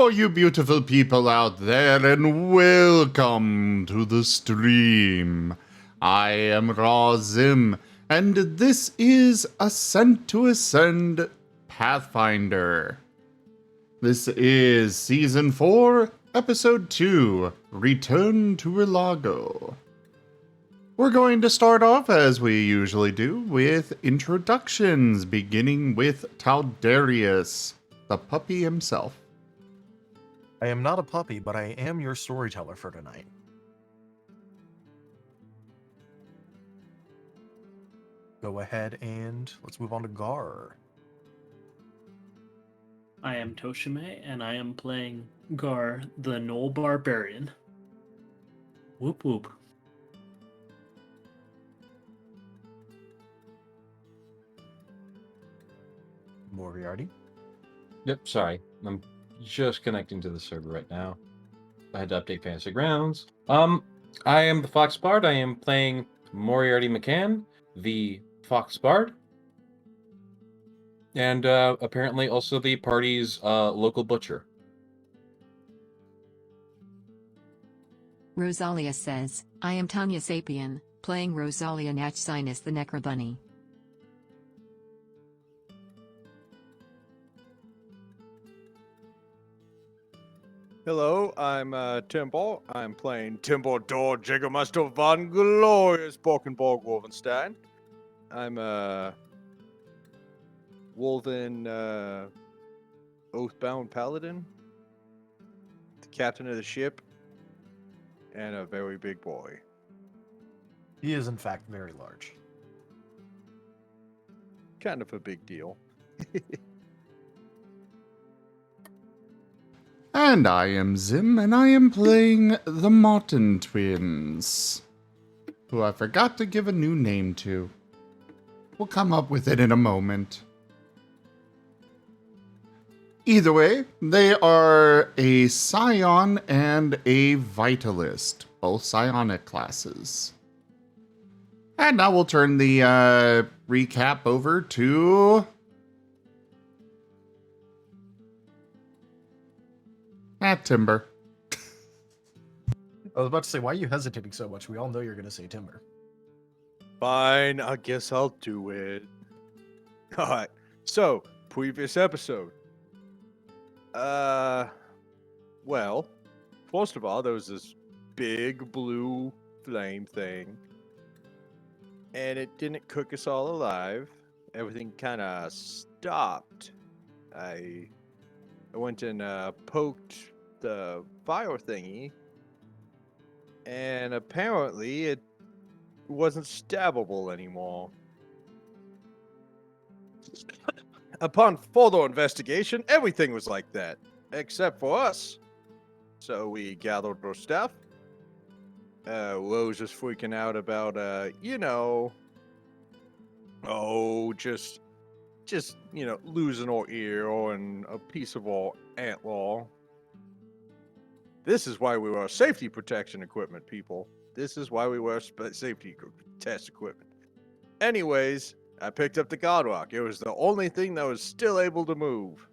you beautiful people out there, and welcome to the stream. I am Razim, and this is Ascent to Ascend Pathfinder. This is Season 4, Episode 2, Return to Rilago. We're going to start off, as we usually do, with introductions, beginning with Taldarius, the puppy himself. I am not a puppy, but I am your storyteller for tonight. Go ahead and let's move on to Gar. I am Toshime, and I am playing Gar, the Knoll Barbarian. Whoop whoop. Moriarty. Yep, sorry. I'm just connecting to the server right now. I had to update Fantasy Grounds. I am the Fox Bard. I am playing Moriarty McCann, the Fox Bard. And apparently also the party's local butcher. Rosalia says, I am Tanya Sapien, playing Rosalia Natchsinus the Necrobunny. Hello, I'm Timbal. I'm playing Timbledore Jägermeister von Glorious Borkenborg Wolfenstein. I'm a Wolven Oathbound Paladin, the captain of the ship, and a very big boy. He is in fact very large. Kind of a big deal. And I am Zim, and I am playing the Martin twins, who I forgot to give a new name to. We'll come up with it in a moment. Either way, they are a Scion and a Vitalist, both Psionic classes. And now we'll turn the recap over to Timber. I was about to say, why are you hesitating so much? We all know you're going to say Timber. Fine, I guess I'll do it. Alright, so, previous episode. Well, first of all, there was this big blue flame thing. And it didn't cook us all alive. Everything kind of stopped. I went and poked the fire thingy. And apparently it wasn't stabbable anymore. Upon further investigation, everything was like that, except for us. So we gathered our stuff. Rose was freaking out about, just, losing our ear and a piece of our antler. This is why we wear safety protection equipment, people. This is why we wear safety test equipment. Anyways, I picked up the God Rock. It was the only thing that was still able to move.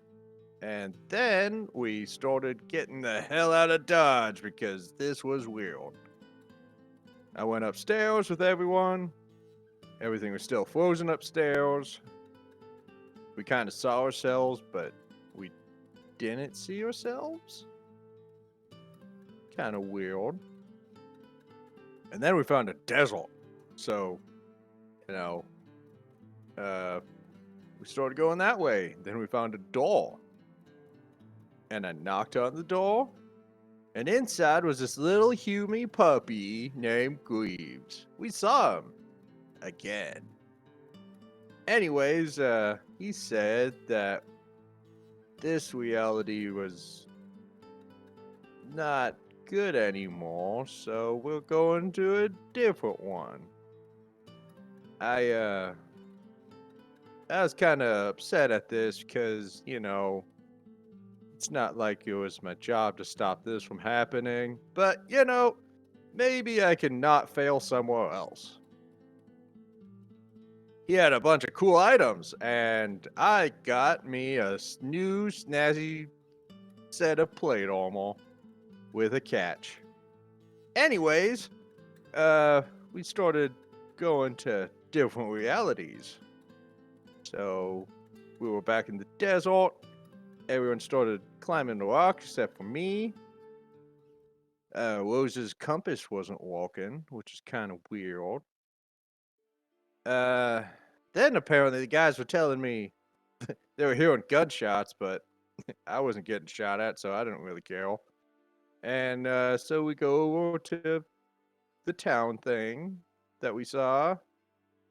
And then we started getting the hell out of Dodge because this was weird. I went upstairs with everyone. Everything was still frozen upstairs. We kind of saw ourselves, but we didn't see ourselves. Kind of weird. And then we found a desert. So, we started going that way. Then we found a door. And I knocked on the door. And inside was this little humy puppy named Greaves. We saw him. Again. Anyways, he said that this reality was not good anymore, so we're going to a different one. I was kind of upset at this because, it's not like it was my job to stop this from happening, but, maybe I can not fail somewhere else. He had a bunch of cool items, and I got me a new snazzy set of plate armor with a catch. Anyways, we started going to different realities. So we were back in the desert. Everyone started climbing the rock except for me. Rose's compass wasn't working, which is kind of weird. Then apparently the guys were telling me they were hearing gunshots, but I wasn't getting shot at, so I didn't really care. And so we go over to the town thing that we saw,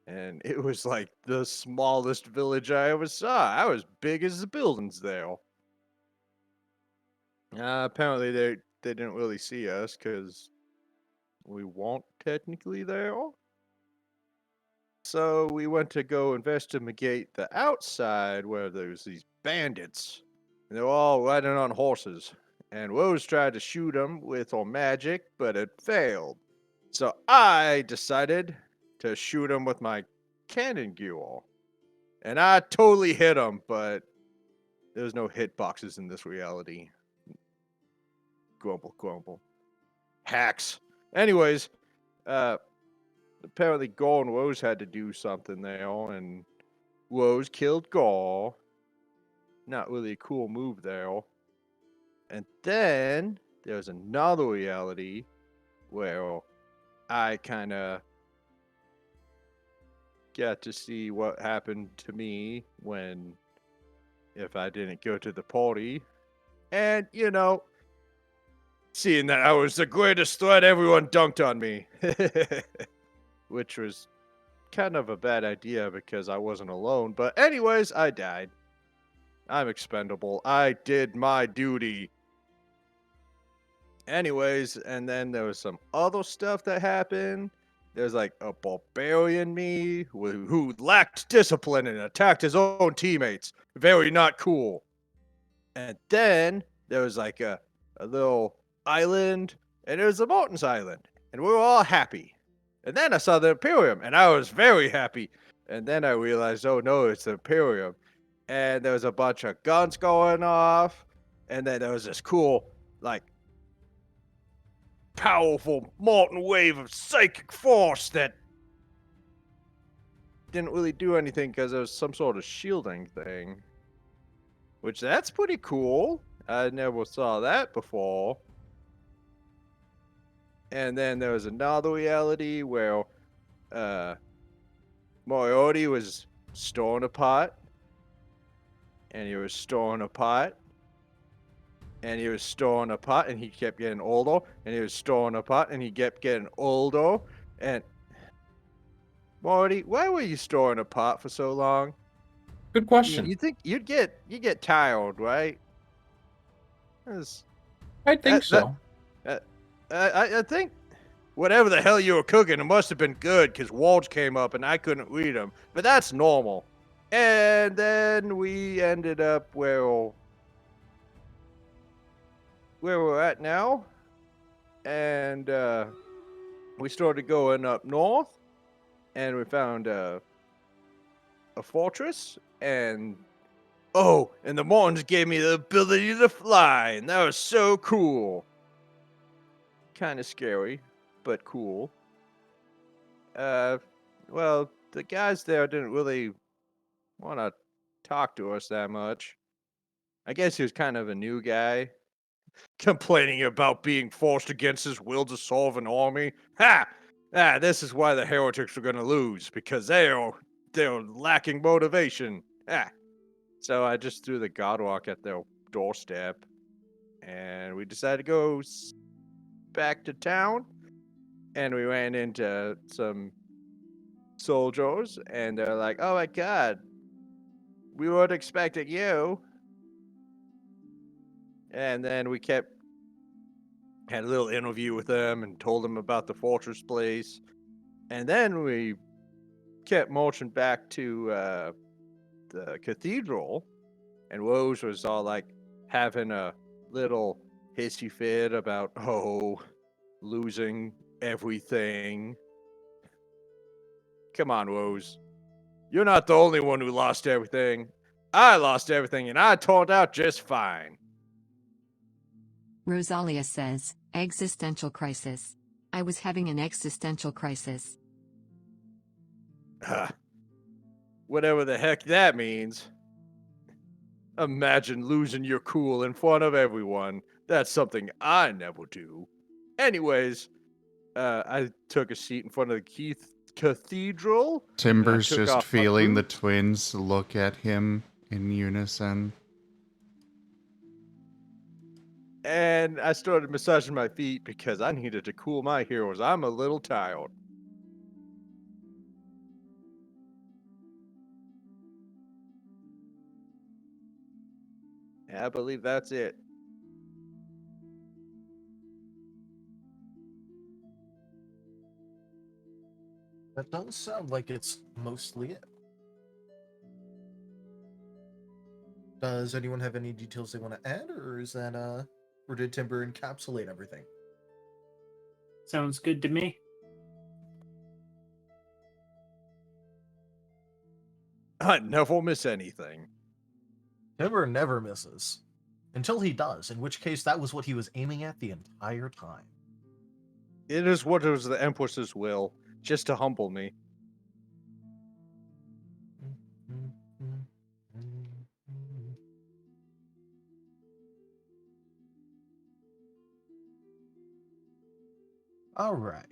and it was like the smallest village I ever saw. I was big as the buildings there. Apparently they didn't really see us because we weren't technically there. So we went to go investigate the outside where there's these bandits. And they were all riding on horses. And Rose tried to shoot them with her magic, but it failed. So I decided to shoot them with my cannon gear. And I totally hit them, but there's no hitboxes in this reality. Grumble, grumble. Hacks. Anyways, apparently Gore and Rose had to do something there, and Rose killed Gore. Not really a cool move there. And then there's another reality where I kind of got to see what happened to me if I didn't go to the party. And, seeing that I was the greatest threat, everyone dunked on me. Which was kind of a bad idea because I wasn't alone. But anyways, I died. I'm expendable. I did my duty. Anyways, and then there was some other stuff that happened. There's like a barbarian me who lacked discipline and attacked his own teammates. Very not cool. And then there was like a little island, and it was the Morton's Island. And we were all happy. And then I saw the Imperium, and I was very happy. And then I realized, oh no, it's the Imperium. And there was a bunch of guns going off. And then there was this cool, like, powerful molten wave of psychic force that didn't really do anything because there was some sort of shielding thing. Which, that's pretty cool. I never saw that before. And then there was another reality where Moriarty was storing a pot. And he was storing a pot. And he was storing a pot, and he kept getting older. And he was storing a pot, and he kept getting older. And Moriarty, why were you storing a pot for so long? Good question. You think you get tired, right? I think so. I think whatever the hell you were cooking, it must have been good because walls came up and I couldn't read them. But that's normal. And then we ended up where we're at now. And we started going up north. And we found a fortress. And the Mortons gave me the ability to fly. And that was so cool. Kind of scary, but cool. Well, the guys there didn't really want to talk to us that much. I guess he was kind of a new guy, complaining about being forced against his will to solve an army. Ha! This is why the heretics are going to lose, because they're lacking motivation. So I just threw the Godwalk at their doorstep, and we decided to go back to town, and we ran into some soldiers, and they're like, oh my god, we weren't expecting you. And then we had a little interview with them and told them about the fortress place, and then we kept marching back to the cathedral, and Rose was all like having a little hissy fit about losing everything. Come on, Rose. You're not the only one who lost everything. I lost everything, and I turned out just fine. Rosalia says, existential crisis. I was having an existential crisis. Whatever the heck that means. Imagine losing your cool in front of everyone. That's something I never do. Anyways, I took a seat in front of the cathedral. Timber's took just off my feeling the boots. twins look at him in unison. And I started massaging my feet because I needed to cool my heroes. I'm a little tired. I believe that's it. That does sound like it's mostly it. Does anyone have any details they want to add, or is that or did Timber encapsulate everything? Sounds good to me. I never miss anything. Timber never misses. Until he does, in which case that was what he was aiming at the entire time. It is what was the Empress's will, just to humble me. All right.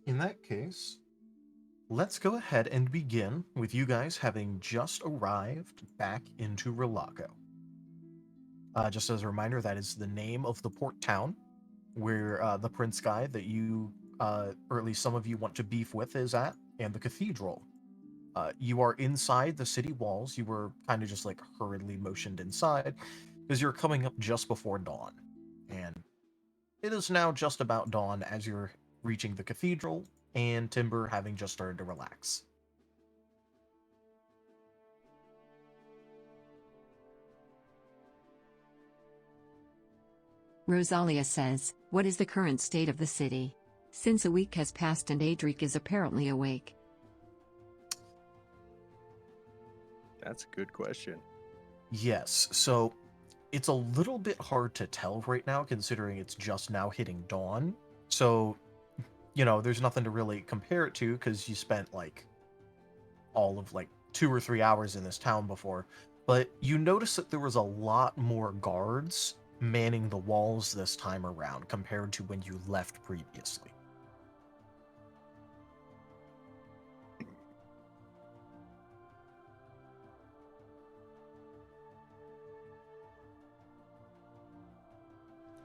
In that case, let's go ahead and begin with you guys having just arrived back into Rilago. Just as a reminder, that is the name of the port town where the prince guy that you, or at least some of you want to beef with, is at, and the cathedral. You are inside the city walls. You were kind of just like hurriedly motioned inside because you're coming up just before dawn. And it is now just about dawn as you're reaching the cathedral, and Timber having just started to relax. Rosalia says, what is the current state of the city? Since a week has passed and Adric is apparently awake. That's a good question. Yes, so it's a little bit hard to tell right now considering it's just now hitting dawn. So, there's nothing to really compare it to because you spent like all of like 2 or 3 hours in this town before. But you notice that there was a lot more guards manning the walls this time around compared to when you left previously.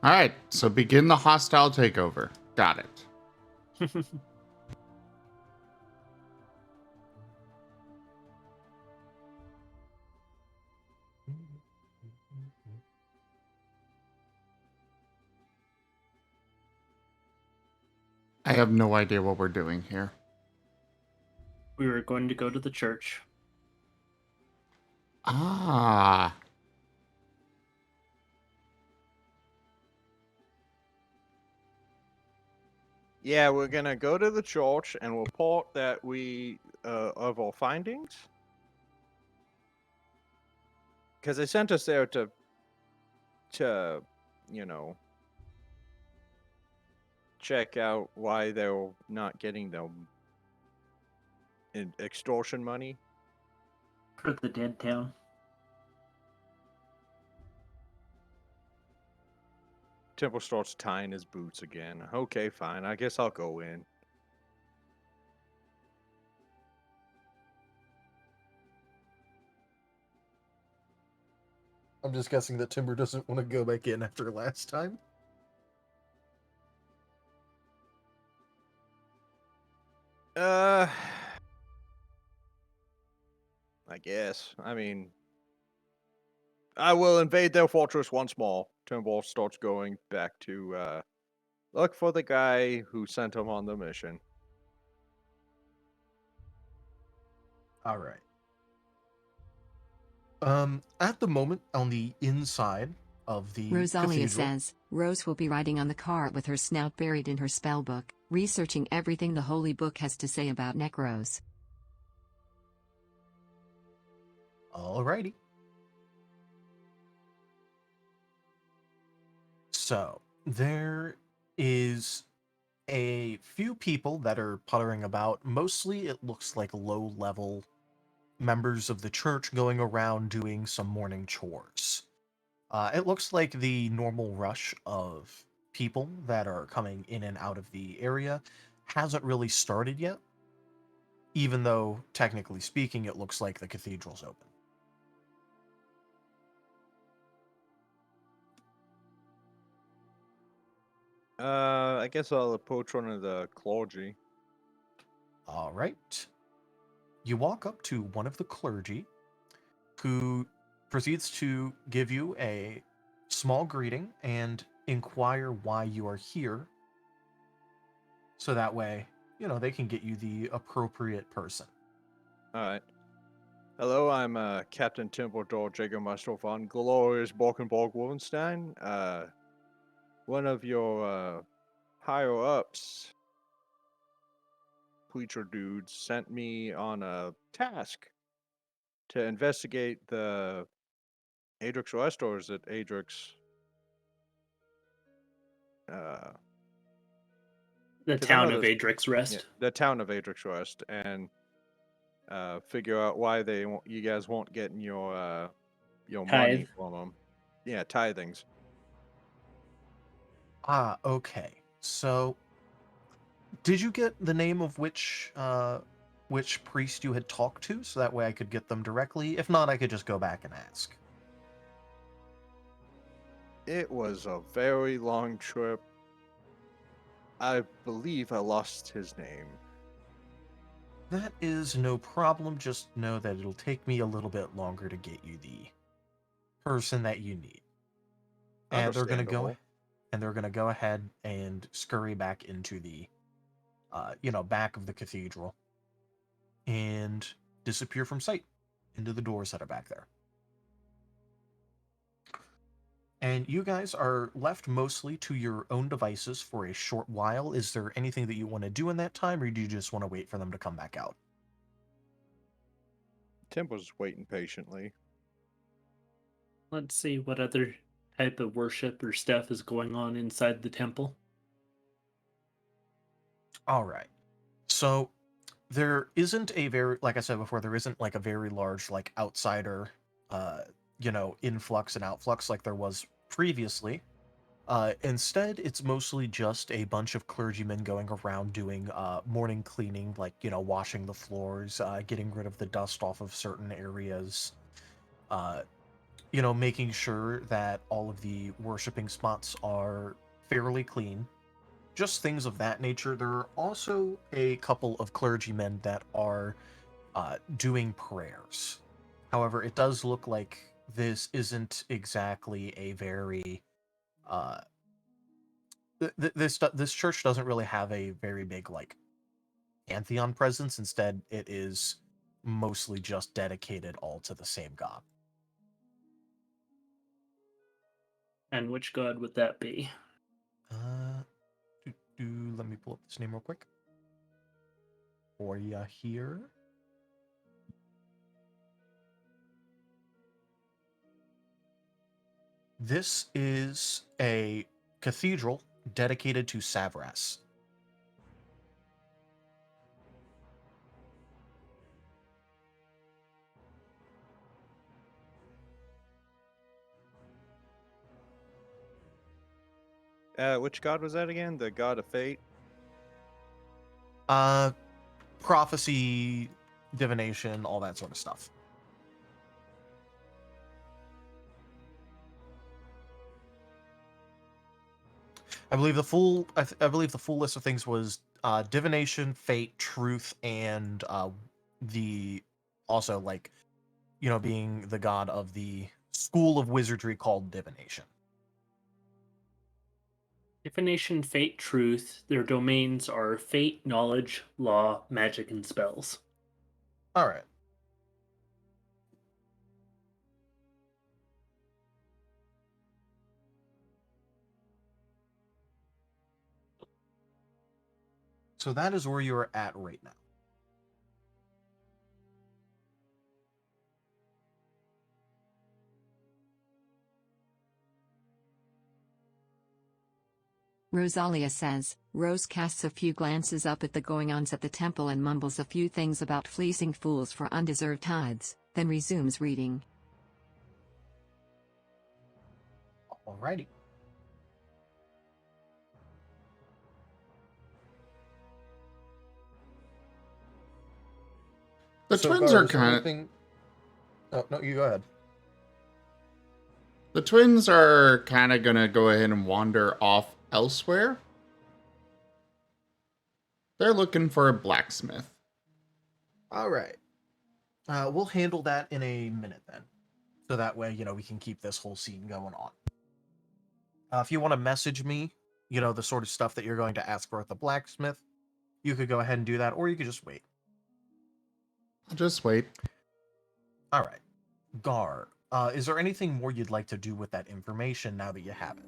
All right, so begin the hostile takeover. Got it. I have no idea what we're doing here. We were going to go to the church. Ah. Yeah, we're gonna go to the church and report that we of our findings. Because they sent us there to check out why they're not getting them in extortion money. For the dead town. Temple starts tying his boots again. Okay, fine. I guess I'll go in. I'm just guessing that Timber doesn't want to go back in after last time. I guess. I mean, I will invade their fortress once more. Timber starts going back to look for the guy who sent him on the mission. All right. At the moment, on the inside of the Rosalia cathedral, says, Rose will be riding on the cart with her snout buried in her spellbook, researching everything the Holy Book has to say about Necros. Alrighty. So there is a few people that are puttering about. Mostly it looks like low-level members of the church going around doing some morning chores. It looks like the normal rush of people that are coming in and out of the area hasn't really started yet, even though, technically speaking, it looks like the cathedral's open. I guess I'll approach one of the clergy. All right. You walk up to one of the clergy, who proceeds to give you a small greeting and inquire why you are here. So that way, they can get you the appropriate person. All right. Hello, I'm Captain Templedor Jägermeister von Glorious Borkenborg Wolfenstein. One of your higher ups, preacher dudes, sent me on a task to investigate the Adrix West, or is it Adrix? The 'Cause I know town of there's- Adrix Yeah, Rest. the town of Adrix West, and figure out why you guys won't get your money Tithe. from them. Yeah, tithings. Ah, okay. So, did you get the name of which priest you had talked to, so that way I could get them directly? If not, I could just go back and ask. It was a very long trip. I believe I lost his name. That is no problem. Just know that it'll take me a little bit longer to get you the person that you need. And they're gonna go ahead and scurry back into the back of the cathedral and disappear from sight into the doors that are back there. And you guys are left mostly to your own devices for a short while. Is there anything that you want to do in that time, or do you just want to wait for them to come back out? Tim was waiting patiently. Let's see what other type of worship or stuff is going on inside the temple. All right. So there isn't a very, like I said before, there isn't like a very large like outsider, influx and outflux like there was previously. Instead, it's mostly just a bunch of clergymen going around doing morning cleaning, like, washing the floors, getting rid of the dust off of certain areas, making sure that all of the worshiping spots are fairly clean. Just things of that nature. There are also a couple of clergymen that are doing prayers. However, it does look like this isn't exactly a very this church doesn't really have a very big like pantheon presence. Instead, it is mostly just dedicated all to the same god. And which god would that be? Let me pull up this name real quick for you here. This is a cathedral dedicated to Savras. Which god was that again? The god of fate? Prophecy, divination, all that sort of stuff. I believe the full list of things was divination, fate, truth, and the also like being the god of the school of wizardry called divination. Divination, fate, truth. Their domains are fate, knowledge, law, magic, and spells. All right. So that is where you're at right now. Rosalia says. Rose casts a few glances up at the going-ons at the temple and mumbles a few things about fleecing fools for undeserved tithes, then resumes reading. Alrighty. The So, twins Gar, are is there kind of. anything- Oh, no, you go ahead. The twins are kind of gonna go ahead and wander off elsewhere. They're looking for a blacksmith. All right. We'll handle that in a minute then. So that way, we can keep this whole scene going on. If you want to message me, the sort of stuff that you're going to ask for at the blacksmith, you could go ahead and do that, or you could just wait. I'll just wait. All right. Gar, is there anything more you'd like to do with that information now that you have it?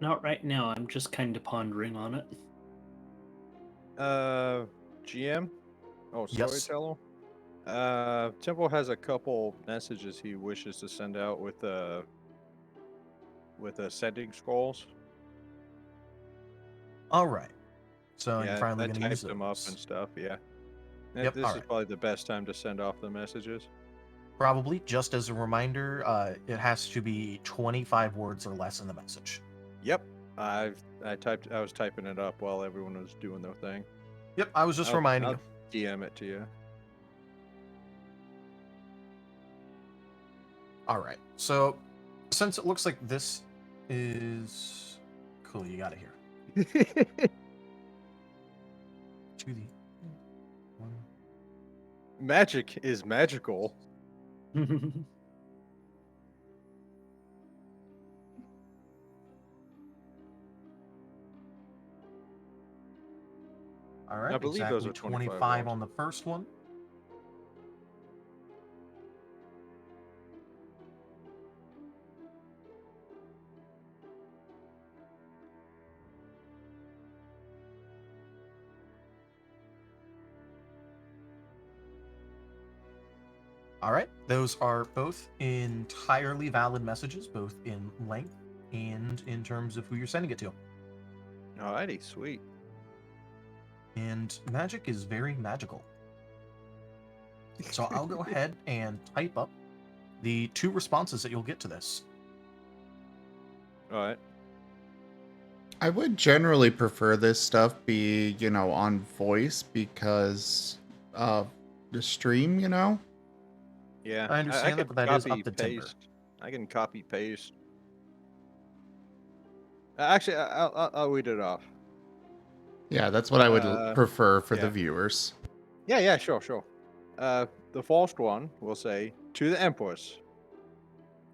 Not right now. I'm just kind of pondering on it. GM? Oh, Yes. storyteller? Temple has a couple messages he wishes to send out with sending scrolls. All right. So Yeah, you're finally I going to use typed them up those. and stuff, yeah. And Yep, this all is right. probably the best time to send off the messages. Probably, just as a reminder, it has to be 25 words or less in the message. Yep. I was typing it up while everyone was doing their thing. Yep, I was just reminding I'll you. DM it to you. All right. So, since it looks like this is cool, you got it here. To the one. Magic is magical. All right. I believe exactly those are 25 25 words. on the first one. All right. Those are both entirely valid messages, both in length and in terms of who you're sending it to. Alrighty, sweet. And magic is very magical. So I'll go ahead and type up the 2 responses that you'll get to this. Alright. I would generally prefer this stuff be, on voice because of the stream, Yeah. I understand that, can but that is up copy to Timber. paste. I can copy paste. Actually, I'll read it off. Yeah, that's what I would prefer for the yeah. viewers. Yeah, sure. The first one will say, to the Empress.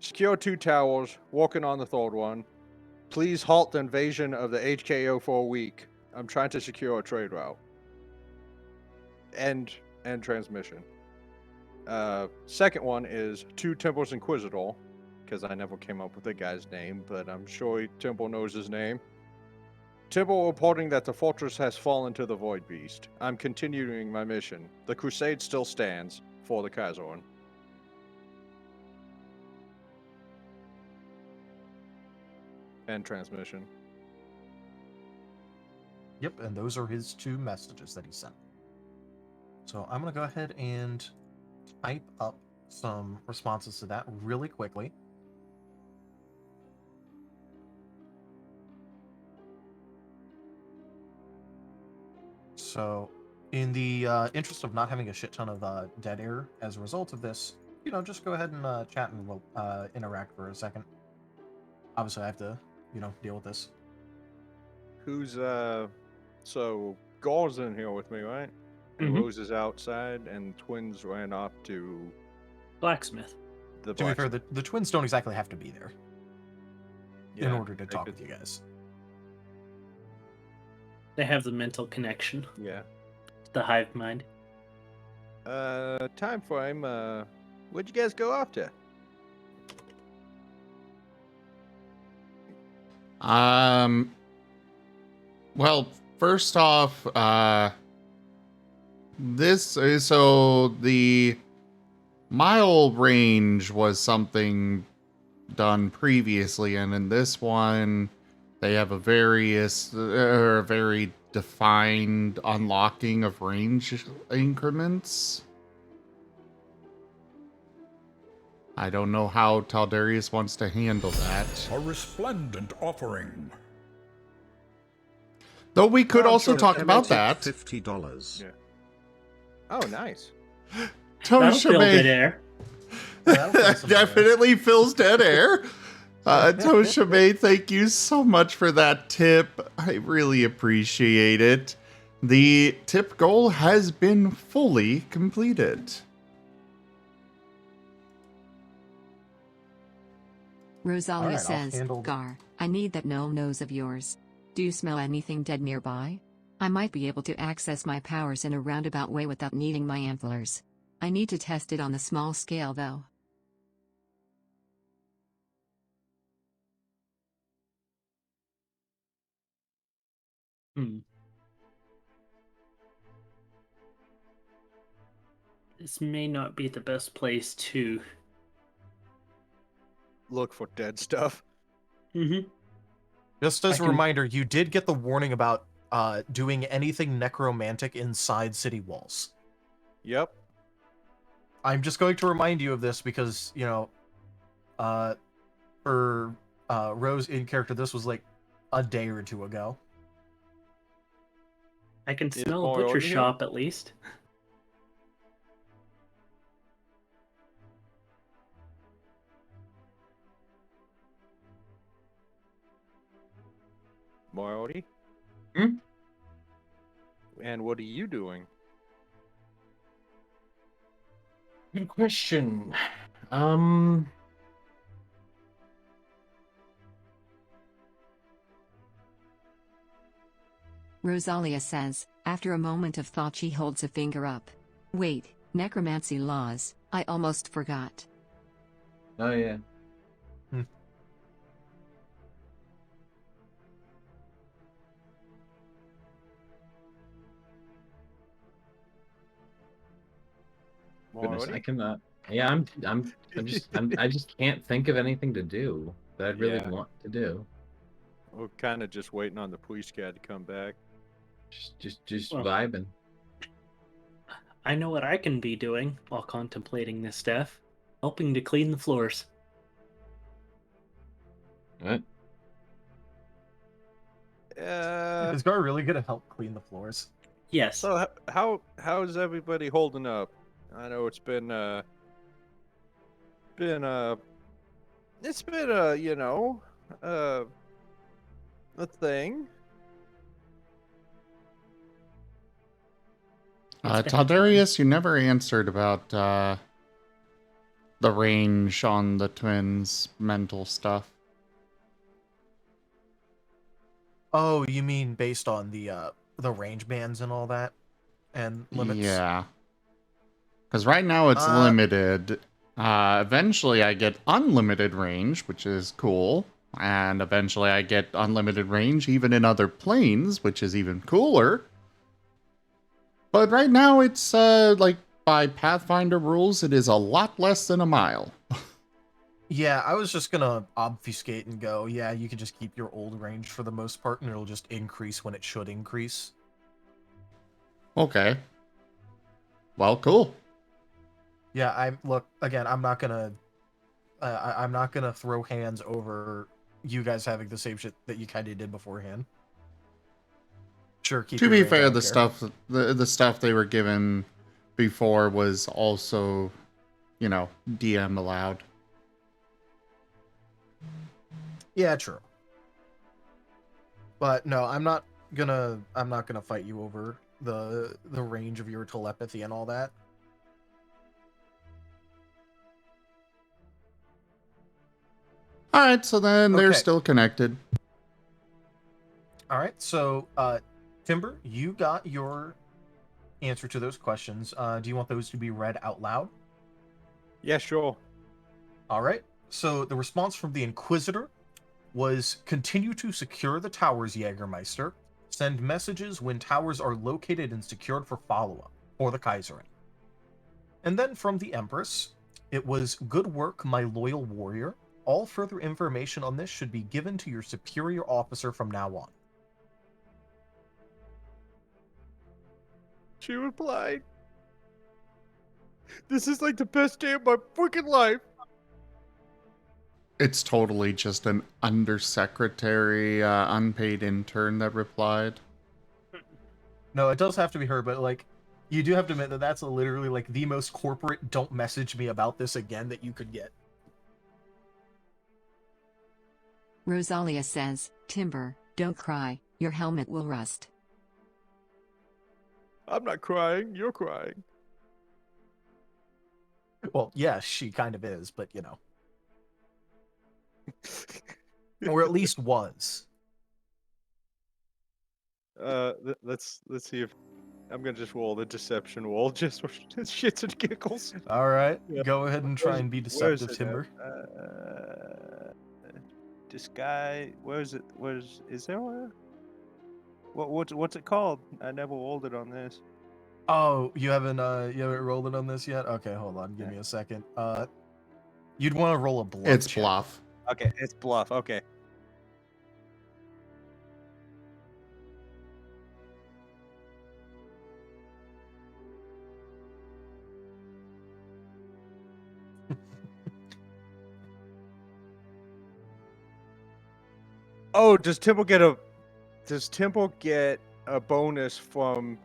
Secure 2 towers, working on the third one. Please halt the invasion of the HKO for a week. I'm trying to secure a trade route. End transmission. Second one is to Temple's Inquisitor, because I never came up with the guy's name, but I'm sure Temple knows his name. Temple reporting that the fortress has fallen to the Void Beast. I'm continuing my mission. The crusade still stands for the Kaizorin. End transmission. Yep, and those are his 2 messages that he sent. So I'm going to go ahead and type up some responses to that really quickly. So, in the interest of not having a shit ton of dead air as a result of this, just go ahead and chat and we'll interact for a second. Obviously, I have to, deal with this. Who's so Gar's in here with me, right? And Mhm. Rose is outside, and twins ran off to Blacksmith. the To be fair, blacksmith. the twins don't exactly have to be there in Yeah, order to they talk could- with you guys. They have the mental connection, Yeah. the hive mind. Time frame. Where'd you guys go off to? Well, first off, this is so the mile range was something done previously, and in this one, they have a very defined unlocking of range increments. I don't know how Taldarius wants to handle that. A resplendent offering. Though we could I'm also sure talk about that. $50. Yeah. Oh, nice. That'll fill Toshime dead air. That'll fill some air. definitely fills dead air. Toshime, thank you so much for that tip. I really appreciate it. The tip goal has been fully completed. Rosalia I'll says, handle- Gar, I need that gnome nose of yours. Do you smell anything dead nearby? I might be able to access my powers in a roundabout way without needing my antlers. I need to test it on a small scale though. Hmm. This may not be the best place to. Look for dead stuff. Mm-hmm. Just as I a can- reminder, you did get the warning about doing anything necromantic inside city walls. Yep. I'm just going to remind you of this because, you know, for Rose in character, this was like a day or two ago. I can Is smell a more butcher over here? shop at least. Moriarty? Hmm? And what are you doing? Good question. Rosalia says, after a moment of thought she holds a finger up. Wait, necromancy laws, I almost forgot. Oh yeah. Goodness, I Moriarty? cannot. Yeah, I just can't think of anything to do that I'd really Yeah. want to do. We're kind of just waiting on the police guy to come back. Just Well. vibing. I know what I can be doing while contemplating this stuff. Helping to clean the floors. What? Is Gar really going to help clean the floors? Yes. So how's everybody holding up? I know it's been a you know a thing. It's been Taldarius, you never answered about the range on the twins' mental stuff. Oh, you mean based on the range bands and all that? And limits? Yeah. Because right now it's limited. Eventually I get unlimited range, which is cool. And eventually I get unlimited range even in other planes, which is even cooler. But right now it's, like, by Pathfinder rules, it is a lot less than a mile. Yeah, I was just gonna obfuscate and go, yeah, you can just keep your old range for the most part, and it'll just increase when it should increase. Okay. Well, cool. Yeah, look again. I'm not gonna throw hands over you guys having the same shit that you kind of did beforehand. Sure. Keep To your be range, I fair, don't the care. the stuff they were given before was also, you know, DM allowed. Yeah, true. But no, I'm not gonna fight you over the range of your telepathy and all that. All right, so then they're Okay. still connected. All right, so Timber, you got your answer to those questions. Do you want those to be read out loud? Yeah, sure. All right. So the response from the Inquisitor was continue to secure the towers, Jägermeister. Send messages when towers are located and secured for follow-up, or the Kaiserin. And then from the Empress, It was good work, my loyal warrior. All further information on this should be given to your superior officer from now on. She replied, "This is like the best day of my freaking life." It's totally just an undersecretary, unpaid intern that replied. No, it does have to be her, but like, you do have to admit that that's literally like the most corporate "don't message me about this again" that you could get. Rosalia says, Timber, don't cry, your helmet will rust. I'm not crying. You're crying. Well, yeah, she kind of is, but you know. Or at least was. Let's see if I'm gonna just roll the deception roll just for shits and giggles. All right, Yeah. go ahead and try and be Where's deceptive, it at? Timber. This guy, where's it? Is there one? What's it called? I never rolled it on this. Oh, you haven't rolled it on this yet? Okay, hold on, give me a second. You'd want to roll a bluff. It's check. bluff. Okay, it's bluff. Okay. Oh, does Temple get a bonus from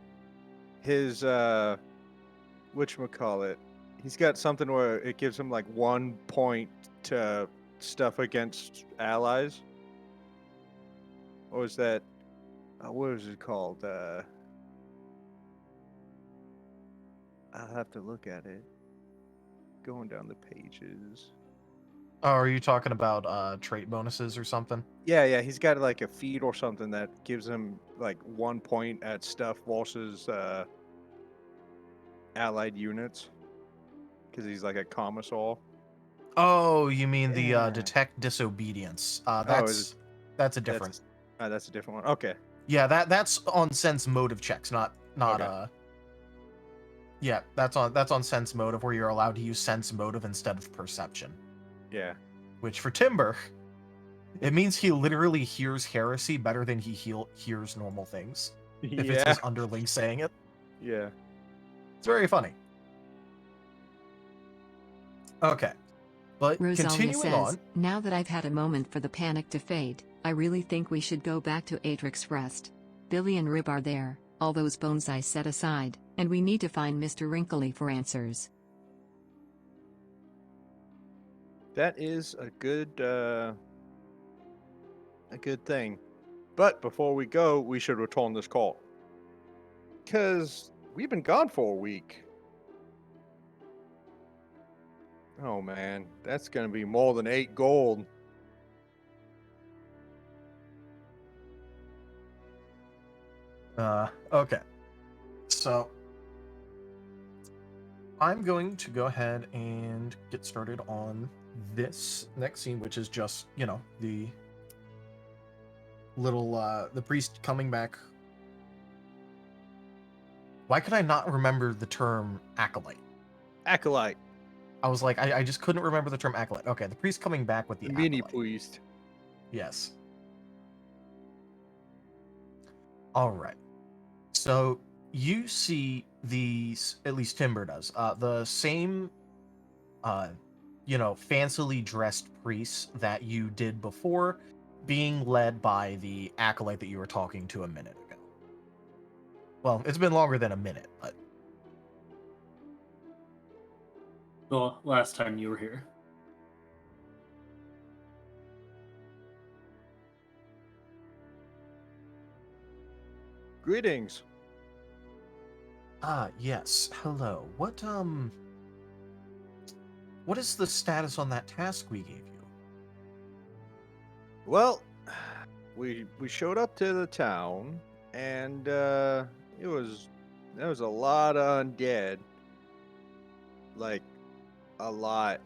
his whatchamacallit? He's got something where it gives him like 1 point to stuff against allies. Or is that what is it called? I'll have to look at it. Going down the pages. Oh, are you talking about trait bonuses or something? Yeah, he's got like a feat or something that gives him like 1 point at stuff versus allied units. Because he's like a commissar. Oh, you mean the Yeah. detect disobedience? is That's a different. That's a different one. Okay. Yeah, that's on sense motive checks, not Okay. Yeah, that's on sense motive where you're allowed to use sense motive instead of perception. Yeah. Which for Timber, it means he literally hears heresy better than he hears normal things. If it's his underling saying it. Yeah. It's very funny. Okay. But Rosalia continuing says, on. now that I've had a moment for the panic to fade, I really think we should go back to Atrix Rest. Billy and Rib are there, all those bones I set aside, and we need to find Mr. Wrinkly for answers. That is a good thing. But before we go, we should return this call. Because we've been gone for a week. Oh man, that's gonna be more than 8 gold. Okay. So I'm going to go ahead and get started on this next scene, which is just, you know, the little the priest coming back. Why could I not remember the term acolyte? Acolyte. I was like, I just couldn't remember the term acolyte. Okay, the priest coming back with the Mini acolyte. priest. Yes. All right. So you see these, at least Timber does, the same, you know, fancily dressed priests that you did before, being led by the acolyte that you were talking to a minute ago. Well, it's been longer than a minute, but Well, last time you were here. Greetings. yes. Hello. What is the status on that task we gave you? Well, we showed up to the town, and there was a lot of undead. Like, a lot.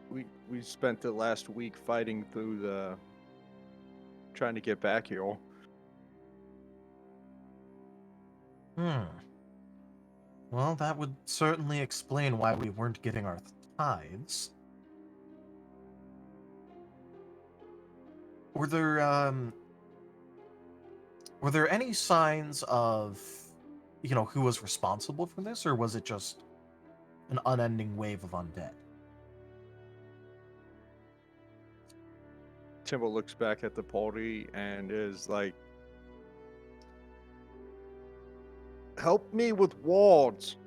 We spent the last week fighting through trying to get back here. Well, that would certainly explain why we weren't getting our tithes. Were there any signs of, who was responsible for this, or was it just an unending wave of undead? Timbo looks back at the party and is like, help me with wards.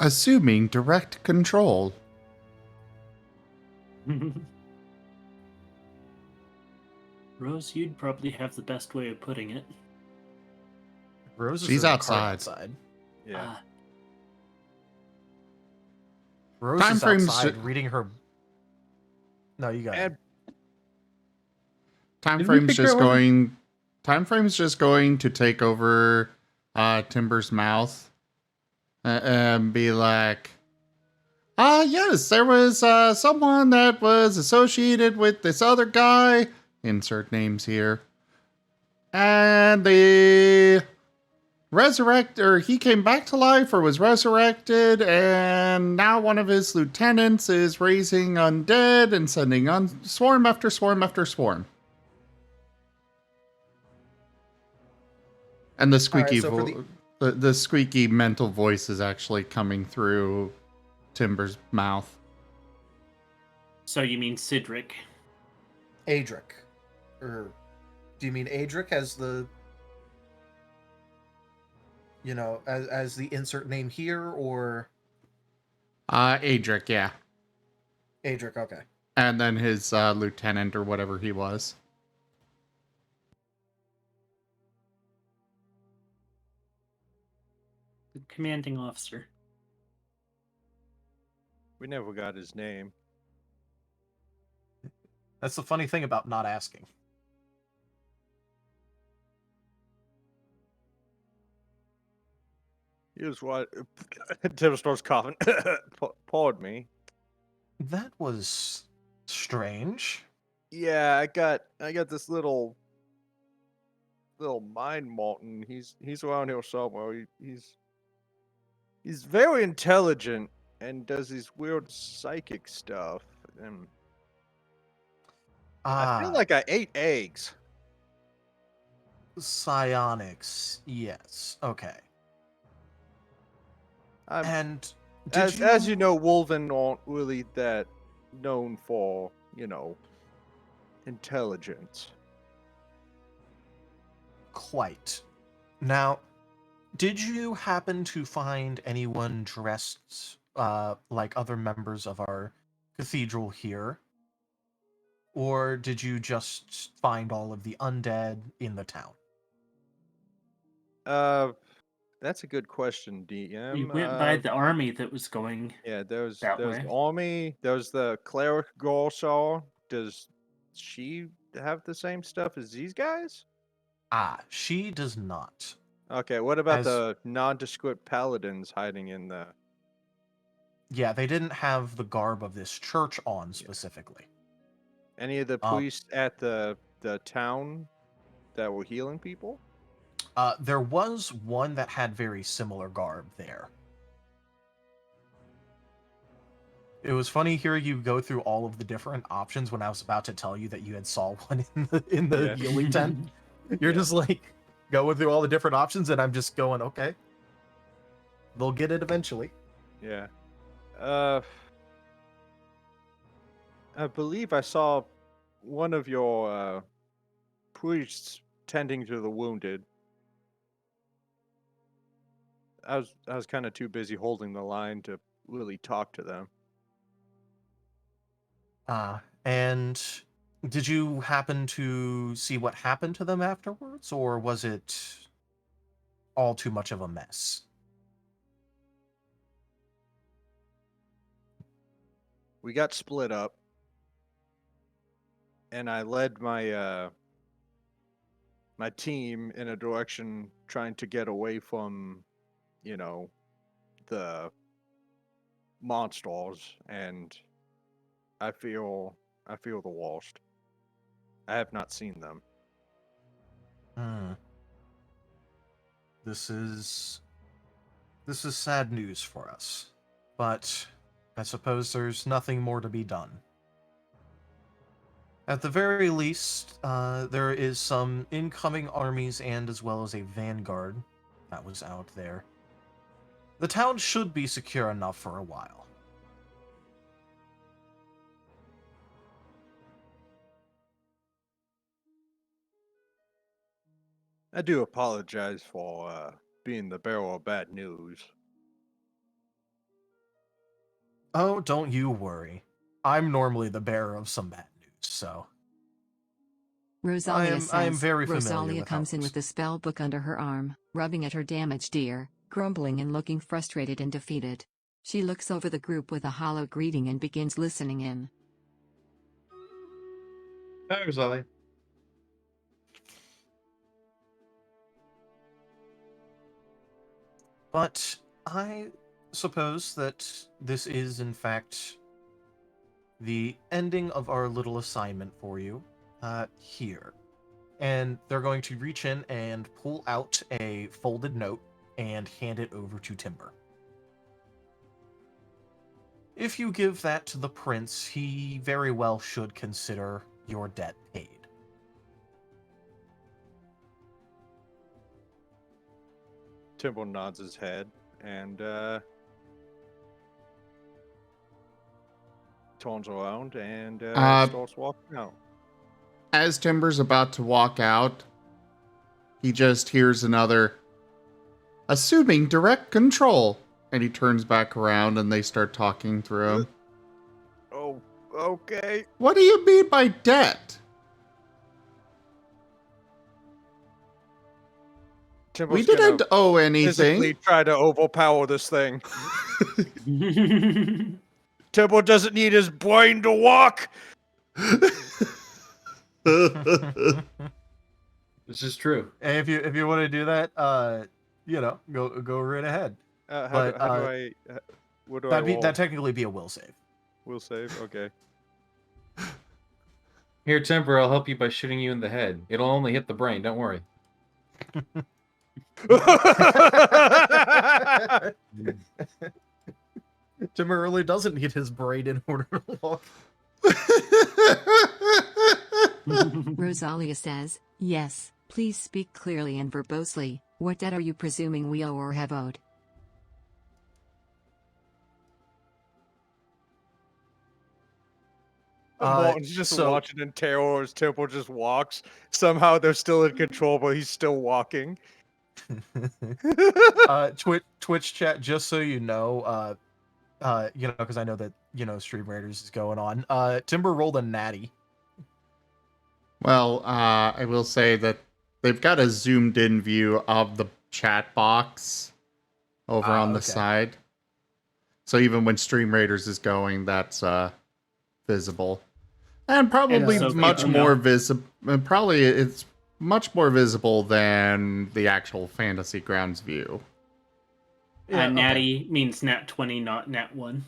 Assuming direct control. Rose, you'd probably have the best way of putting it. Rose is She's in the cart outside. outside. Yeah. Ah, Rose Time is frames outside ju- reading her. No, you got it. And Time Did we frame's figure just out what- going. Time frame's just going to take over Timber's mouth and be like, yes, there was someone that was associated with this other guy. Insert names here. And he came back to life or was resurrected, and now one of his lieutenants is raising undead and sending on swarm after swarm after swarm. And the squeaky so for the squeaky mental voice is actually coming through Timber's mouth. so you mean Cedric? Adric. Or do you mean Adric as the as the insert name here, or Adric, yeah. Adric? Okay. And then his lieutenant or whatever he was. The commanding officer. we never got his name. That's the funny thing about not asking. Here's what Tim starts coughing. Pardon me. That was strange. Yeah, I got this little mind molten. He's around here somewhere. He's very intelligent and does these weird psychic stuff. And I feel like I ate eggs. Psionics. Yes. Okay. And As you know, Wolven aren't really that known for, intelligence. Quite. Now, did you happen to find anyone dressed like other members of our cathedral here? Or did you just find all of the undead in the town? That's a good question, DM. We went by the army that was going. Yeah, there's that the way. army, there's the cleric girl saw. Does she have the same stuff as these guys? She does not. Okay, what about As- the nondescript paladins hiding in the... Yeah, they didn't have the garb of this church on specifically. Any of the priests at the town that were healing people? There was one that had very similar garb there. It was funny hearing you go through all of the different options when I was about to tell you that you had saw one in the Yeah. healing tent. You're just like going through all the different options, and I'm just going, okay. They'll get it eventually. Yeah. I believe I saw one of your priests tending to the wounded. I was kind of too busy holding the line to really talk to them. And did you happen to see what happened to them afterwards, or was it all too much of a mess? We got split up, and I led my my team in a direction trying to get away from, the monsters, and I feel the worst. I have not seen them. Hmm. This is sad news for us, but I suppose there's nothing more to be done. At the very least, there is some incoming armies and as well as a vanguard that was out there. The town should be secure enough for a while. I do apologize for being the bearer of bad news. Oh, don't you worry. I'm normally the bearer of some bad news, so Rosalia I am says. very familiar Rosalia with how comes in those- with the spell book under her arm, rubbing at her damaged ear, grumbling and looking frustrated and defeated. She looks over the group with a hollow greeting and begins listening in. Hi, Rosalie. But I suppose that this is, in fact, the ending of our little assignment for you here. And they're going to reach in and pull out a folded note and hand it over to Timber. If you give that to the prince, he very well should consider your debt paid. Timber nods his head and turns around and starts walking out. As Timber's about to walk out, he just hears another, assuming direct control, and he turns back around and they start talking through him. Oh, okay. What do you mean by debt? Timber's We didn't gonna owe physically anything. try to overpower this thing. Timber doesn't need his brain to walk. This is true. And if you want to do that, go right ahead. How But, do I? What do I That'd roll? technically be a will save. Will save. Okay. Here, Timber, I'll help you by shooting you in the head. It'll only hit the brain, don't worry. Timber really doesn't need his brain in order to walk. Rosalia says, yes, please speak clearly and verbosely. What debt are you presuming we owe or have owed? Morton's just watching in terror as Temple just walks. Somehow they're still in control, but he's still walking. Twitch chat, just so you know, because I know that, Stream Raiders is going on. Timber rolled a natty. Well, I will say that they've got a zoomed in view of the chat box over on the Okay. side. So even when Stream Raiders is going, that's visible. And probably so much people more know. visible. Probably it's much more visible than the actual Fantasy Grounds view. Yeah, okay. Natty means nat 20, not nat 1.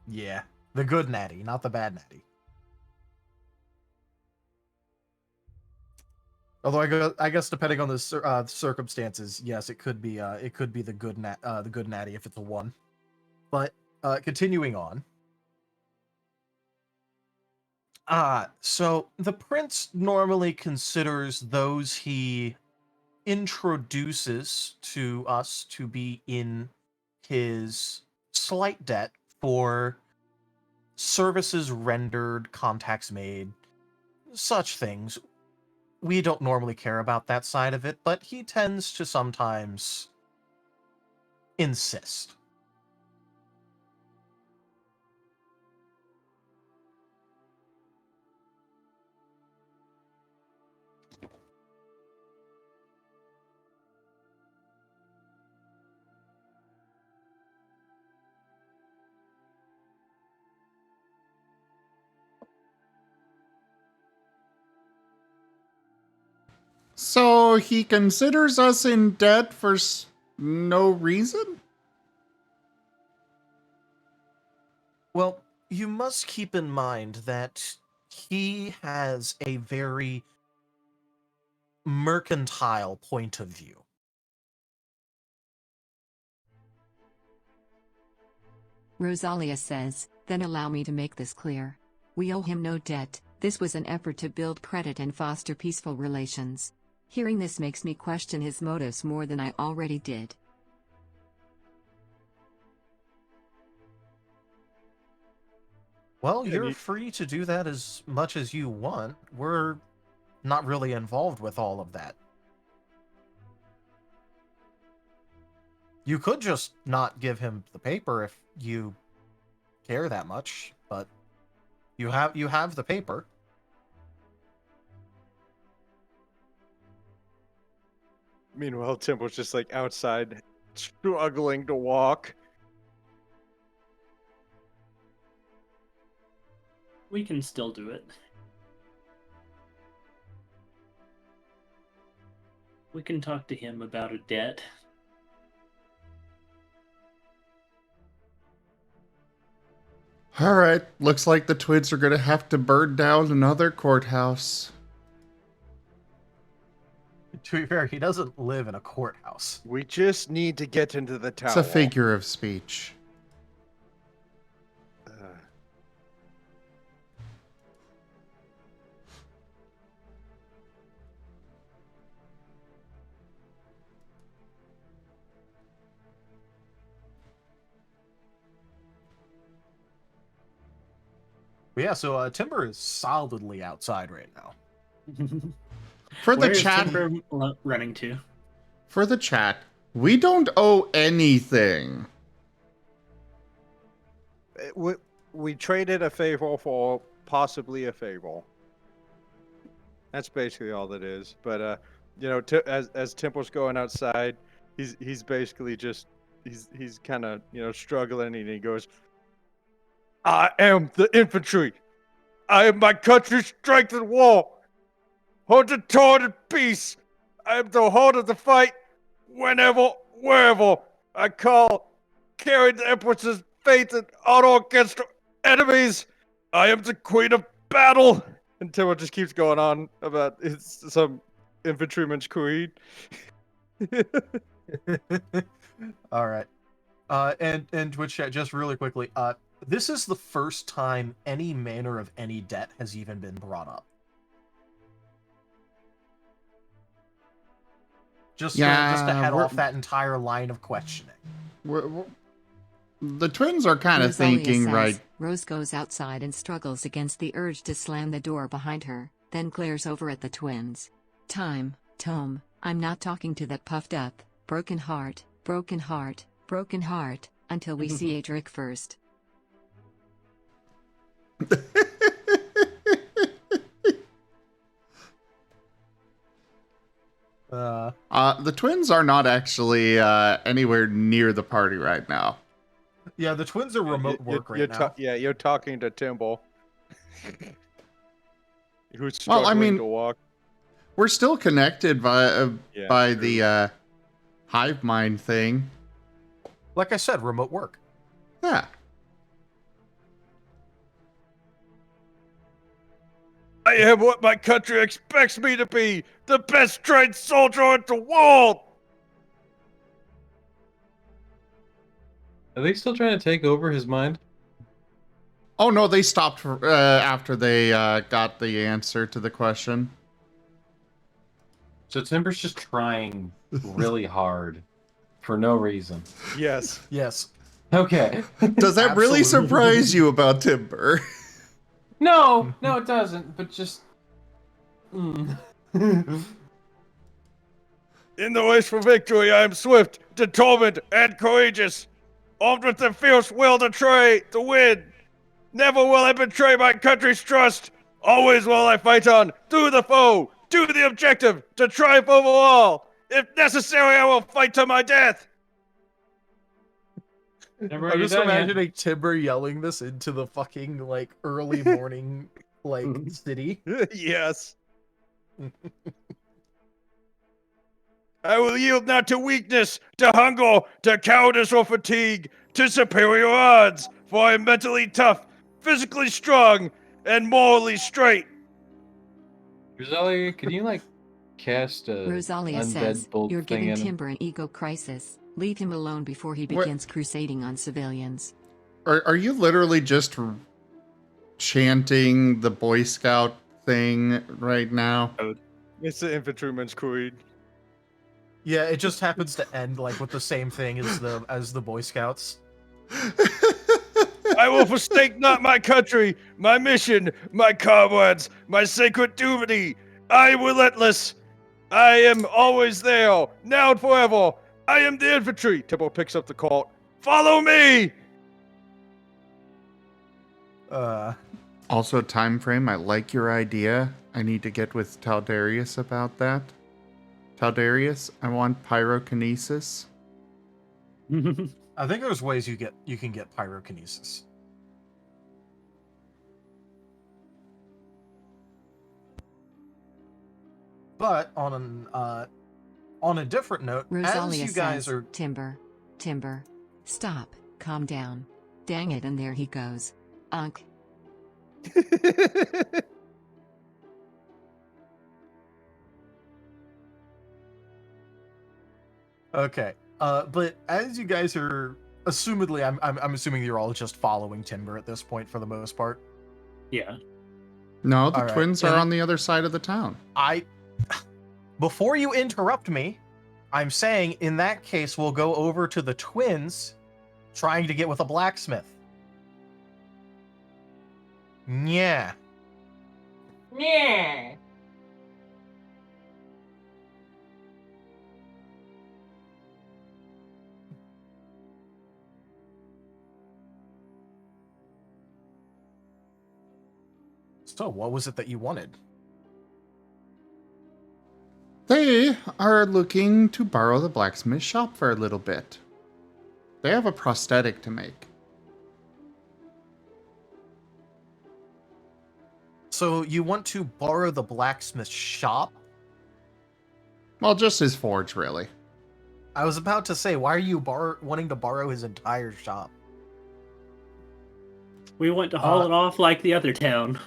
Yeah, the good natty, not the bad natty. Although I guess depending on the circumstances, yes, it could be the good natty if it's a 1. But continuing on. So the prince normally considers those he introduces to us to be in his slight debt for services rendered, contacts made, such things. We don't normally care about that side of it, but he tends to sometimes insist. So he considers us in debt for no reason? Well, you must keep in mind that he has a very mercantile point of view. Rosalia says, then allow me to make this clear. We owe him no debt, this was an effort to build credit and foster peaceful relations. Hearing this makes me question his motives more than I already did. Well, Yeah, you're free to do that as much as you want. We're not really involved with all of that. You could just not give him the paper if you care that much, but you have the paper. Meanwhile, Timble's just like outside, struggling to walk. We can still do it. We can talk to him about a debt. All right, looks like the twins are gonna have to burn down another courthouse. To be fair, he doesn't live in a courthouse. We just need to get into the tower. It's a figure of speech. But yeah, so Timber is solidly outside right now. For the Where is chat, Timber running to? for the chat, we don't owe anything. We traded a favor for possibly a favor. That's basically all that is. But you know, as Temple's going outside, he's basically just he's kind of, you know, struggling, and he goes, "I am the infantry. I am my country's strength in war. Hold the torn in peace. I am the heart of the fight. Whenever, wherever I call, carrying the Empress's faith and honor against enemies. I am the queen of battle." And Timber just keeps going on about some infantryman's queen. All right. And Twitch chat, just really quickly, this is the first time any manner of any debt has even been brought up. Just to head off that entire line of questioning. The twins are kind of Rosalia thinking, says, right? Rose goes outside and struggles against the urge to slam the door behind her, then glares over at the twins. Tome, I'm not talking to that puffed up, broken heart, until we see Adric first. The twins are not actually anywhere near the party right now. Yeah, the twins are remote work right now. You're talking to Timble, who's Well, struggling I mean, to walk. we're still connected by true. the hive mind thing. Like I said, remote work. Yeah. I am what my country expects me to be, the best trained soldier in the world. Are they still trying to take over his mind? Oh no, they stopped after they got the answer to the question. So Timber's just trying really hard for no reason. Yes. Yes. Okay. Does that really Absolutely. surprise you about Timber? No, it doesn't. But just. In the race for victory, I am swift, determined, and courageous, armed with the fierce will to win. Never will I betray my country's trust. Always will I fight on, through the foe, to the objective, to triumph over all. If necessary, I will fight to my death. I'm just imagining Timber yelling this into the fucking, like, early morning, like, city. Yes. I will yield not to weakness, to hunger, to cowardice or fatigue, to superior odds, for I am mentally tough, physically strong, and morally straight. Rosalia, can you cast a Rosalia undead says, bolt "You're thing giving at him. Timber an ego crisis. Leave him alone before he What- begins crusading on civilians." Are you literally just chanting the Boy Scout thing right now? It's the infantryman's creed. Yeah, it just happens to end like with the same thing as the Boy Scouts. I will forsake not my country, my mission, my comrades, my sacred duty. I am relentless. I am always there, now and forever. I am the infantry. Tempo picks up the call. Follow me. Also, time frame. I like your idea. I need to get with Taldarius about that. Taldarius, I want pyrokinesis. I think there's ways you can get pyrokinesis. But on a different note, Rosalia as you guys says, are Timber, stop, calm down. Dang it, and there he goes. Unk. okay, but as you guys are assumedly, I'm assuming you're all just following Timber at this point for the most part. Yeah. No, the All right, twins are and- on the other side of the town. Before you interrupt me, I'm saying in that case we'll go over to the twins trying to get with a blacksmith. Yeah. Yeah. So what was it that you wanted? They are looking to borrow the blacksmith shop for a little bit. They have a prosthetic to make. So you want to borrow the blacksmith shop? Well, just his forge, really. I was about to say, why are you wanting to borrow his entire shop? We want to haul it off like the other town.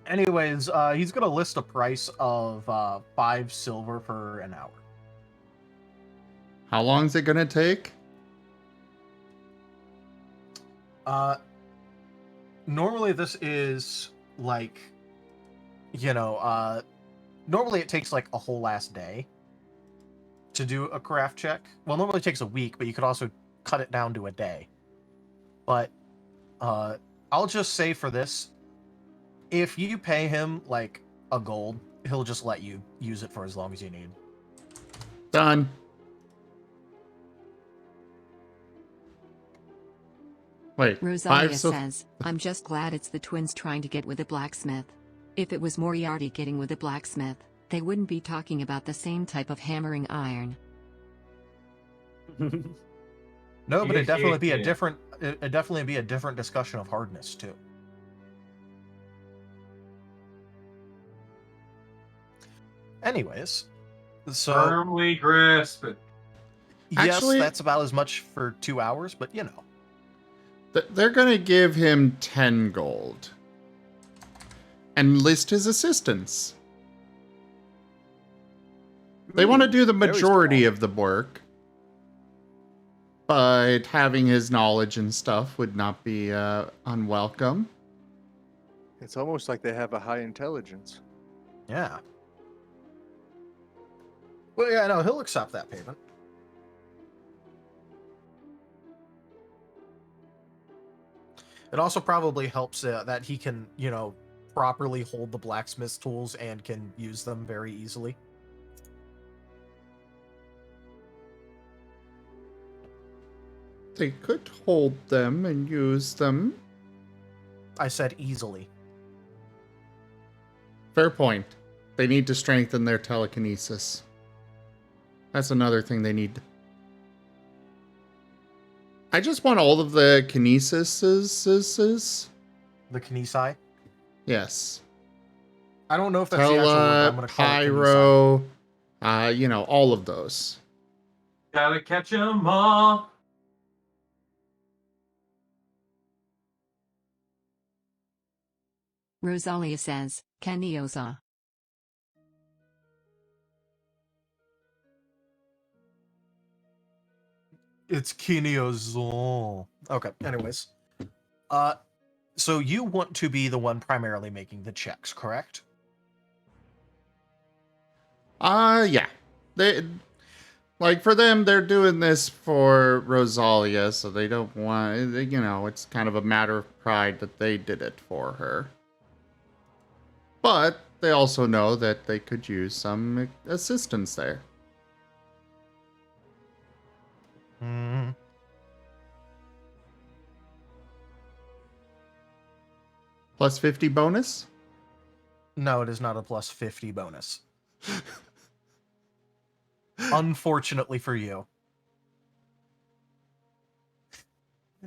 Anyways, he's gonna list a price of 5 silver for an hour. How long is it gonna take? Normally this is like, normally it takes like a whole last day to do a craft check. Well, normally it takes a week, but you could also cut it down to a day. But I'll just say for this, if you pay him like a gold, he'll just let you use it for as long as you need. Done. Wait, Rosalia 5 says, "I'm just glad it's the twins trying to get with a blacksmith. If it was Moriarty getting with a blacksmith, they wouldn't be talking about the same type of hammering iron." No, but it'd definitely be a Yeah. different. It'd definitely be a different discussion of hardness too. Anyways, so Firmly grasp it. yes, Actually- that's about as much for 2 hours, but you know. They're gonna give him 10 gold. And list his assistants. They want to do the very majority small. of the work. But having his knowledge and stuff would not be unwelcome. It's almost like they have a high intelligence. Yeah. Well, yeah, no, he'll accept that payment. It also probably helps that he can, properly hold the blacksmith's tools and can use them very easily. They could hold them and use them. I said easily. Fair point. They need to strengthen their telekinesis. That's another thing they need. I just want all of the kinesises. The kinesi. Yes. I don't know if that's the actual word, but I'm going to call it Pyro, all of those. Gotta catch 'em all. Rosalia says, "Kaniosa, It's Kineozol. Okay, anyways. So you want to be the one primarily making the checks, correct? Yeah. They like for them, they're doing this for Rosalia, so they don't want. You know, it's kind of a matter of pride that they did it for her. But they also know that they could use some assistance there. Hmm. Plus 50 bonus. No, it is not a plus 50 bonus. Unfortunately for you.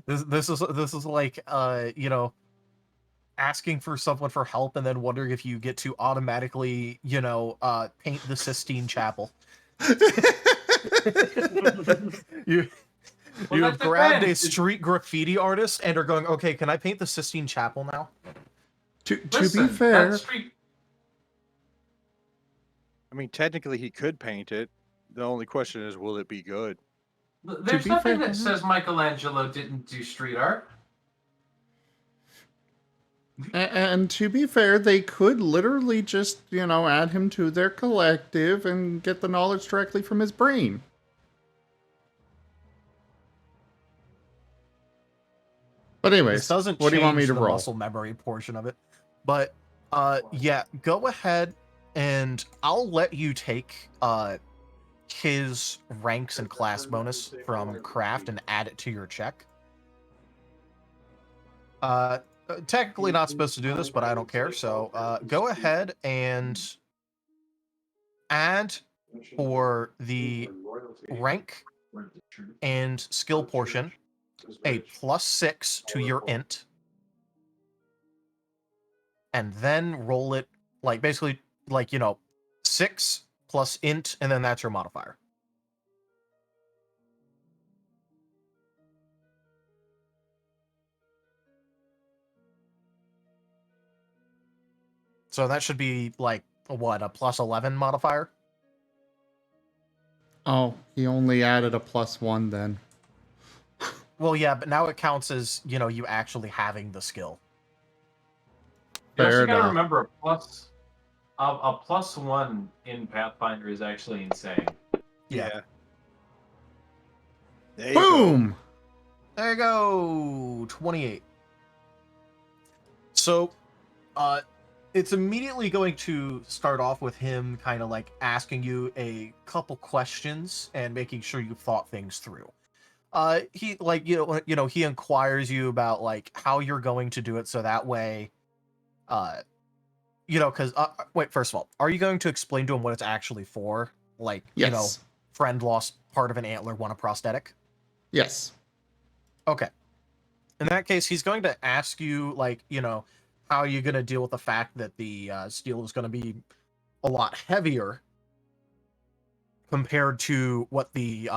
This is like you know, asking for someone for help and then wondering if you get to automatically, you know, paint the Sistine Chapel. you Well, you that have grabbed a depends. street graffiti artist and are going, okay, can I paint the Sistine Chapel now? To be Listen, that fair, street. I mean, technically, he could paint it. The only question is, will it be good? There's be nothing fair- that says Michelangelo didn't do street art. and to be fair, they could literally just, you know, add him to their collective and get the knowledge directly from his brain. But anyways, This doesn't what do you want me change to the roll? muscle memory portion of it. But yeah, go ahead and I'll let you take his ranks and class bonus from craft and add it to your check. Technically not supposed to do this, but I don't care. So go ahead and add for the rank and skill portion a +6 to your int, and then roll it like basically like, you know, 6 plus int, and then that's your modifier. So that should be like what, a +11 modifier? Oh, he only added a +1 then. Well, yeah, but now it counts as, you know, you actually having the skill. You also Fair got to enough. remember a +1 in Pathfinder is actually insane. Yeah. There you go. Boom! There you go. 28. So, it's immediately going to start off with him kind of like asking you a couple questions and making sure you've thought things through. He like, you know, he inquires you about like how you're going to do it, so that way, you know, because wait, first of all, are you going to explain to him what it's actually for? Like, you know, Yes. friend lost part of an antler, want a prosthetic. Yes. Okay. In that case, he's going to ask you, like, you know, how are you going to deal with the fact that the steel is going to be a lot heavier compared to what the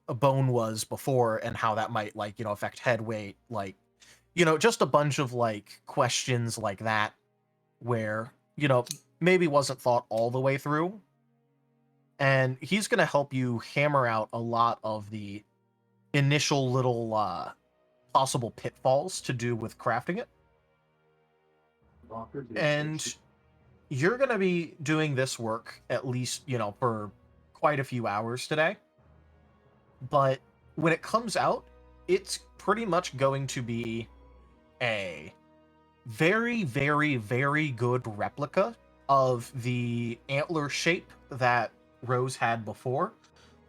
bone was before, and how that might, like, you know, affect head weight, like, you know, just a bunch of like questions like that where, you know, maybe wasn't thought all the way through. And he's going to help you hammer out a lot of the initial little possible pitfalls to do with crafting it. And you're going to be doing this work at least, you know, for quite a few hours today. But when it comes out, it's pretty much going to be a very, very, very good replica of the antler shape that Rose had before,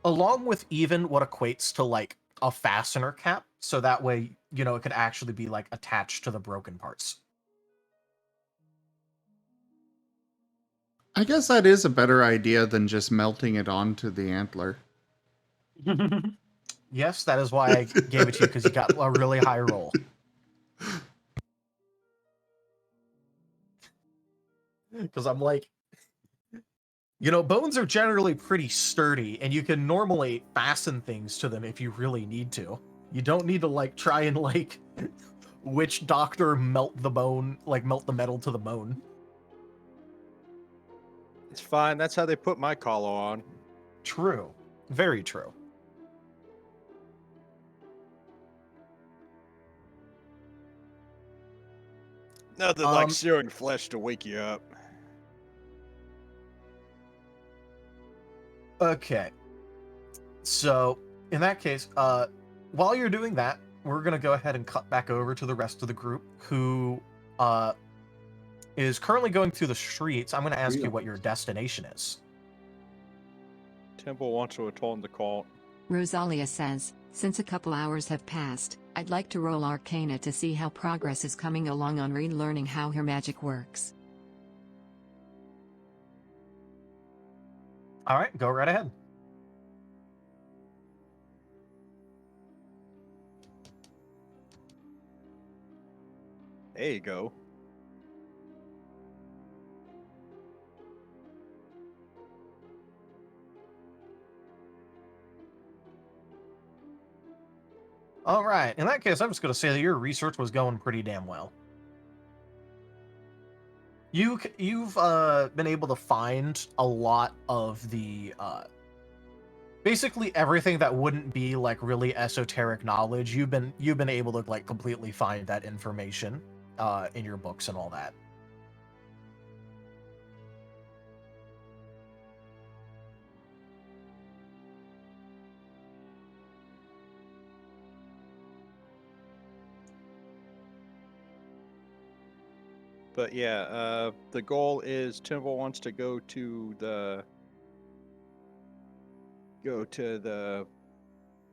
along with even what equates to like a fastener cap, so that way, you know, it could actually be like attached to the broken parts. I guess that is a better idea than just melting it onto the antler. Yes, that is why I gave it to you, because you got a really high roll. Because I'm like, you know, bones are generally pretty sturdy, and you can normally fasten things to them if you really need to. You don't need to, like, try and, like, witch doctor melt the bone, like, melt the metal to the bone. It's fine. That's how they put my collar on. True. Very true. Nothing like searing flesh to wake you up. Okay. So, in that case, while you're doing that, we're going to go ahead and cut back over to the rest of the group who is currently going through the streets. I'm going to ask you what your destination is. Temple wants to atone the cult. Rosalia says, since a couple hours have passed, I'd like to roll Arcana to see how progress is coming along on relearning how her magic works. All right, go right ahead. There you go. All right. In that case, I'm just going to say that your research was going pretty damn well. You've been able to find a lot of the basically everything that wouldn't be like really esoteric knowledge. You've been able to like completely find that information in your books and all that. But yeah, the goal is Timble wants to go to the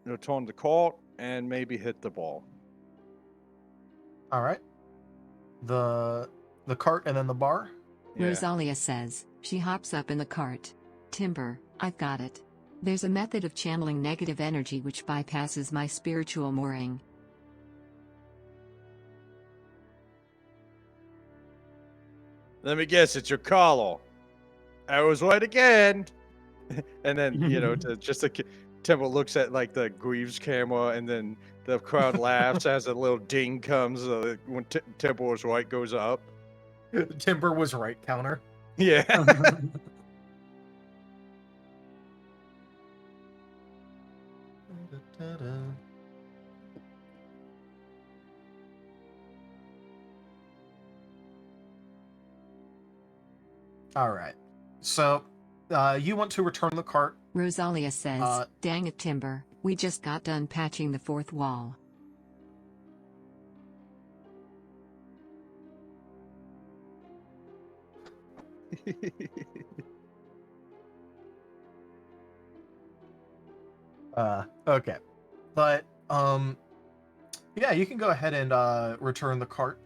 atone the cult and maybe hit the ball. All right. The cart and then the bar. Yeah. Rosalia says, she hops up in the cart. Timber, I've got it. There's a method of channeling negative energy which bypasses my spiritual mooring. Let me guess, it's your collar. I was right again. And then, Temple looks at like the Greaves camera, and then the crowd laughs as a little ding comes when Temple was right goes up. Timber was right counter. Yeah. All right. So, you want to return the cart. Rosalia says, dang it, Timber. We just got done patching the fourth wall. Okay. But, yeah, you can go ahead and return the cart.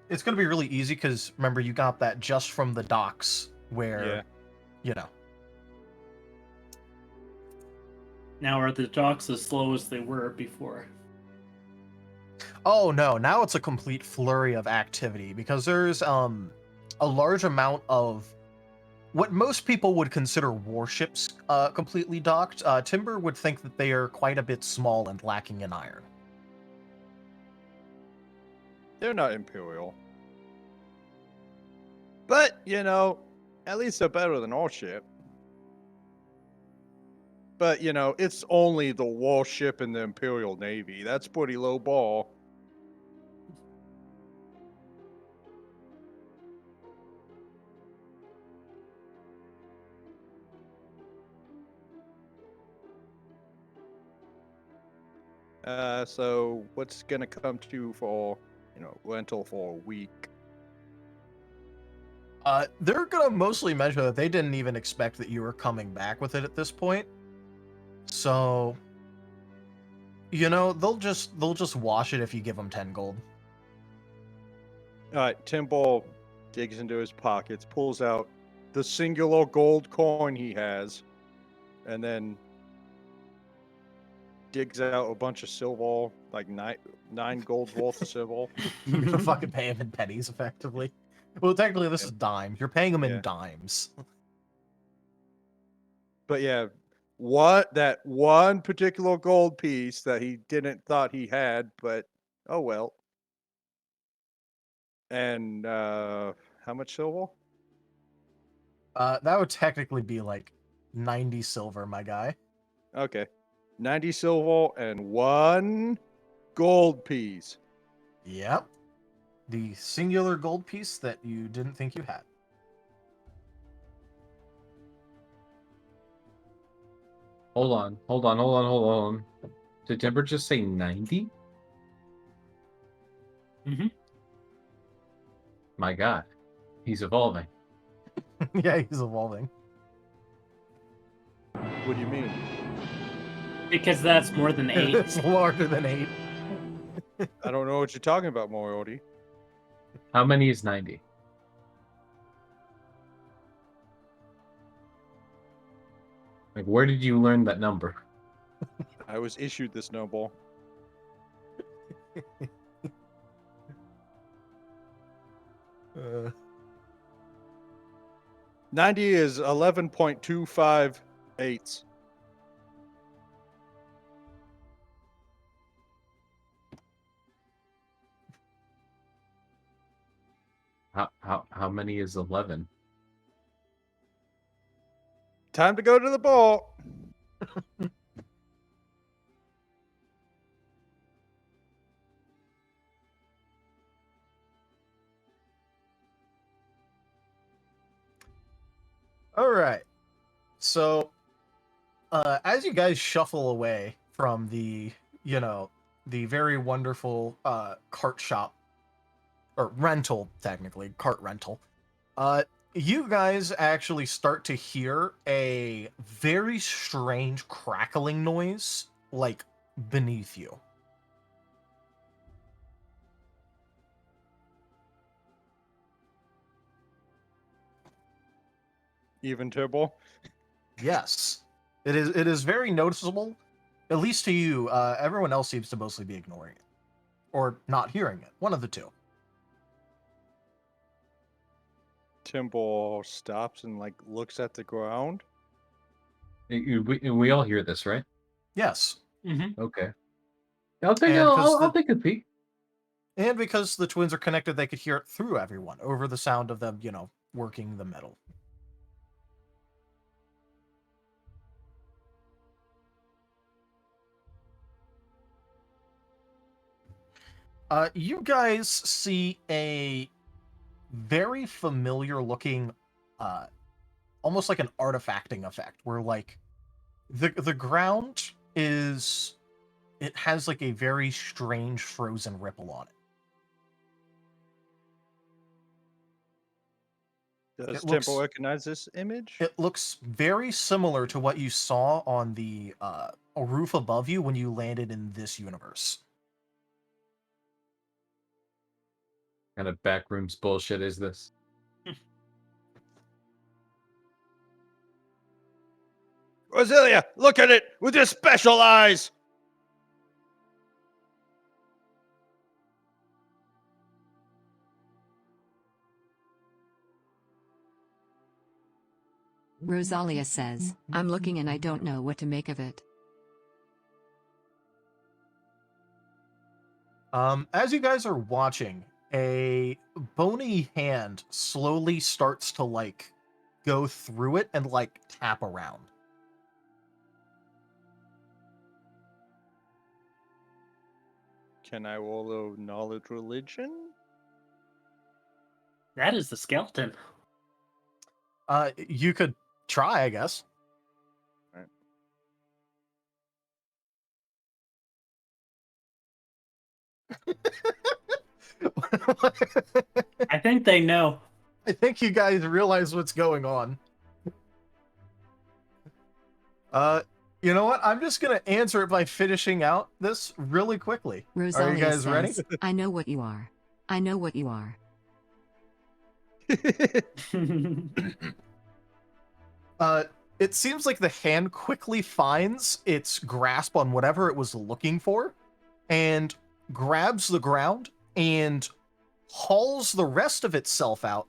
It's going to be really easy because, remember, you got that just from the docks where, Now are the docks as slow as they were before? Oh, no. Now it's a complete flurry of activity because there's a large amount of what most people would consider warships completely docked. Timber would think that they are quite a bit small and lacking in iron. They're not Imperial. But, at least they're better than our ship. But, it's only the warship in the Imperial Navy. That's pretty low ball. So what's gonna come to for, rental for a week? They're gonna mostly mention that they didn't even expect that you were coming back with it at this point. So, they'll just wash it if you give them 10 gold. All right, Timble digs into his pockets, pulls out the singular gold coin he has, and then digs out a bunch of silver, like nine gold worth of silver. You're gonna fucking pay him in pennies, effectively. Well, technically, this is dimes. You're paying him in Yeah. dimes. But yeah, that one particular gold piece that he didn't thought he had, but oh well. And how much silver? That would technically be like 90 silver, my guy. Okay. 90 silver and one gold piece. Yep. the singular gold piece that you didn't think you had. Hold on. Did Timber just say 90? Mm-hmm. My God, he's evolving. Yeah, he's evolving. What do you mean? Because that's more than 8. It's larger than 8. I don't know what you're talking about, Moriarty. How many is 90? Like, where did you learn that number? I was issued this noble. Uh, 90 is 11.258. How many is 11? Time to go to the ball. all right. So, as you guys shuffle away from the, the very wonderful cart shop, or rental, technically, cart rental, you guys actually start to hear a very strange crackling noise, like, beneath you. Even Tibble. Yes. It is very noticeable, at least to you. Everyone else seems to mostly be ignoring it. Or not hearing it. One of the two. Timble stops and like looks at the ground. We all hear this, right? Yes. Mm-hmm. Okay. And I'll take a peek. And because the twins are connected, they could hear it through everyone, over the sound of them, working the metal. You guys see a very familiar looking, almost like an artifacting effect, where like the ground is, it has like a very strange frozen ripple on it. Does It looks- Temple recognize this image? It looks very similar to what you saw on the roof above you when you landed in this universe. What kind of backrooms bullshit is this? Roselia, look at it with your special eyes. Rosalia says, I'm looking and I don't know what to make of it. As you guys are watching, a bony hand slowly starts to like go through it and like tap around. Can I roll a knowledge religion? That is the skeleton. You could try, I guess. I think they know. I think you guys realize what's going on. You know what? I'm just gonna answer it by finishing out this really quickly. Rosalia Are you guys ready? says, I know what you are. I know what you are. It seems like the hand quickly finds its grasp on whatever it was looking for and grabs the ground and hauls the rest of itself out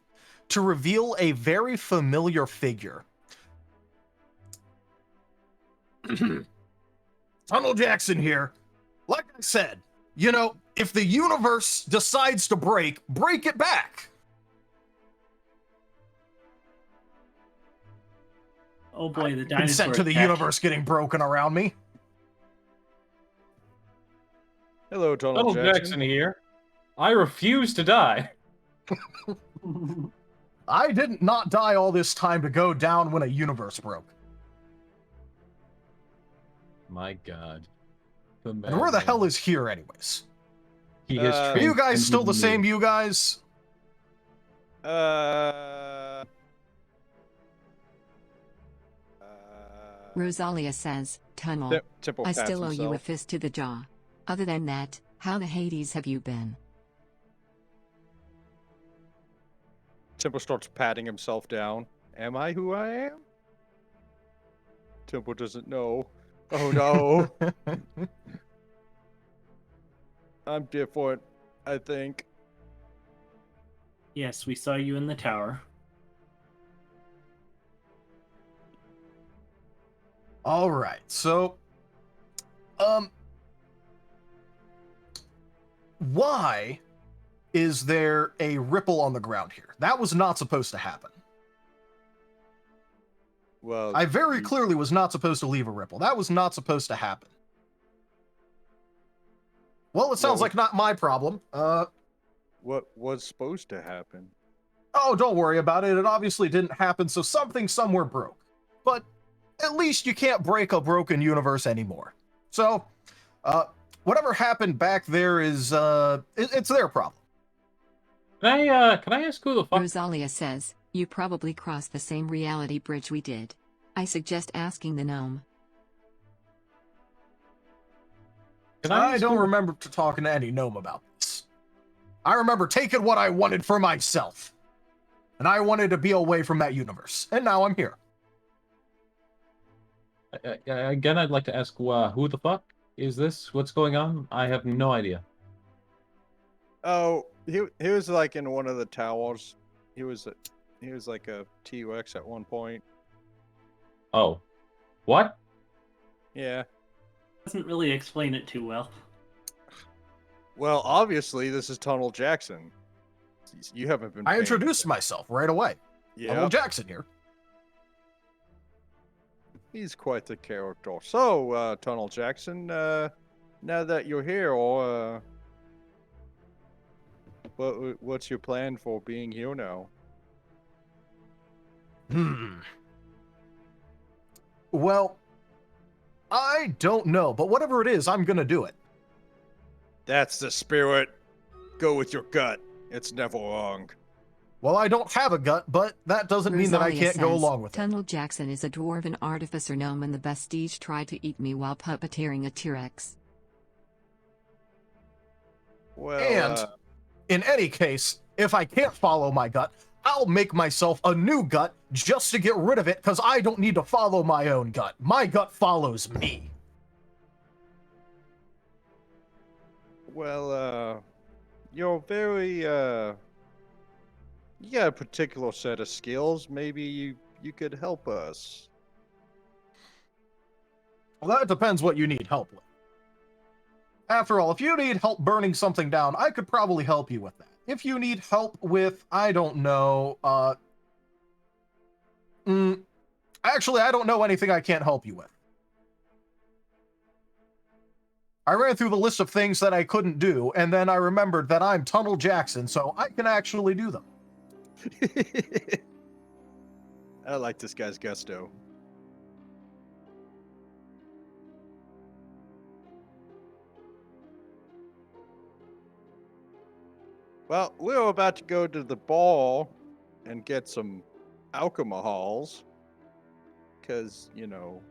to reveal a very familiar figure. Tunnel Jackson here. Like I said, if the universe decides to break it back. Oh boy, the dinosaur Consent to the attack. universe getting broken around me. Hello, Tunnel Tunnel Jackson. Jackson here. I refuse to die. I didn't not die all this time to go down when a universe broke. My God. And where the hell is here, anyways? He has Are you guys still the same, you guys? Rosalia says, Tunnel. Temple I pats still owe you a himself. fist to the jaw. Other than that, how the Hades have you been? Temple starts patting himself down. Am I who I am? Temple doesn't know. Oh no. I'm different, I think. Yes, we saw you in the tower. All right, so, why is there a ripple on the ground here? That was not supposed to happen. Well, I very clearly was not supposed to leave a ripple. That was not supposed to happen. Well, it sounds Well, like not my problem. what was supposed to happen? Oh, don't worry about it. It obviously didn't happen, so something somewhere broke. But at least you can't break a broken universe anymore. So, whatever happened back there is, it's their problem. Can I ask who the fuck? Rosalia says, you probably crossed the same reality bridge we did. I suggest asking the gnome. I ask don't who- remember talking to any gnome about this. I remember taking what I wanted for myself. And I wanted to be away from that universe. And now I'm here. Again, I'd like to ask who the fuck is this? What's going on? I have no idea. Oh, he was like in one of the towers. He was like a T-Rex at one point. Oh. What? Yeah. Doesn't really explain it too well. Well, obviously this is Tunnel Jackson. You haven't been. I paying introduced attention. myself right away. Yeah. Tunnel Jackson here. He's quite the character. So, Tunnel Jackson, now that you're here, what's your plan for being here now? Well, I don't know, but whatever it is, I'm gonna do it. That's the spirit. Go with your gut. It's never wrong. Well, I don't have a gut, but that doesn't mean that I Rosalia can't go says, along with it. Tunnel Jackson is a dwarven artificer gnome and the Vestige tried to eat me while puppeteering a T-Rex. Well, And in any case, if I can't follow my gut, I'll make myself a new gut just to get rid of it because I don't need to follow my own gut. My gut follows me. well, you're very, you got a particular set of skills. Maybe you could help us. Well, that depends what you need help with. After all, if you need help burning something down, I could probably help you with that. If you need help with, I don't know, actually, I don't know anything I can't help you with. I ran through the list of things that I couldn't do, and then I remembered that I'm Tunnel Jackson, so I can actually do them. I like this guy's gusto. Well, we're about to go to the ball and get some alcohols. Because, you know.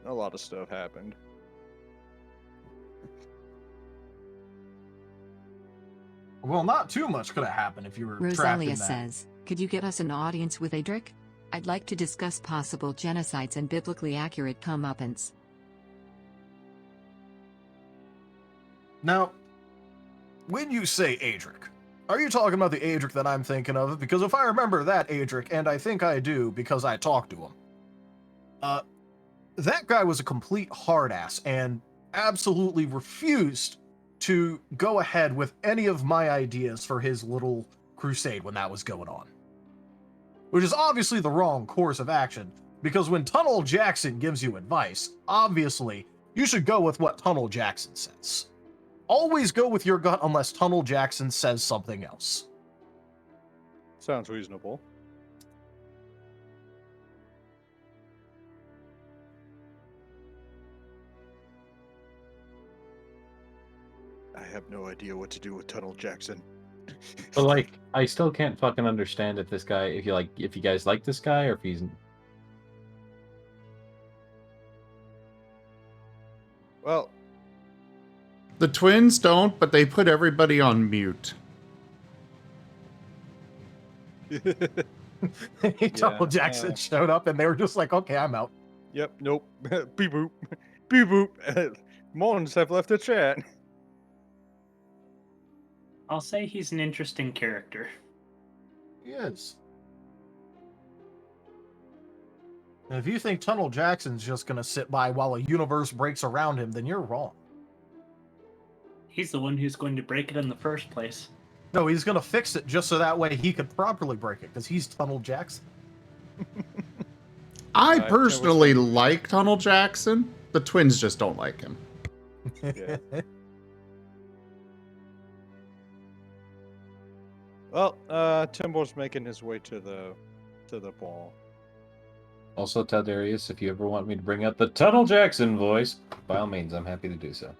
A lot of stuff happened. Well, not too much could have happened if you were trapped Rosalia in that. says, could you get us an audience with Adric? I'd like to discuss possible genocides and biblically accurate comeuppance. Now, when you say Adric, are you talking about the Adric that I'm thinking of? Because if I remember that Adric, and I think I do because I talked to him, that guy was a complete hard ass and absolutely refused to go ahead with any of my ideas for his little crusade when that was going on. Which is obviously the wrong course of action, Because when Tunnel Jackson gives you advice, obviously, you should go with what Tunnel Jackson says. Always go with your gut unless Tunnel Jackson says something else. Sounds reasonable. I have no idea what to do with Tunnel Jackson. But like, I still can't fucking understand if this guy, if you guys like this guy, or if he's. Well, The twins don't, but they put everybody on mute. Tunnel Jackson showed up and they were just like, okay, I'm out. Yep, nope. Beep boop. Beep boop. Mons have left the chat. I'll say he's an interesting character. He is. And if you think Tunnel Jackson's just going to sit by while a universe breaks around him, then you're wrong. He's the one who's going to break it in the first place. No, he's going to fix it just so that way he could properly break it, because he's Tunnel Jackson. I personally like Tunnel Jackson. The twins just don't like him. Yeah. Well, Timbo's making his way to the ball. Also, tell Darius, if you ever want me to bring out the Tunnel Jackson voice, by all means, I'm happy to do so.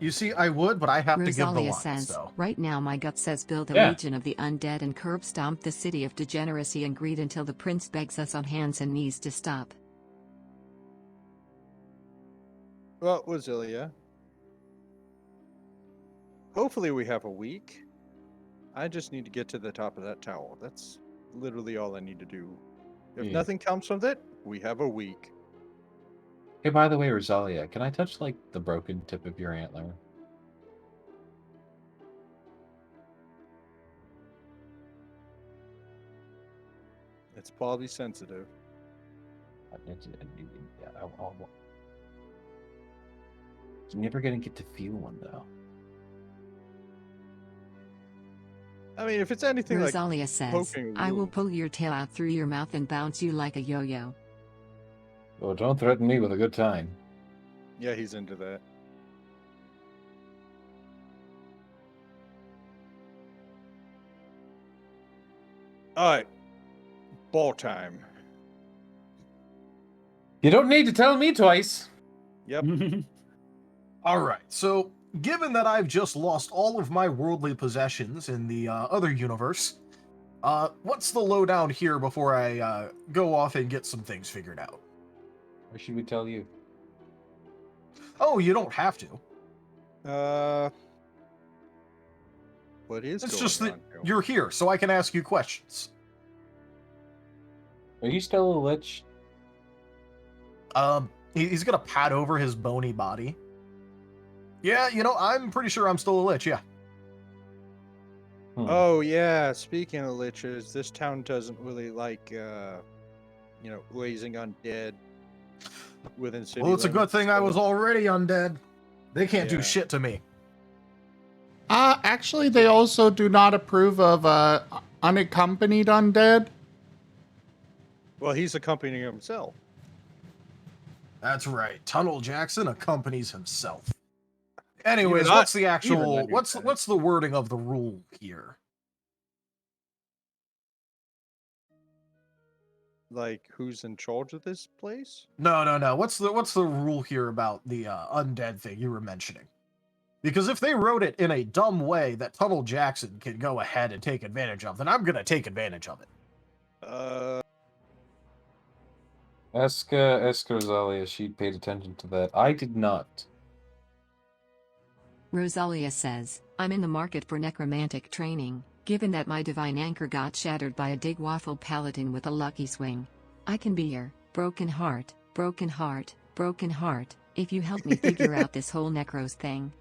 You see, I would, but I have to give the Rosalia lines, says, though. right now my gut says build a Yeah. legion of the undead and curb stomp the city of degeneracy and greed until the prince begs us on hands and knees to stop. Well, Wazilia. Hopefully we have a week. I just need to get to the top of that tower. That's literally all I need to do. If Yeah. nothing comes from it, we have a week. Hey, by the way, Rosalia, can I touch, like, the broken tip of your antler? It's probably sensitive. Yeah, I'm never gonna get to feel one, though. I mean, if it's anything like Rosalia says, poking a I will wound. pull your tail out through your mouth and bounce you like a yo-yo. Oh, don't threaten me with a good time. Yeah, he's into that. All right, ball time. You don't need to tell me twice. Yep. All right, so given that I've just lost all of my worldly possessions in the other universe, what's the lowdown here before I go off and get some things figured out? Or should we tell you? Oh, you don't have to. What is It's going just that on here? you're here, so I can ask you questions. Are you still a lich? He's gonna pat over his bony body. Yeah, you know, I'm pretty sure I'm still a lich, yeah. Oh yeah, speaking of liches, this town doesn't really like raising undead within city Well, it's a good limits, thing I so- was already undead. They can't do Yeah. shit to me. Actually, they also do not approve of unaccompanied undead. Well, he's accompanying himself. That's right. Tunnel Jackson accompanies himself. Anyways, Even I- what's the even I actual knew that. what's the wording of the rule here? Like, who's in charge of this place? No. What's the rule here about the undead thing you were mentioning? Because if they wrote it in a dumb way that Tunnel Jackson can go ahead and take advantage of, then I'm gonna take advantage of it. Ask Rosalia, she paid attention to that. I did not. Rosalia says, I'm in the market for necromantic training, given that my divine anchor got shattered by a Digwaffle paladin with a lucky swing. I can be your broken heart, broken heart, broken heart, if you help me figure out this whole necros thing.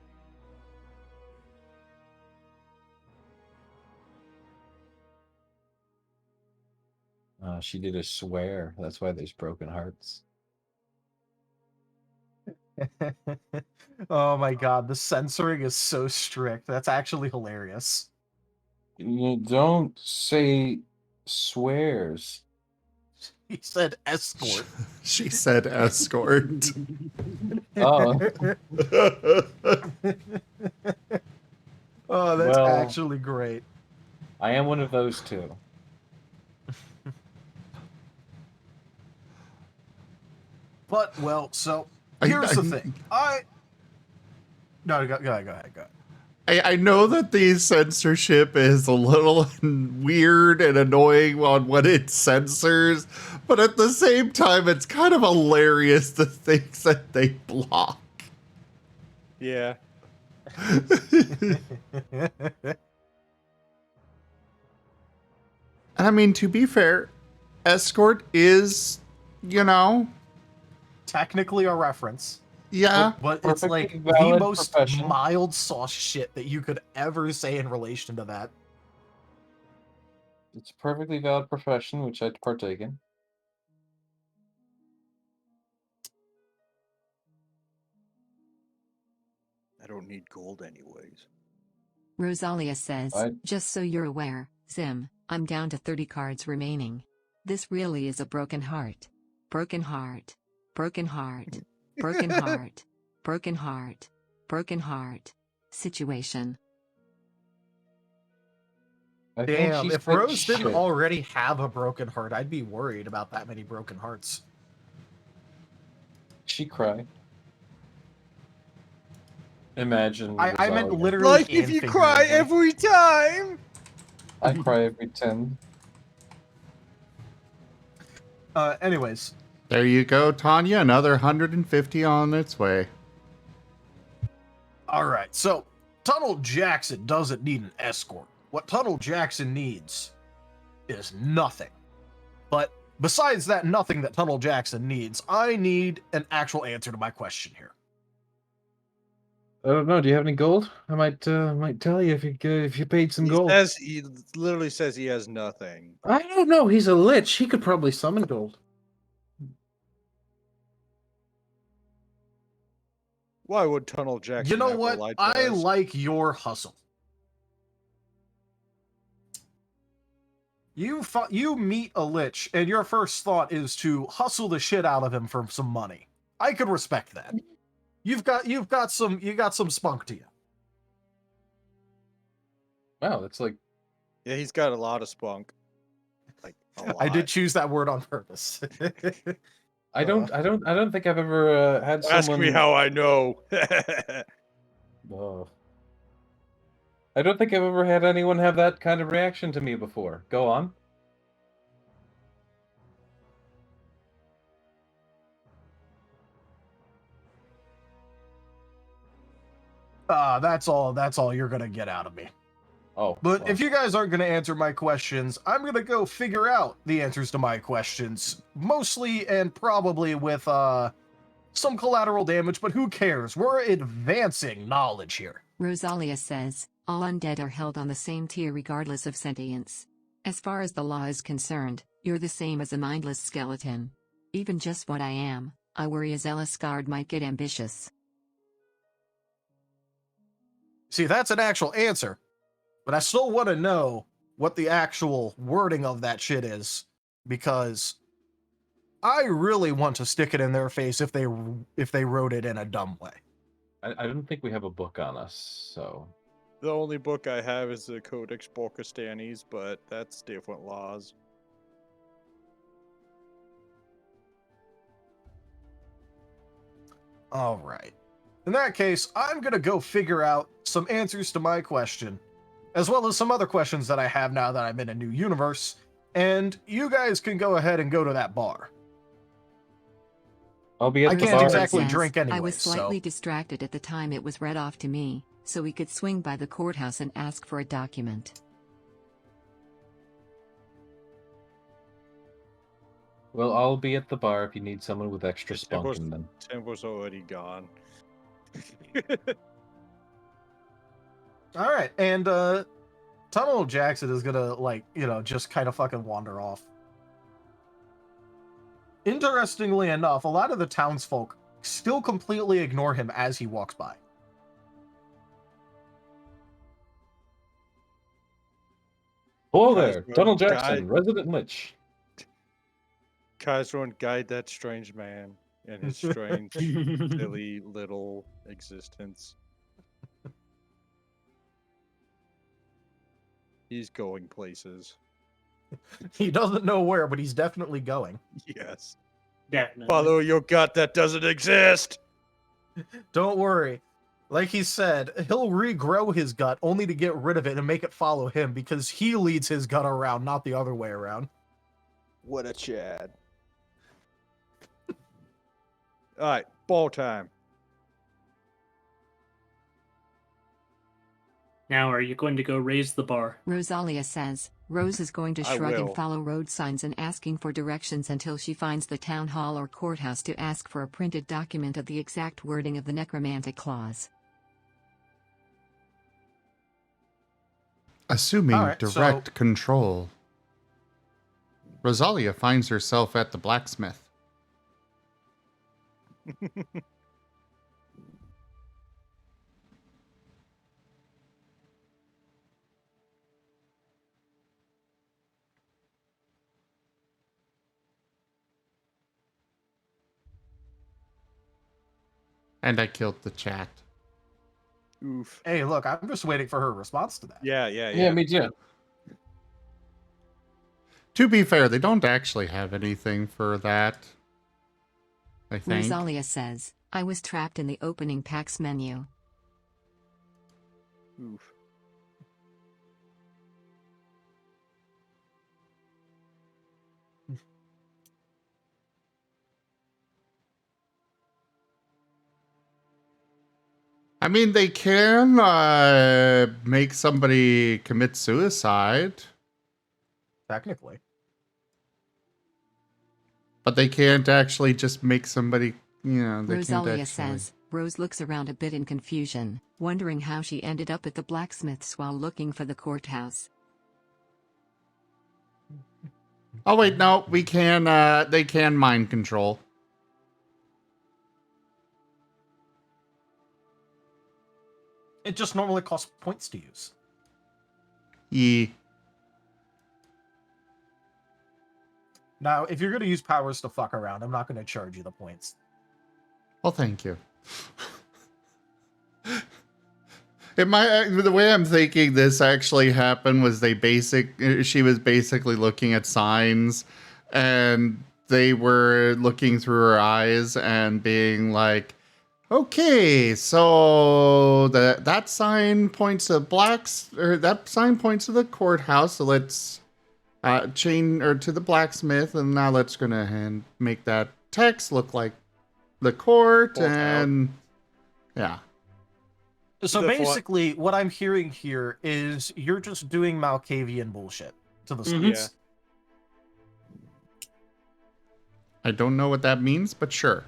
She did a swear. That's why there's broken hearts. Oh my god, the censoring is so strict. That's actually hilarious. You don't say swears. He said escort. She said escort. Oh, Oh, that's Well- actually great. I am one of those two. But, well, so I- here's the I- thing. No, go ahead. I know that the censorship is a little weird and annoying on what it censors, but at the same time, it's kind of hilarious the things that they block. Yeah. And I mean, to be fair, escort is, you know, Technically a reference. yeah. But it's like Perfectly the valid most profession. mild sauce shit that you could ever say in relation to that. It's a perfectly valid profession, which I'd partake in. I don't need gold anyways. Rosalia says, I- just so you're aware, Zim, I'm down to 30 cards remaining. This really is a broken heart. Broken heart. Broken heart. Broken heart. Broken heart. Broken heart. Situation. I think Damn, she if said Rose didn't shit. already have a broken heart, I'd be worried about that many broken hearts. She cried. Imagine. I meant Rosalia. literally Like if and you cry figuratively. every time. I cry every 10. Anyways, There you go, Tanya. Another 150 on its way. all right. So, Tunnel Jackson doesn't need an escort. What Tunnel Jackson needs is nothing. But besides that nothing that Tunnel Jackson needs, I need an actual answer to my question here. I don't know. Do you have any gold? I might tell you if you paid some gold. He literally says he has nothing. I don't know. He's a lich. He could probably summon gold. Why would Tunnel Jackson? You know ever what? lie to I us? like your hustle. You meet a lich, and your first thought is to hustle the shit out of him for some money. I could respect that. You got some spunk to you. Wow, that's like Yeah, he's got a lot of spunk. Like a lot. I did choose that word on purpose. I don't think I've ever had Ask someone. me how I know. Oh. I don't think I've ever had anyone have that kind of reaction to me before. Go on. That's all you're gonna get out of me. Oh. But well. if you guys aren't gonna answer my questions, I'm gonna go figure out the answers to my questions, mostly and probably with some collateral damage. But who cares? We're advancing knowledge here. Rosalia says, all undead are held on the same tier regardless of sentience. As far as the law is concerned, you're the same as a mindless skeleton. Even just what I am, I worry a zealous guard might get ambitious. See, that's an actual answer, but I still want to know what the actual wording of that shit is, because I really want to stick it in their face if they wrote it in a dumb way. I don't think we have a book on us, so. The only book I have is the Codex Borcastanis, but that's different laws. All right. In that case, I'm going to go figure out some answers to my question, as well as some other questions that I have now that I'm in a new universe, and you guys can go ahead and go to that bar. I'll be at I the can't bar. exactly Says, drink I was anyways, slightly so- distracted at the time it was read off to me, so we could swing by the courthouse and ask for a document. Well, I'll be at the bar if you need someone with extra spunk was- in them. Timber's already gone. All right, and Tunnel Jackson is gonna just kind of fucking wander off. Interestingly enough, a lot of the townsfolk still completely ignore him as he walks by. Hello Guys, there, bro, Tunnel guy- Jackson, resident lich. Kaiserun, guide that strange man and his strange, silly little existence. He's going places. He doesn't know where, but he's definitely going. Yes. Definitely. Follow your gut that doesn't exist. Don't worry. Like he said, he'll regrow his gut only to get rid of it and make it follow him because he leads his gut around, not the other way around. What a Chad. All right, ball time. Now, are you going to go raise the bar? Rosalia says. Rose is going to I shrug and will. follow road signs and asking for directions until she finds the town hall or courthouse to ask for a printed document of the exact wording of the necromantic clause. Assuming Alright, direct so- control. Rosalia finds herself at the blacksmith. And I killed the chat. Oof. Hey, look, I'm just waiting for her response to that. Yeah, me too. To be fair, they don't actually have anything for that. I think. Rosalia says, I was trapped in the opening packs menu. Oof. I mean, they can make somebody commit suicide, Technically. but they can't actually just make somebody, you know, they can't Rosalia actually. says, Rose looks around a bit in confusion, wondering how she ended up at the blacksmith's while looking for the courthouse. Oh wait, no, we can, they can mind control. It just normally costs points to use. Now, if you're going to use powers to fuck around, I'm not going to charge you the points. Well, thank you. The way I'm thinking this actually happened was she was basically looking at signs and they were looking through her eyes and being like, okay, so that sign points to that sign points to the courthouse, so let's to the blacksmith, and now let's go ahead and make that text look like the court, and yeah. So basically, what I'm hearing here is you're just doing Malkavian bullshit to the Yeah. I don't know what that means, but sure.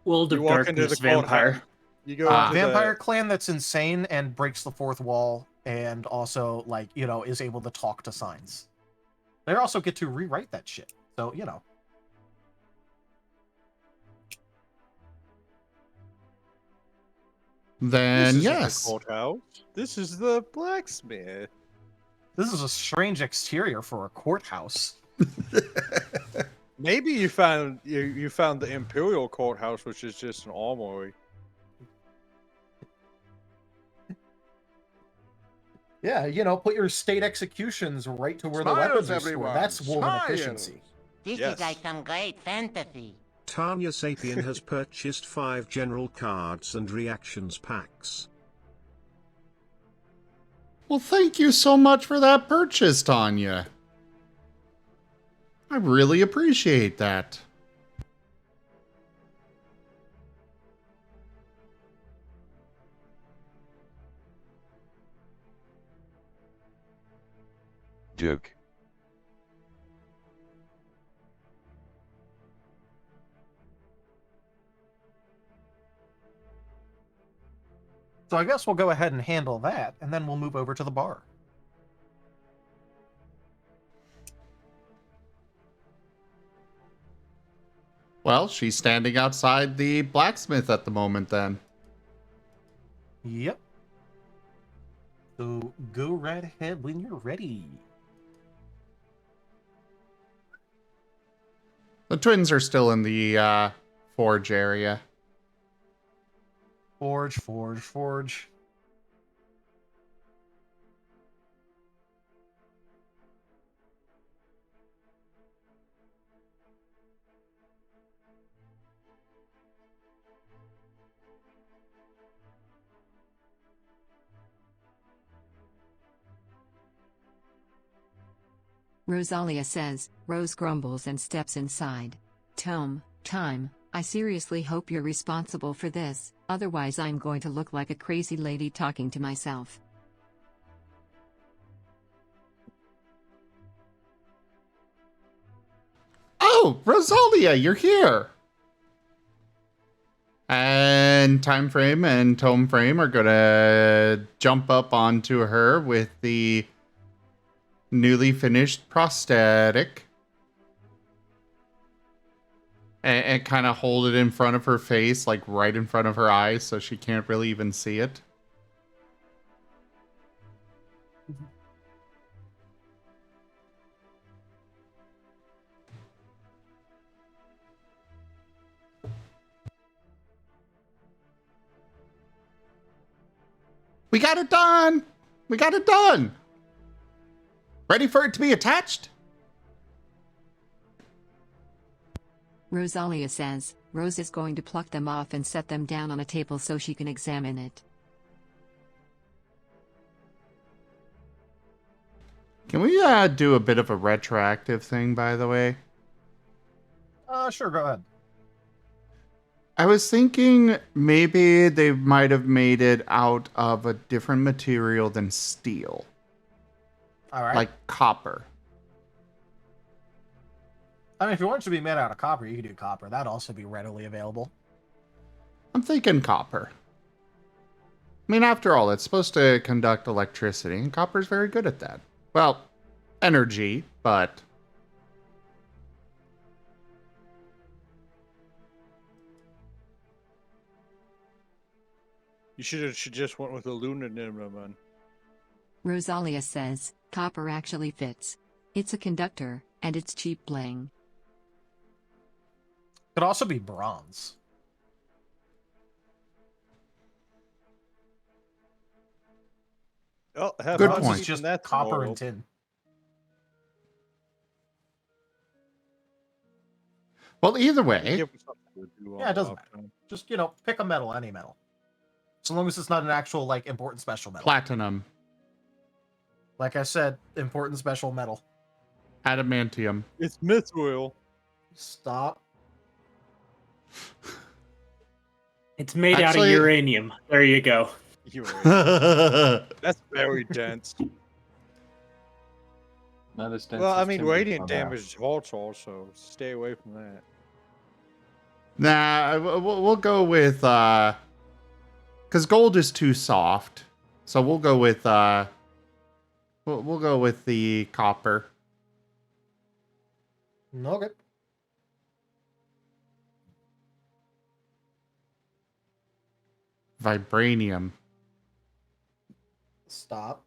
World You of walk into Darkness the courthouse. vampire. You go into Vampire clan that's insane and breaks the fourth wall and also, like, you know, is able to talk to signs. They also get to rewrite that shit. So, you know. Then this yes. isn't the courthouse. This is the blacksmith. This is a strange exterior for a courthouse. Maybe you found the imperial courthouse, which is just an armory. Yeah, you know, put your state executions right to where the Smiles, weapons are everyone, stored. That's woven smiles. efficiency. This Yes. is like some great fantasy. Tanya Sapien has purchased 5 general cards and reactions packs. Well, thank you so much for that purchase, Tanya. I really appreciate that. Duke. So I guess we'll go ahead and handle that, and then we'll move over to the bar. Well, she's standing outside the blacksmith at the moment then. Yep. So go right ahead when you're ready. The twins are still in the forge area. Forge, forge, forge. Rosalia says. Rose grumbles and steps inside. Time. I seriously hope you're responsible for this, otherwise I'm going to look like a crazy lady talking to myself. Oh, Rosalia, you're here! And Time Frame and Tome Frame are gonna jump up onto her with the newly finished prosthetic. And kind of hold it in front of her face, like right in front of her eyes, so she can't really even see it. We got it done! We got it done! Ready for it to be attached? Rosalia says. Rose is going to pluck them off and set them down on a table so she can examine it. Can we do a bit of a retroactive thing, by the way? Sure, go ahead. I was thinking maybe they might have made it out of a different material than steel. All right. Like copper. I mean, if you want it to be made out of copper, you could do copper. That'd also be readily available. I'm thinking copper. I mean, after all, it's supposed to conduct electricity, and copper's very good at that. Well, energy, but... You should have just went with aluminum, man. Rosalia says. Copper actually fits. It's a conductor, and it's cheap bling. Could also be bronze. Oh, have Good fun point. It's using just that copper tomorrow. and tin. Well, either way... Give them something to do Yeah, it doesn't all matter. the time. Just, pick a metal, any metal. So long as it's not an actual, important special metal. Platinum. Like I said, important special metal. Adamantium. It's mithril. Stop. It's made out of Actually- uranium. There you go. That's very dense. Not as dense Well, I as mean, timber radiant somehow. damage is hostile, so stay away from that. Nah, we'll go with, because gold is too soft. So we'll go with, we'll go with the copper. Okay. Vibranium. Stop.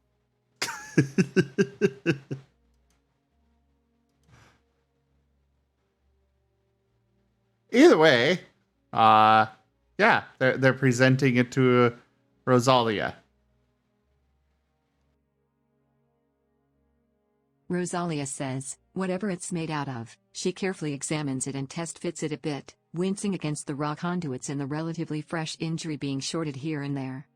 Either way, yeah, they're presenting it to Rosalia. Rosalia says. Whatever it's made out of, she carefully examines it and test fits it a bit, wincing against the raw conduits and the relatively fresh injury being shorted here and there.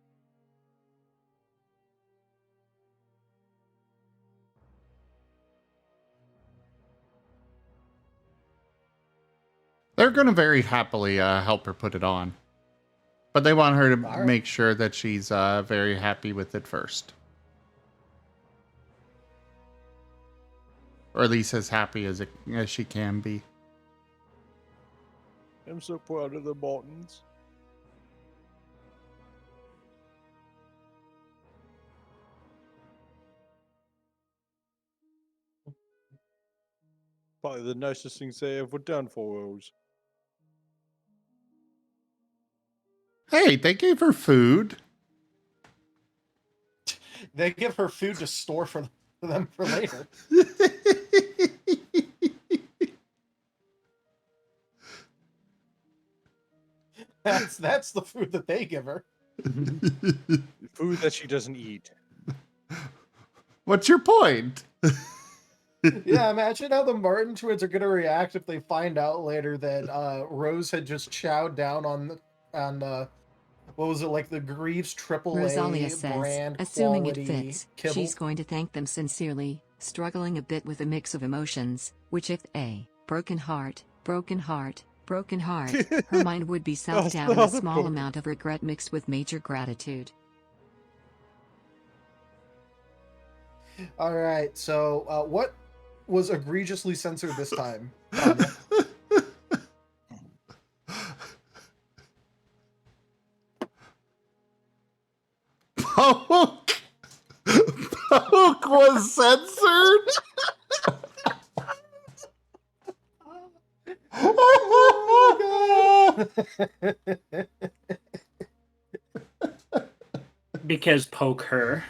They're going to very happily help her put it on. But they want her to All right. make sure that she's very happy with it first. Or at least as happy as she can be. I'm so proud of the Boltons. Probably the nicest things they ever done for Rose. Hey, they gave her food. They give her food to store for them for later. That's the food that they give her. Food that she doesn't eat. What's your point? Yeah, imagine how the Martin twins are gonna react if they find out later that Rose had just chowed down on what was it, like the Greaves Rosalia AAA says, brand assuming it quality fits, kibble. she's going to thank them sincerely, struggling a bit with a mix of emotions, which if a broken heart, her mind would be self doubt and a small amount of regret mixed with major gratitude. All right, so what was egregiously censored this time, Tanya? Poke! Poke was censored? Oh my god! Because poke her.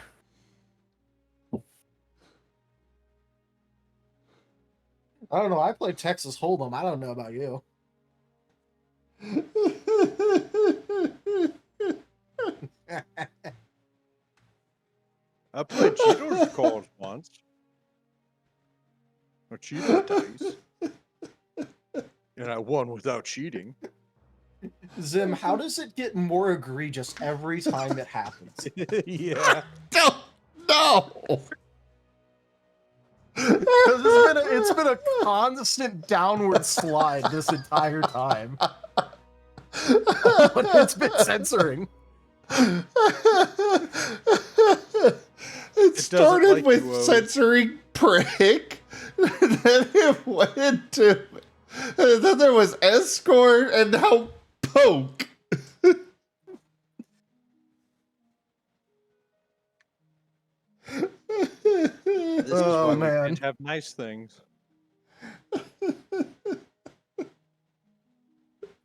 I don't know. I played Texas Hold'em. I don't know about you. I played Cheetos cards once. Or Cheetos dice. And I won without cheating. Zim, how does it get more egregious every time it happens? Yeah. No! It's been a constant downward slide this entire time. But it's been censoring. It started like with you, censoring prick, and then it went into, and then there was escort, and now poke. This is Oh, why man. we can't have nice things.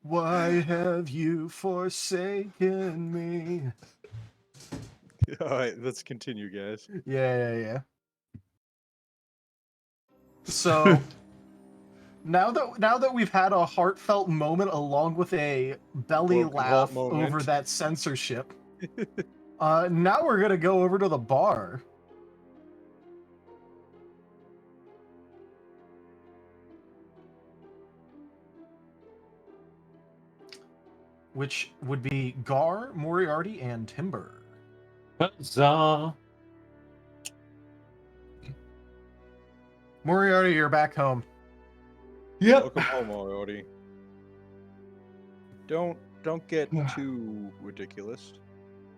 Why have you forsaken me? All right, let's continue, guys. Yeah. So now that we've had a heartfelt moment along with a belly Broken heart laugh moment. over that censorship, now we're gonna go over to the bar. Which would be Gar, Moriarty, and Timber. Huzzah! Moriarty, you're back home. Yep. Welcome home, already. Don't get too ridiculous.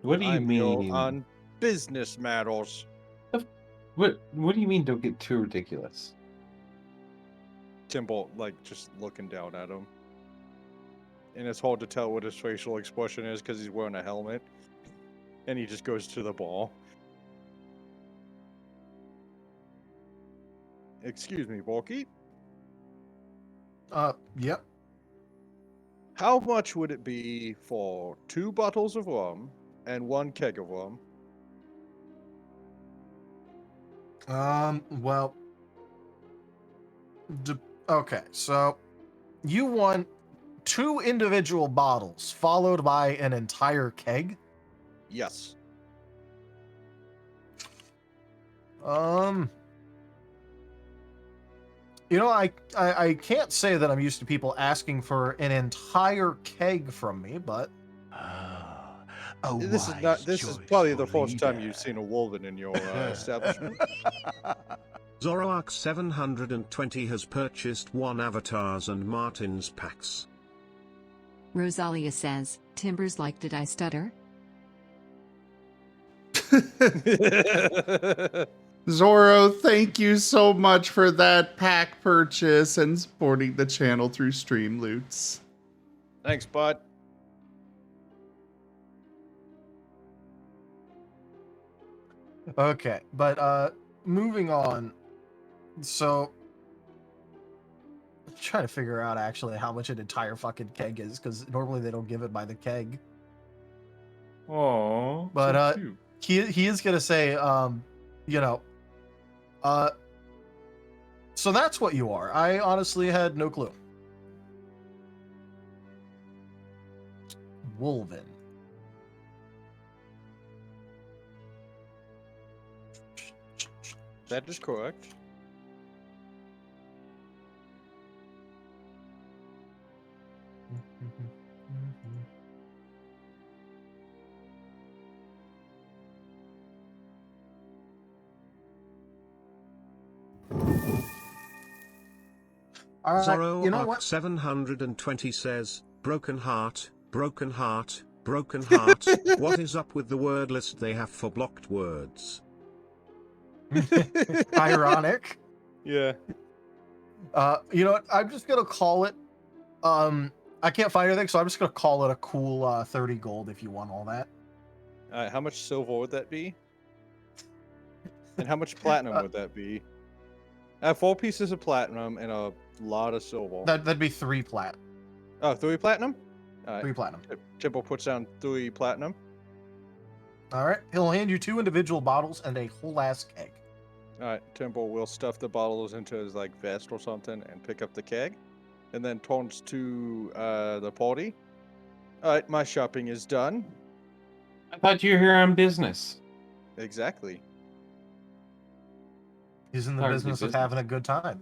What do you I'm here mean? on business matters. What do you mean? Don't get too ridiculous. Timble, like, just looking down at him. And it's hard to tell what his facial expression is because he's wearing a helmet. And he just goes to the ball. Excuse me, Borky. Yep. How much would it be for 2 bottles of rum and 1 keg of rum? Well, okay, so you want 2 individual bottles followed by an entire keg? Yes. You know, I can't say that I'm used to people asking for an entire keg from me, but This is probably the first time you've seen a Wolven in your establishment. Zoroark 720 has purchased 1 Avatars and Martin's packs. Rosalia says, Timbers like did I stutter? Zorro, thank you so much for that pack purchase and supporting the channel through stream loots. Thanks, bud. okay, but moving on. So I'm trying to figure out actually how much an entire fucking keg is, because normally they don't give it by the keg. Aww. But so cute. he is gonna say, so that's what you are. I honestly had no clue. Wolven. That is correct. All right, Zorro you know Arc what? 720 says, broken heart, broken heart, broken heart. What is up with the word list they have for blocked words? Ironic. Yeah. You know what? I'm just gonna call it. I can't find anything, so I'm just gonna call it a cool 30 gold if you want all that. All right, how much silver would that be? And how much platinum would that be? I have 4 pieces of platinum and a lot of silver. That'd be 3 plat. Oh, 3 platinum? All right. 3 platinum. Temple puts down 3 platinum. All right. He'll hand you 2 individual bottles and a whole ass keg. All right, Temple will stuff the bottles into his like vest or something and pick up the keg, and then turns to the party. All right, my shopping is done. I thought you were here on business. Exactly. He's in the Hardly business of business. having a good time.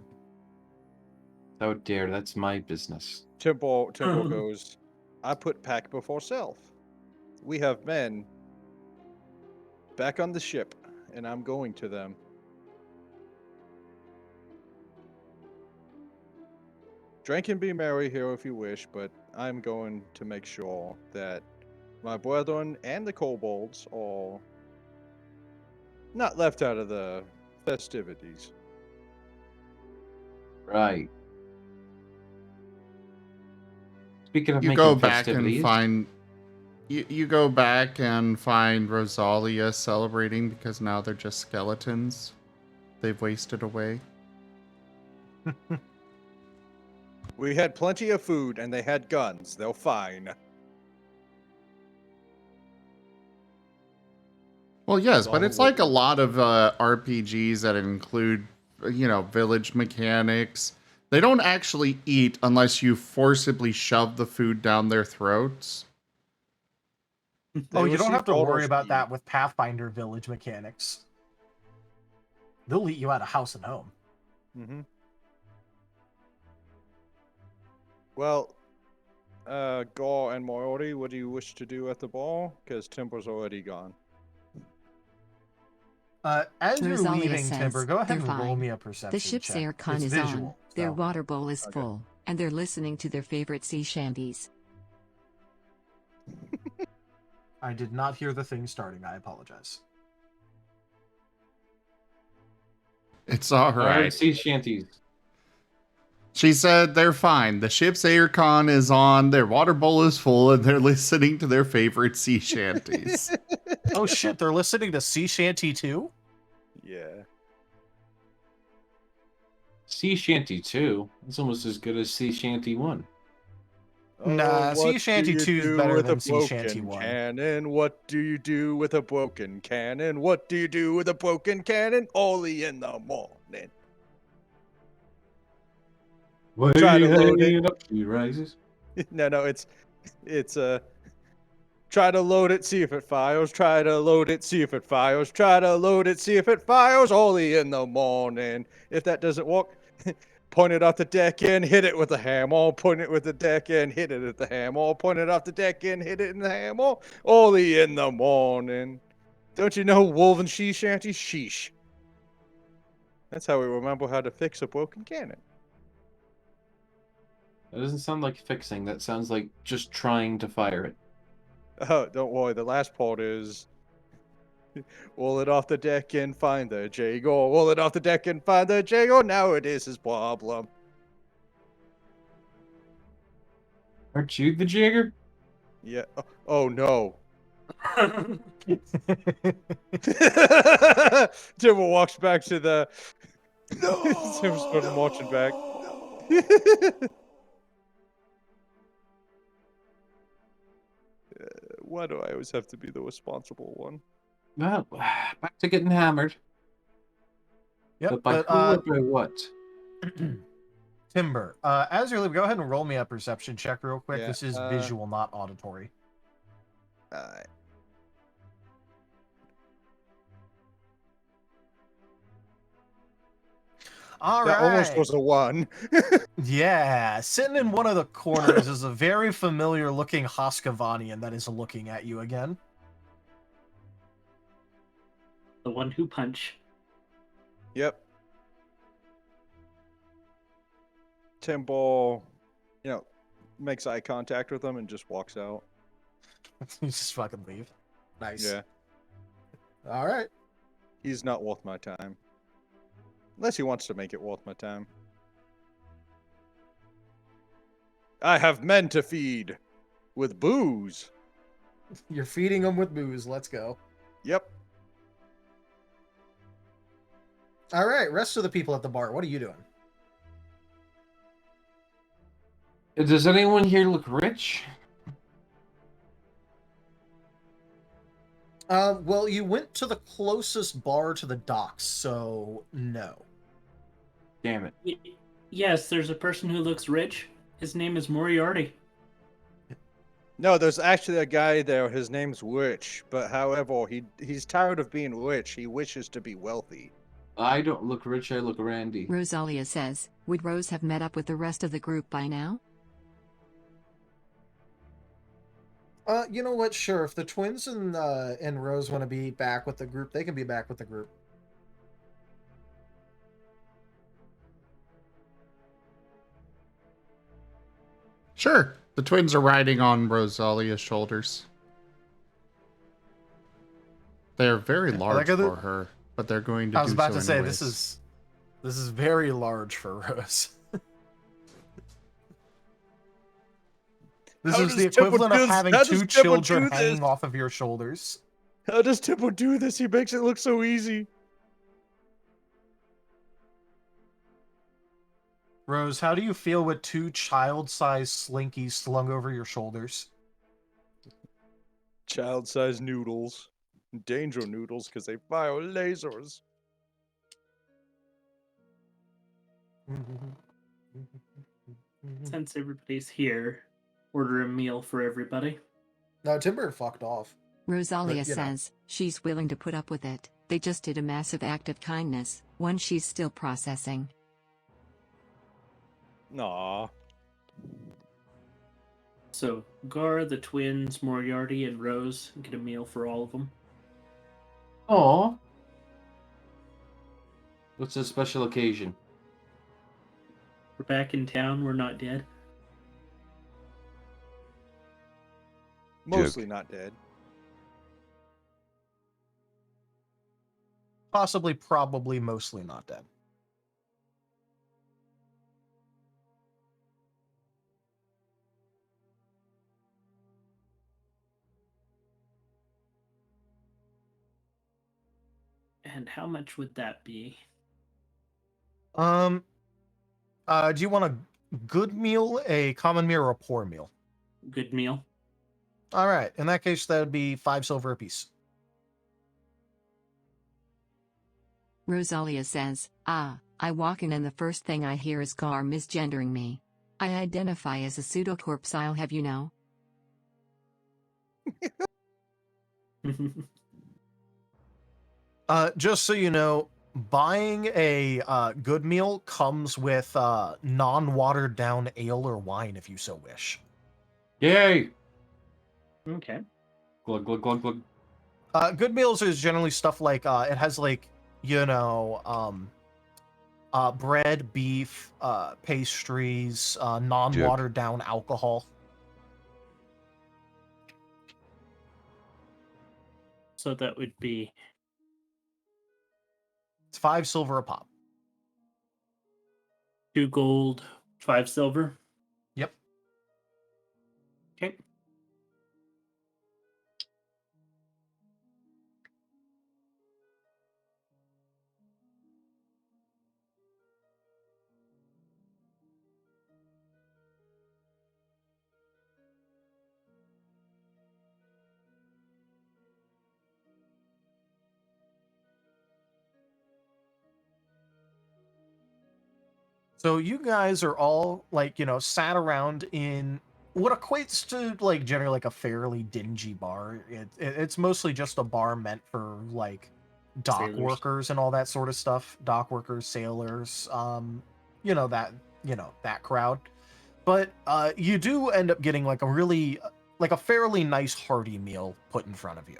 Oh dear, that's my business. Temple goes, I put pack before self. We have men back on the ship, and I'm going to them. Drink and be merry here if you wish, but I'm going to make sure that my brethren and the kobolds are not left out of the festivities. Right. Speaking of You making go back festivities, and find you go back and find Rosalia celebrating because now they're just skeletons. They've wasted away. We had plenty of food and they had guns. They're fine. Well, yes, All but the it's like a work. lot of RPGs that include, village mechanics. They don't actually eat unless you forcibly shove the food down their throats. Oh, you don't have to worry about eat. that with Pathfinder village mechanics. They'll eat you out of house and home. Mm-hmm. Well, Gaw and Moriarty, what do you wish to do at the ball? Because Timber's already gone. As you're Rosalia leaving, says, Timber, go ahead "They're and roll fine. me a perception The ship's check. aircon It's is visual, on, their so- water bowl is Okay. full, and they're listening to their favorite sea shanties." I did not hear the thing starting. I apologize. It's all I heard right. sea shanties. She said they're fine. The ship's aircon is on, their water bowl is full, and they're listening to their favorite sea shanties. Oh shit, they're listening to Sea Shanty 2? Yeah. Sea Shanty 2. It's almost as good as Sea Shanty 1. Nah, what Sea Shanty do you 2 is do better with than a Sea Shanty broken 1. cannon? What do you do with a broken cannon? What do you do with a broken cannon? Early in the morning. Try to load it. Up, she rises. No, it's try to load it, see if it fires. Try to load it, see if it fires. Try to load it, see if it fires. Early in the morning. If that doesn't work, point it off the deck and hit it with a hammer. Point it with the deck and hit it at the hammer. Point it off the deck and hit it in the hammer. Early in the morning. Don't you know woven sea shanty? Sheesh. That's how we remember how to fix a broken cannon. That doesn't sound like fixing. That sounds like just trying to fire it. Oh, don't worry. The last part is roll it off the deck and find the Jago. Roll it off the deck and find the Jago. Now it is his problem. Aren't you the jigger? Yeah. Oh no. Timber walks back to the. No. Timber's started marching back. Why do I always have to be the responsible one? Well, back to getting hammered. Yep, But by who or by what? Timber, as you're leaving, go ahead and roll me a perception check real quick. Yeah, This is visual, not auditory. Alright. All That almost right. was a 1. Yeah, sitting in one of the corners is a very familiar looking Hoskavanian that is looking at you again. The one who punch. Yep. Timbal, makes eye contact with him and just walks out. You just fucking leave. Nice. Yeah. All right. He's not worth my time. Unless he wants to make it worth my time. I have men to feed. With booze. You're feeding them with booze. Let's go. Yep. All right. Rest of the people at the bar, what are you doing? Does anyone here look rich? Well, you went to the closest bar to the docks, so no. Damn it. Yes, there's a person who looks rich. His name is Moriarty. No, there's actually a guy there. His name's Rich, but however, he's tired of being rich. He wishes to be wealthy. I don't look rich, I look randy. Rosalia says, would Rose have met up with the rest of the group by now? You know what? Sure. If the twins and Rose want to be back with the group, they can be back with the group. Sure. The twins are riding on Rosalia's shoulders. They are very large for her, but they're going to. I was about so to say anyways. this is very large for Rose. This How is the does Tipple equivalent do of this? having How does two Tipple children do this? hanging off of your shoulders. How does Tipple do this? He makes it look so easy. Rose, how do you feel with two child-sized slinkies slung over your shoulders? Child-sized noodles. Danger noodles, because they fire lasers. Since everybody's here, order a meal for everybody. No, Timber fucked off. Rosalia But, you know. says, she's willing to put up with it. They just did a massive act of kindness, one she's still processing. Aw. So, Gar, the twins, Moriarty, and Rose get a meal for all of them. Aw. What's a special occasion? We're back in town. We're not dead. Mostly not dead. Possibly, probably, mostly not dead. And how much would that be? Do you want a good meal, a common meal, or a poor meal? Good meal. All right. In that case, that would be 5 silver apiece. Rosalia says, I walk in and the first thing I hear is Gar misgendering me. I identify as a pseudocorpsile, have you know? Just so you know, buying a good meal comes with non-watered down ale or wine if you so wish. Yay! Okay. Glug, glug, glug, glug. Good meals is generally stuff like it has like, bread, beef, pastries, non-watered down alcohol. So that would be It's 5 silver a pop. 2 gold, 5 silver. Yep. Okay. So you guys are all like, sat around in what equates to like generally like a fairly dingy bar. It's mostly just a bar meant for like dock Sailors. workers and all that sort of stuff. Dock workers, sailors, you know that that crowd. But you do end up getting like a fairly nice hearty meal put in front of you.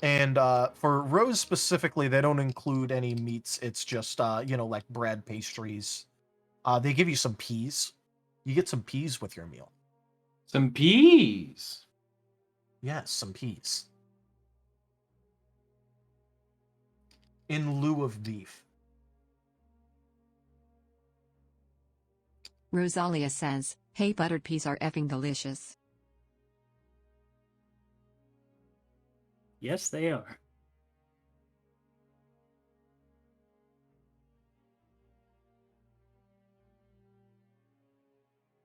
And for Rose specifically, they don't include any meats. It's just you know, like bread, pastries. They give you some peas. You get some peas with your meal. Some peas. Yes, some peas. In lieu of beef. Rosalia says, hey, buttered peas are effing delicious. Yes, they are.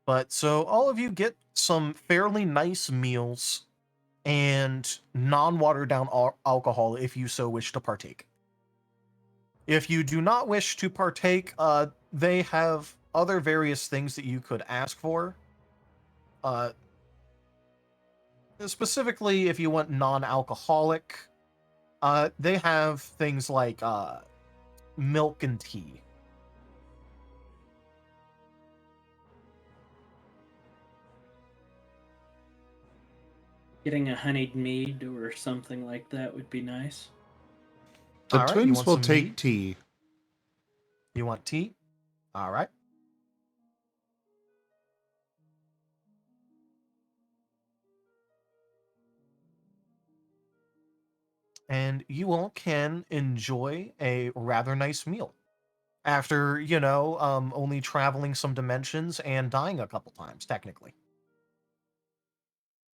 But so all of you get some fairly nice meals and non-watered down alcohol if you so wish to partake. If you do not wish to partake, they have other various things that you could ask for. Specifically, if you want non-alcoholic, they have things like milk and tea. Getting a honeyed mead or something like that would be nice. The All right, you twins want will some take mead? tea. You want tea? All right. And you all can enjoy a rather nice meal after, you know, only traveling some dimensions and dying a couple times, technically.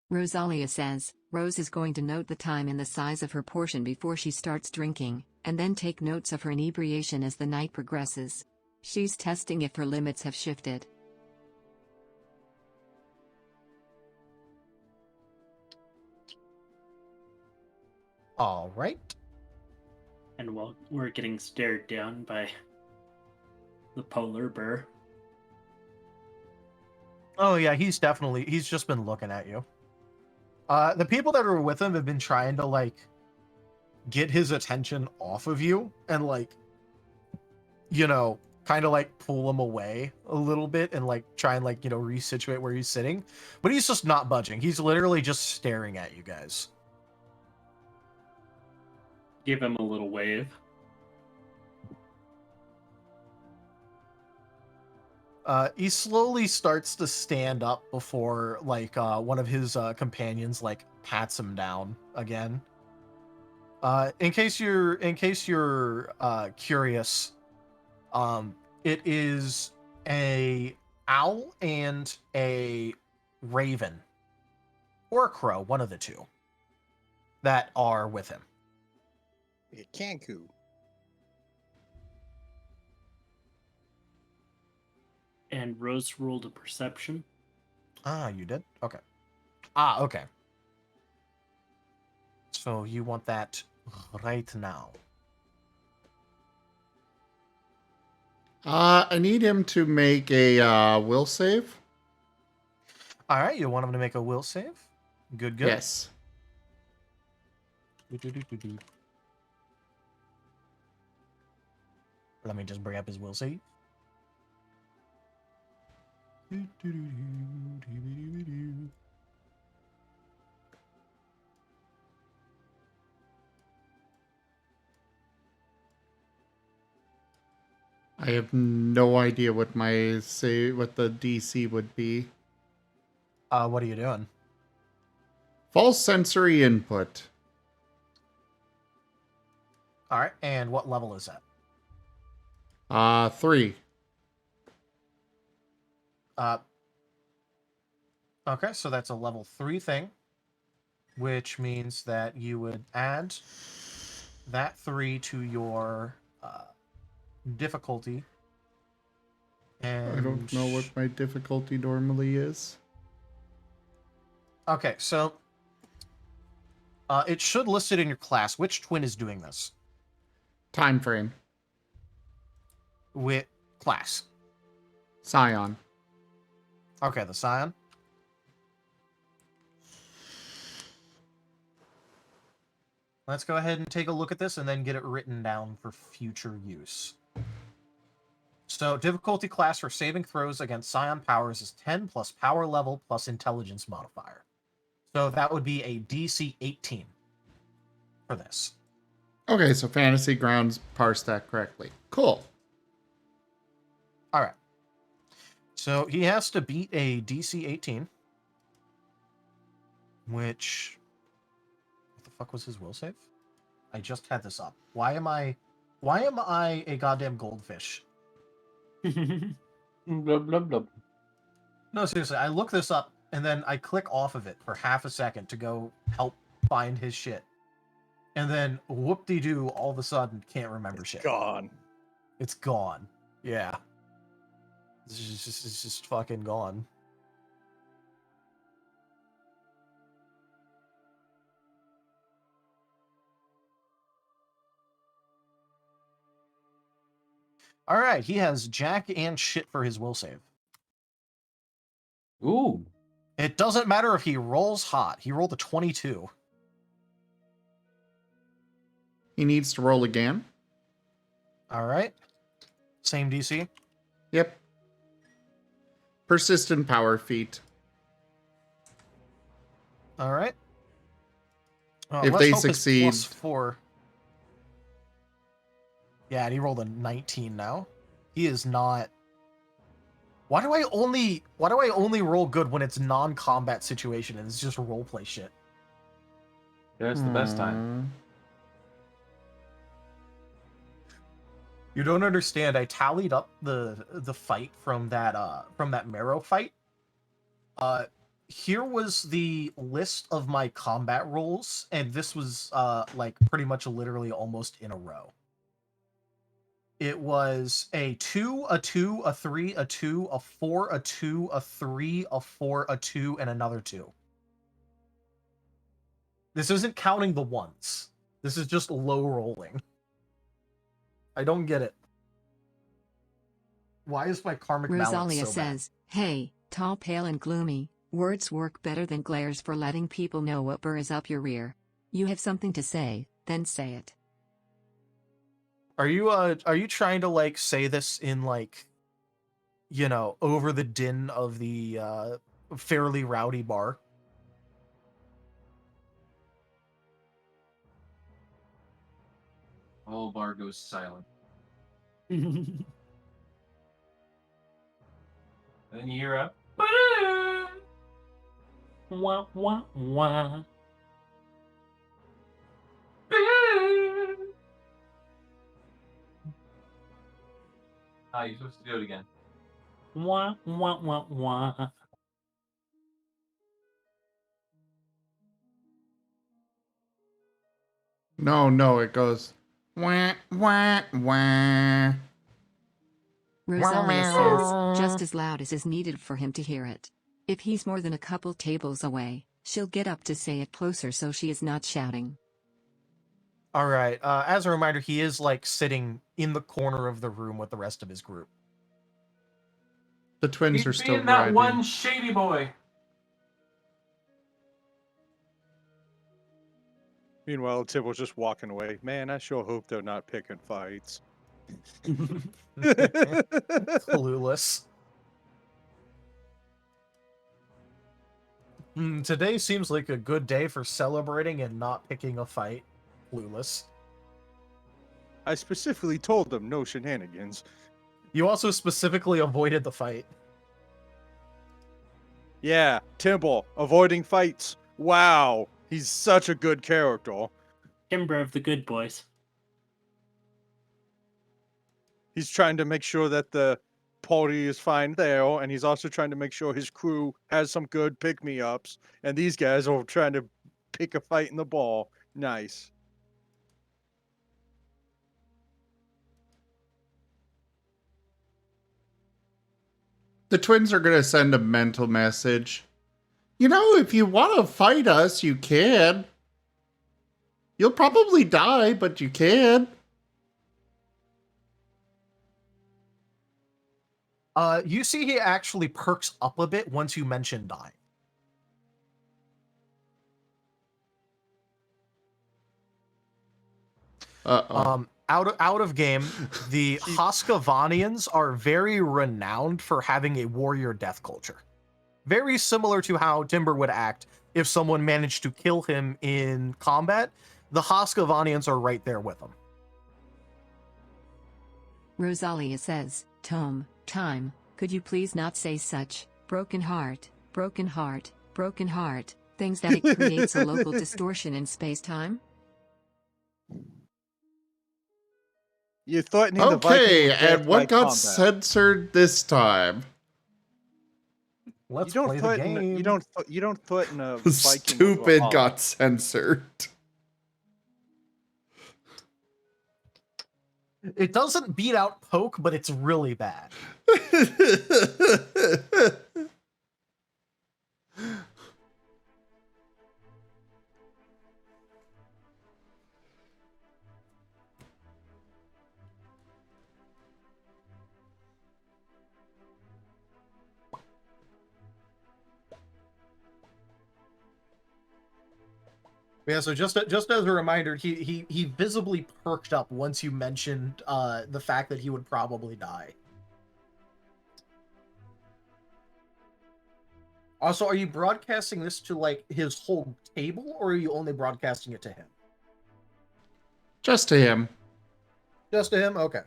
Rosalia says, Rose is going to note the time and the size of her portion before she starts drinking, and then take notes of her inebriation as the night progresses. She's testing if her limits have shifted. All right. And while we're getting stared down by the polar bear. Oh yeah, he's just been looking at you. The people that are with him have been trying to like get his attention off of you and like, you know, kind of like pull him away a little bit and like try and like, you know, resituate where he's sitting, but he's just not budging. He's literally just staring at you guys. Give him a little wave. He slowly starts to stand up before like one of his companions like pats him down again. In case you're curious, it is a owl and a raven or a crow, one of the two, that are with him. Yeah, Cancun. And Rose rolled a perception. Ah, you did? Okay. Ah, okay. So you want that right now. I need him to make a will save. All right, you want him to make a will save? Good. Yes. Let me just bring up his will save. I have no idea what what the DC would be. What are you doing? False sensory input. All right, and what level is that? 3. Okay, so that's a level 3 thing, which means that you would add that 3 to your difficulty. And I don't know what my difficulty normally is. Okay, so it should list it in your class. Which twin is doing this? Time frame. With class? Scion. Okay, the Scion. Let's go ahead and take a look at this and then get it written down for future use. So, difficulty class for saving throws against Scion powers is 10 plus power level plus intelligence modifier. So that would be a DC 18 for this. Okay, so Fantasy Grounds parsed that correctly. Cool. All right. So he has to beat a DC 18, which... What the fuck was his will save? I just had this up. Why am I a goddamn goldfish? Blub, blub, blub. No, seriously, I look this up and then I click off of it for half a second to go help find his shit. And then whoop-de-doo, all of a sudden can't remember shit. Gone. It's gone. Yeah. It's just fucking gone. All right, he has jack and shit for his will save. Ooh. It doesn't matter if he rolls hot. He rolled a 22. He needs to roll again. All right. Same DC. Yep. Persistent power feat. All right. If let's they hope it's succeed- +4. Yeah, and he rolled a 19 now. He is not. Why do I only roll good when it's non-combat situation and it's just roleplay shit? That's the best time. You don't understand. I tallied up the fight from that Marrow fight. Here was the list of my combat rolls, and this was like pretty much literally almost in a row. It was a 2, a 2, a 3, a 2, a 4, a 2, a 3, a 4, a 2, and another 2. This isn't counting the ones. This is just low rolling. I don't get it. Why is my karmic balance Rosalia so says, hey, tall, pale, and gloomy, words work better than glares for letting people know what burr is up your rear. You have something to say, then say it. Are you trying to like say this in like, you know, over the din of the fairly rowdy bar? The whole bar goes silent. Then you hear a Wah, wah, wah. Ah, you're supposed to do it again. Wah, wah, wah, wah. No, it goes wah, wah, wah. Rosalia says, just as loud as is needed for him to hear it. If he's more than a couple tables away, she'll get up to say it closer so she is not shouting. All right. As a reminder, he is like sitting in the corner of the room with the rest of his group. The twins He's are still being that riding. one shady boy. Meanwhile, Tibble's just walking away. Man, I sure hope they're not picking fights. Clueless. Today seems like a good day for celebrating and not picking a fight. Clueless. I specifically told them no shenanigans. You also specifically avoided the fight. Yeah, Timble, avoiding fights. Wow, he's such a good character. Kimber of the good boys. He's trying to make sure that the party is fine there, and he's also trying to make sure his crew has some good pick-me-ups, and these guys are trying to pick a fight in the ball. Nice. The twins are going to send a mental message. You know, if you want to fight us, you can. You'll probably die, but you can. You see he actually perks up a bit once you mention dying. Out of game, the Hoskavanians are very renowned for having a warrior death culture. Very similar to how Timber would act if someone managed to kill him in combat. The Hoskavanians are right there with him. Rosalia says, Tome, time, could you please not say such broken heart, broken heart, broken heart, things that it creates a local distortion in space-time? You're threatening the Viking Okay, with death and by what got combat. censored this time? Let's You don't play the threaten. game. You don't threaten a Viking. with a Stupid hawk. got censored. It doesn't beat out poke, but it's really bad. Yeah, so just as a reminder, he visibly perked up once you mentioned the fact that he would probably die. Also, are you broadcasting this to like his whole table, or are you only broadcasting it to him? Just to him. Just to him? Okay.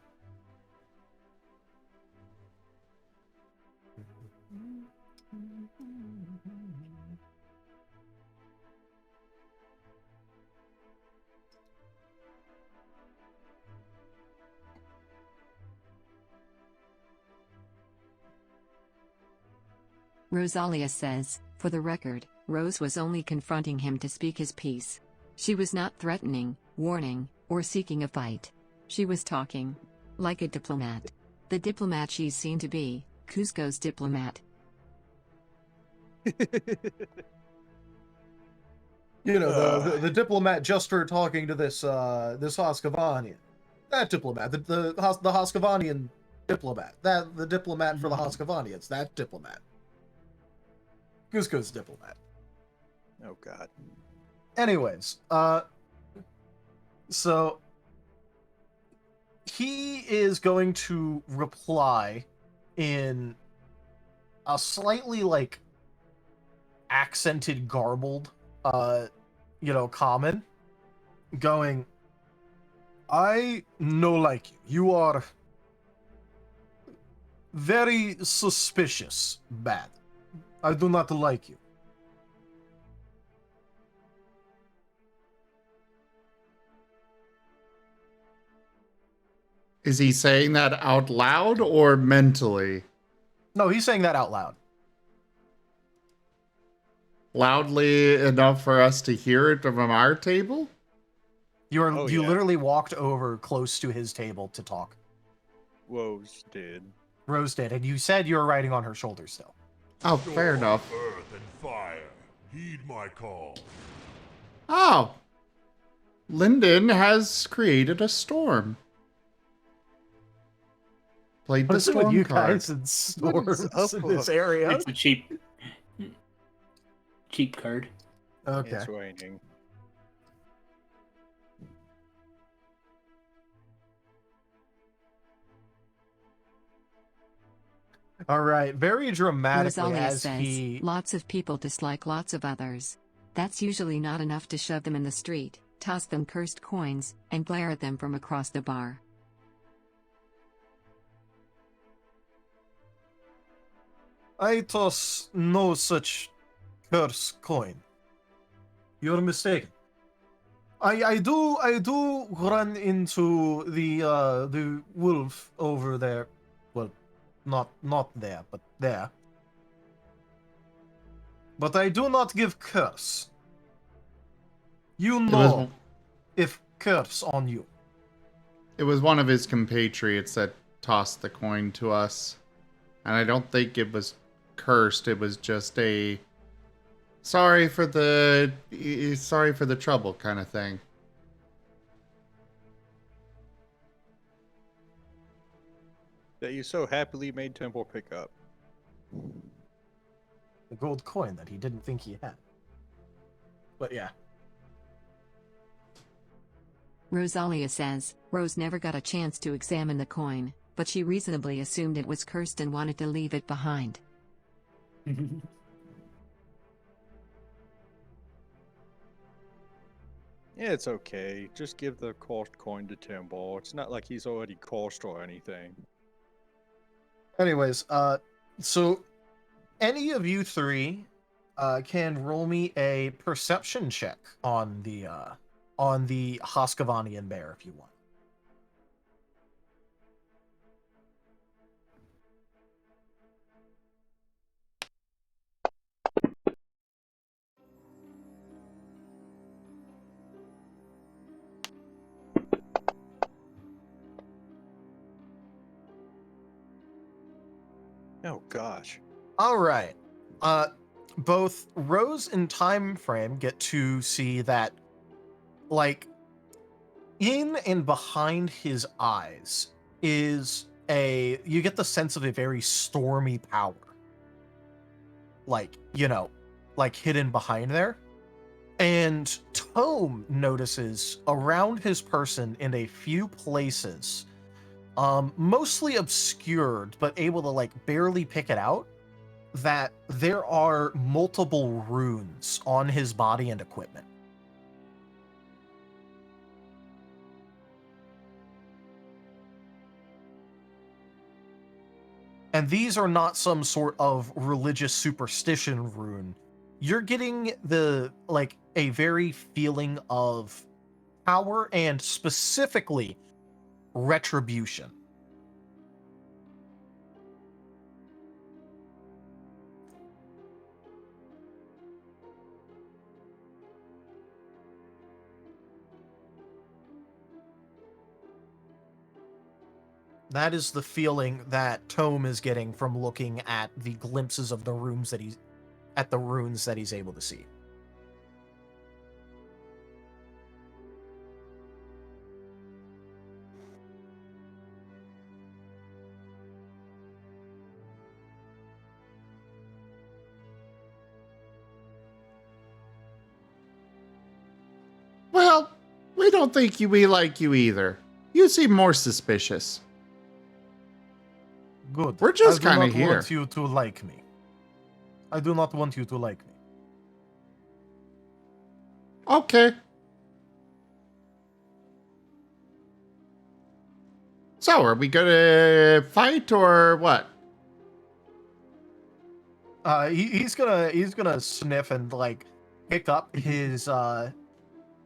Rosalia says, for the record, Rose was only confronting him to speak his piece. She was not threatening, warning, or seeking a fight. She was talking. Like a diplomat. The diplomat she's seen to be, Cusco's diplomat. You know, the diplomat just for talking to this Hoskavanian. That diplomat, the Hoskavanian diplomat. The diplomat for the Hoskavanians. That diplomat. Cusco's diplomat. Oh God. Anyways, so he is going to reply in a slightly like accented, garbled, common, going, I no like you. You are very suspicious, bad. I do not like you. Is he saying that out loud or mentally? No, he's saying that out loud. Loudly enough for us to hear it from our table? You Yeah. literally walked over close to his table to talk. Rose did. Rose did, and you said you were riding on her shoulder still. Oh, fair enough. Earth and fire, heed my call. Oh. Lyndon has created a storm. Played What the is it with storm you card. guys and storms up in with- this area? It's a cheap card. Okay. It's raining. All right. Very dramatically Rosalia as says, he... lots of people dislike lots of others. That's usually not enough to shove them in the street, toss them cursed coins, and glare at them from across the bar. I toss no such curse coin. You're mistaken. I do run into the wolf over there. Well, not there, but there. But I do not give curse. You know if curse on you. It was one of his compatriots that tossed the coin to us. And I don't think it was cursed. It was just a sorry for the trouble kind of thing. that you so happily made Temple pick up. The gold coin that he didn't think he had. But yeah. Rosalia says, Rose never got a chance to examine the coin, but she reasonably assumed it was cursed and wanted to leave it behind. Yeah, it's okay. Just give the cursed coin to Timbo. It's not like he's already cursed or anything. Anyways, so any of you three can roll me a perception check on the Hoskavanian bear if you want. Oh gosh. All right. Both Rose and Time Frame get to see that, like, in and behind his eyes is you get the sense of a very stormy power. Like, like hidden behind there. And Tome notices around his person in a few places, mostly obscured, but able to, like, barely pick it out, that there are multiple runes on his body and equipment. And these are not some sort of religious superstition rune. You're getting a very feeling of power and specifically retribution. That is the feeling that Tome is getting from looking at the glimpses of the runes that he's able to see. Well, we don't think we like you either. You seem more suspicious. Good. We're just kinda I do not here. want you to like me. I do not want you to like me. Okay. So, are we gonna fight or what? He's gonna sniff and, like, pick up his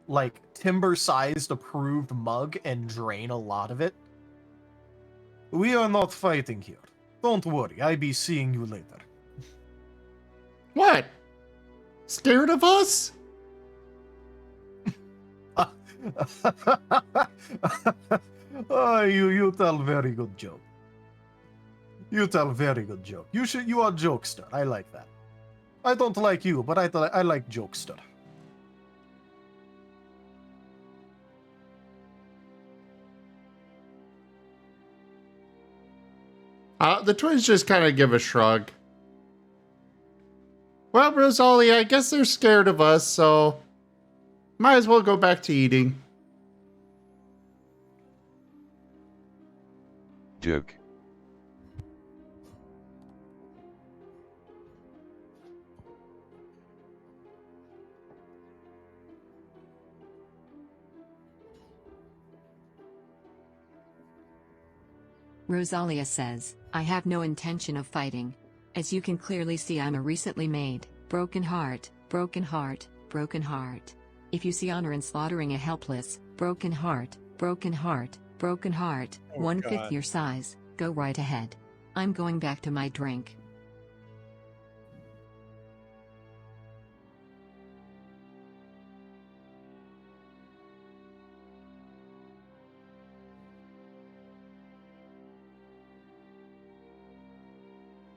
like timber-sized approved mug and drain a lot of it. We are not fighting here. Don't worry, I'll be seeing you later. What? Scared of us? You tell very good joke. You tell very good joke. You are jokester. I like that. I don't like you, but I like jokester. The twins just kind of give a shrug. Well, Rosalie, I guess they're scared of us, so might as well go back to eating. Joke. Rosalia says, I have no intention of fighting. As you can clearly see, I'm a recently made, broken heart, broken heart, broken heart. If you see honor in slaughtering a helpless, broken heart, broken heart, broken heart, Oh, 1/5 God. your size, go right ahead. I'm going back to my drink.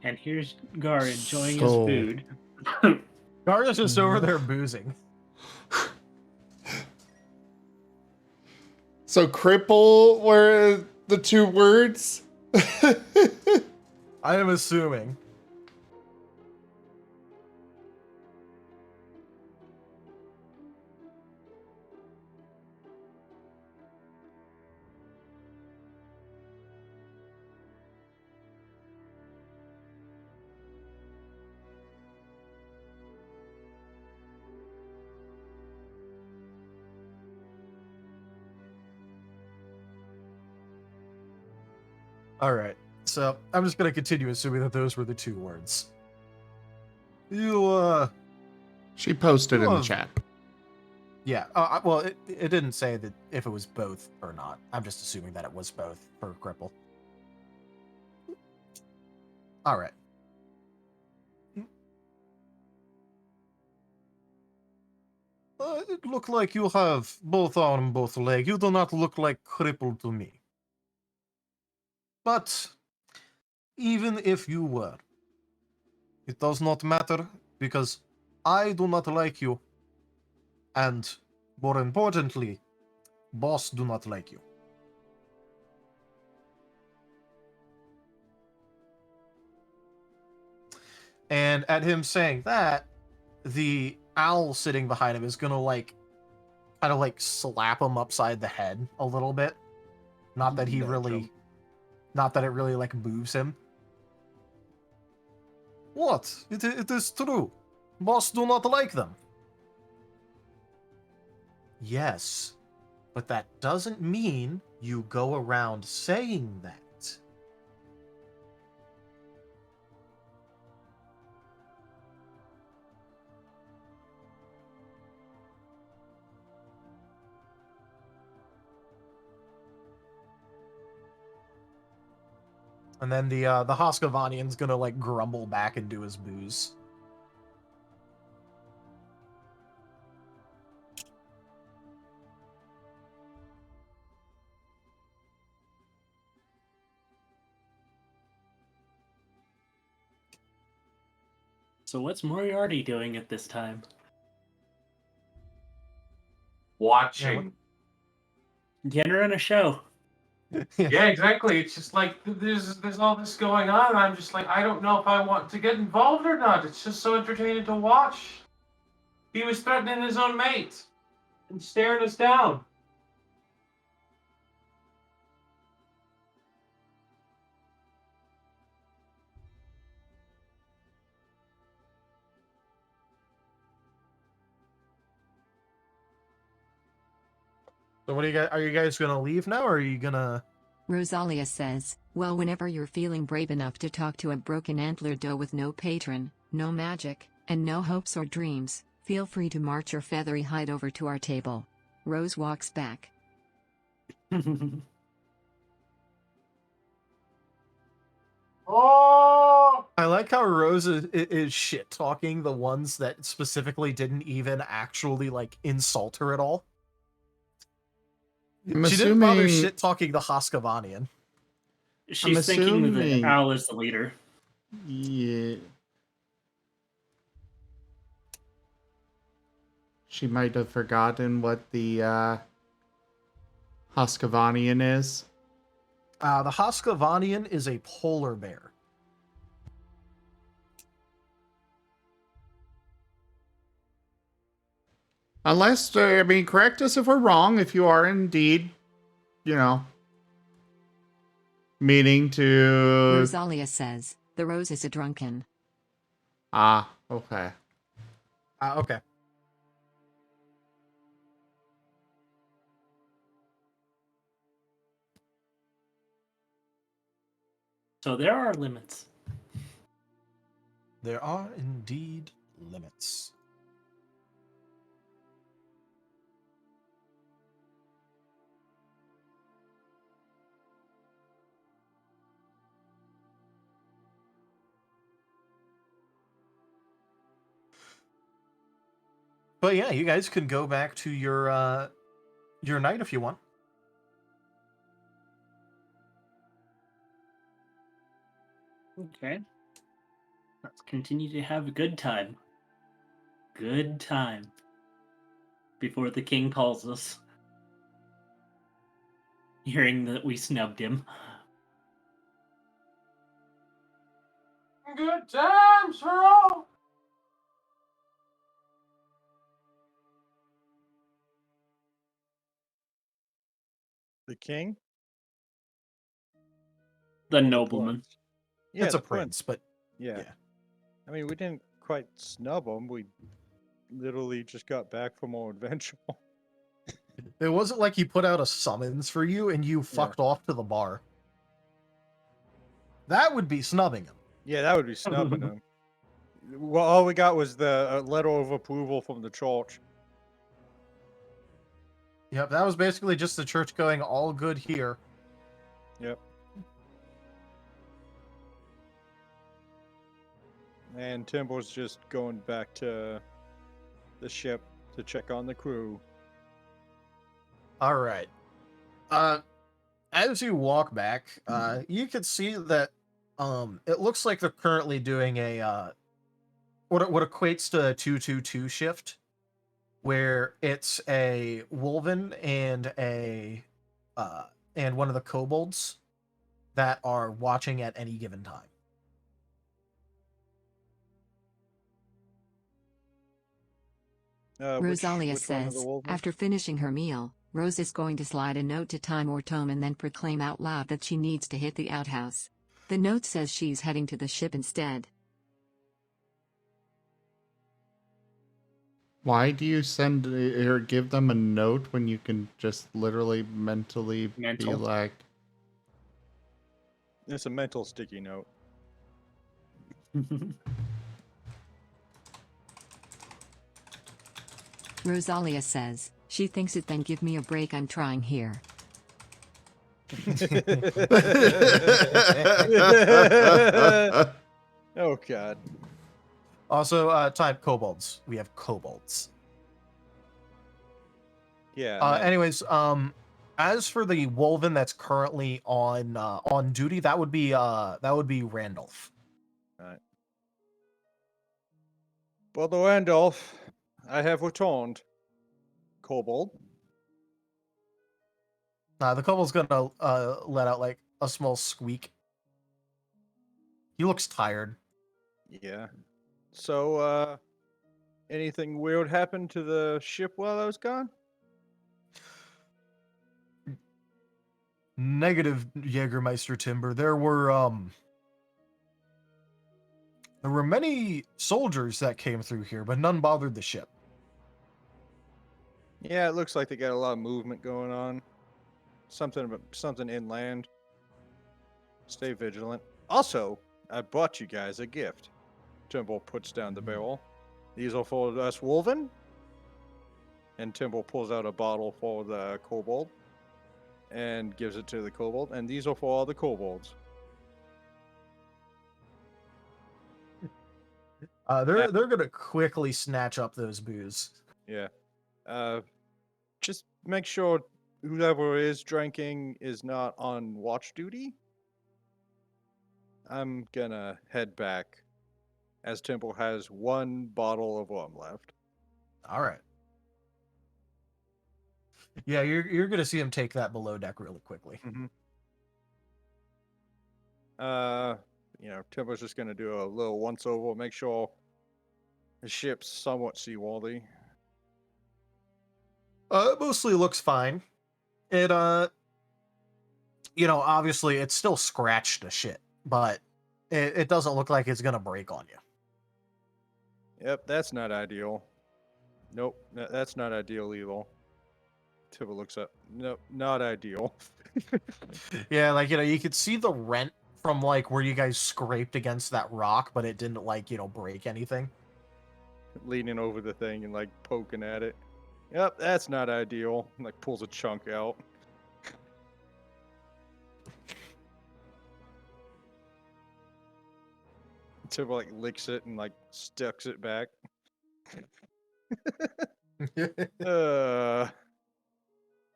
And here's Gar enjoying So- his food. Gar's just over there boozing. So cripple were the two words? I am assuming. All right. So I'm just going to continue assuming that those were the two words. She posted in the have- chat. Yeah. Well, it didn't say that if it was both or not. I'm just assuming that it was both for Cripple. All right. It look like you have both arm, both leg. You do not look like crippled to me. But even if you were, it does not matter because I do not like you. And more importantly, boss do not like you. And at him saying that, the owl sitting behind him is gonna kind of slap him upside the head a little bit. Not that not that it really moves him. What? It is true. Boss do not like them. Yes, but that doesn't mean you go around saying that. And then the Hoskavanian's gonna grumble back and do his booze. So what's Moriarty doing at this time? Watching. Get her in a show. Yeah, exactly. It's just like there's all this going on, and I'm just like, I don't know if I want to get involved or not. It's just so entertaining to watch. He was threatening his own mate and staring us down. So what are you guys gonna leave now, or are you gonna... Rosalia says, well, whenever you're feeling brave enough to talk to a broken antler doe with no patron, no magic, and no hopes or dreams, feel free to march your feathery hide over to our table. Rose walks back. Oh! I like how Rose is shit-talking the ones that specifically didn't even actually, insult her at all. She didn't bother shit-talking the Hoskavanian. She's thinking that Al is the leader. Yeah. She might have forgotten what the Hoskavanian is. The Hoskavanian is a polar bear. Unless, correct us if we're wrong, if you are indeed, meaning to... Rosalia says, the Rose is a drunken. Ah, okay. Okay. So there are limits. There are indeed limits. But yeah, you guys can go back to your night if you want. Okay. Let's continue to have a good time. Good time. Before the king calls us. Hearing that we snubbed him. Good times for all. The king? The Or the nobleman. prince? Yeah, It's a the prince, but Yeah. yeah. I mean, we didn't quite snub him. We literally just got back from our adventure. It wasn't like he put out a summons for you and you Yeah. fucked off to the bar. That would be snubbing him. Yeah, that would be snubbing him. Well, all we got was the letter of approval from the church. Yep, that was basically just the church going all good here. Yep. And Timbo's just going back to the ship to check on the crew. All right. As you walk back, you can see that it looks like they're currently doing a what equates to a 2-2-2 shift, where it's a Wolven and a and one of the kobolds that are watching at any given time. Rosalia says, after finishing her meal, Rose is going to slide a note to Time or Tome and then proclaim out loud that she needs to hit the outhouse. The note says she's heading to the ship instead. Why do you send or give them a note when you can just literally mentally be Mental. like, It's a mental sticky note. Rosalia says, she thinks it, then give me a break, I'm trying here. Oh god. Also, type kobolds. We have kobolds. Yeah. nice. Anyways, as for the Wolven that's currently on duty, that would be Randolph. Brother Randolph, I have returned. Kobold. The kobold's gonna let out like a small squeak. He looks tired. Yeah. So, anything weird happened to the ship while I was gone? Negative, Jägermeister Timber. There were many soldiers that came through here, but none bothered the ship. Yeah, it looks like they got a lot of movement going on. Something inland. Stay vigilant. Also, I bought you guys a gift. Timble puts down the barrel. These are for us Wolven. And Timble pulls out a bottle for the kobold and gives it to the kobold. And these are for all the kobolds. They're gonna quickly snatch up those booze. Yeah. Just make sure whoever is drinking is not on watch duty. I'm gonna head back as Timble has one bottle of rum left. All right. Yeah, you're gonna see him take that below deck really quickly. Mm-hmm. Timble's just gonna do a little once over, make sure the ship's somewhat seaworthy. It mostly looks fine. It obviously it's still scratched to shit, but it doesn't look like it's gonna break on you. Yep, that's not ideal. Nope, that's not ideal either. Timble looks up. Nope, not ideal. Yeah, like you could see the rent from like where you guys scraped against that rock, but it didn't break anything. Leaning over the thing and like poking at it. Yep, that's not ideal. Like pulls a chunk out. Timble like licks it and like sticks it back.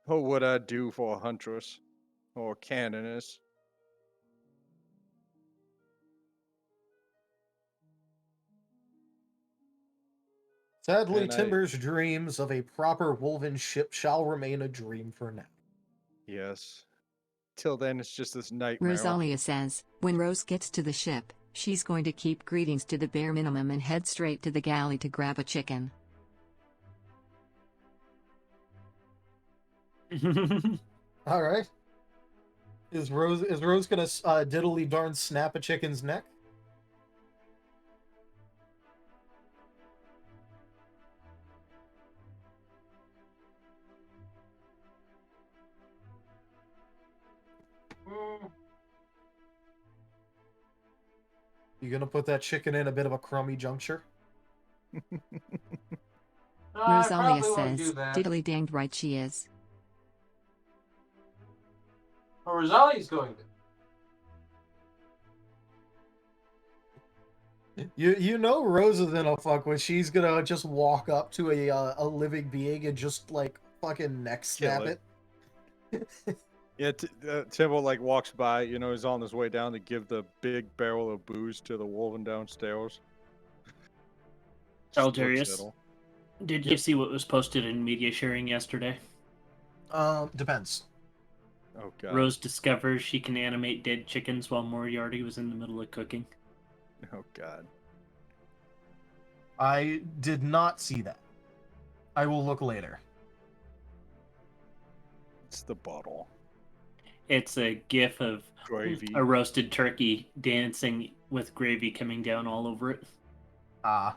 What would I do for a huntress or a canoness? Sadly, And Timber's dreams of a proper Wolven ship shall remain a dream for now. Yes. Till then, it's just this nightmare. Rosalia says, when Rose gets to the ship, She's going to keep greetings to the bare minimum and head straight to the galley to grab a chicken. All right. Is Rose gonna diddly darn snap a chicken's neck? You gonna put that chicken in a bit of a crummy juncture? I Rosalia probably won't do says, that. diddly danged right she is. Or Rosalia's going to. You know Rose isn't a fuck when she's gonna just walk up to a living being and just like fucking neck snap Kill it. Yeah, Timbo like walks by, you know, he's on his way down to give the big barrel of booze to the wolven downstairs. Just looks Alterius, at him. did you see what was posted in media sharing yesterday? Depends. Oh god. Rose discovers she can animate dead chickens while Moriarty was in the middle of cooking. Oh god. I did not see that. I will look later. It's the bottle. It's a gif of Gravy. a roasted turkey dancing with gravy coming down all over it. Ah.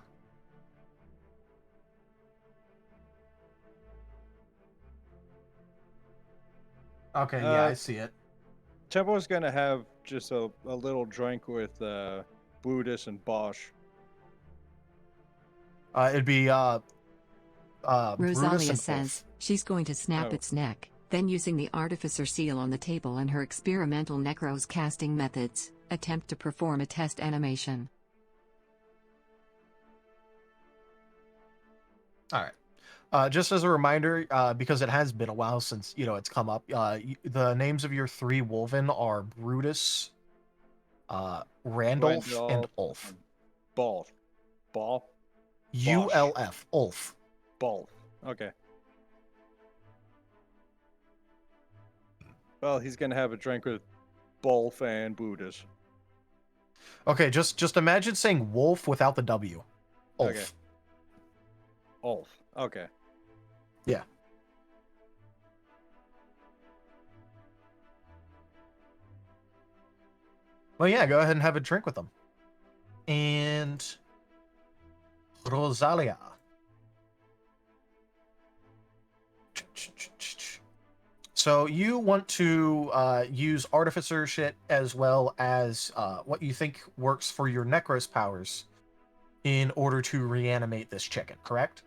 Okay, yeah, I see it. Tempo's gonna have just a little drink with Buddhist and Bosch. It'd be Brutus Rosalia and says, she's going to snap Oh. its neck, then using the artificer seal on the table and her experimental necros casting methods, attempt to perform a test animation. All right. Just as a reminder, because it has been a while since it's come up. The names of your three Wolven are Brutus, Randolph, and Ulf. Ball. ULF. Ulf. Ball. Okay. Well, he's gonna have a drink with Bolf and Buddhist. Okay, just imagine saying wolf without the W. Ulf. Okay. Ulf. Okay. Yeah. Well, yeah, go ahead and have a drink with them. And Rosalia. So you want to use artificer shit as well as what you think works for your Necros powers in order to reanimate this chicken, correct?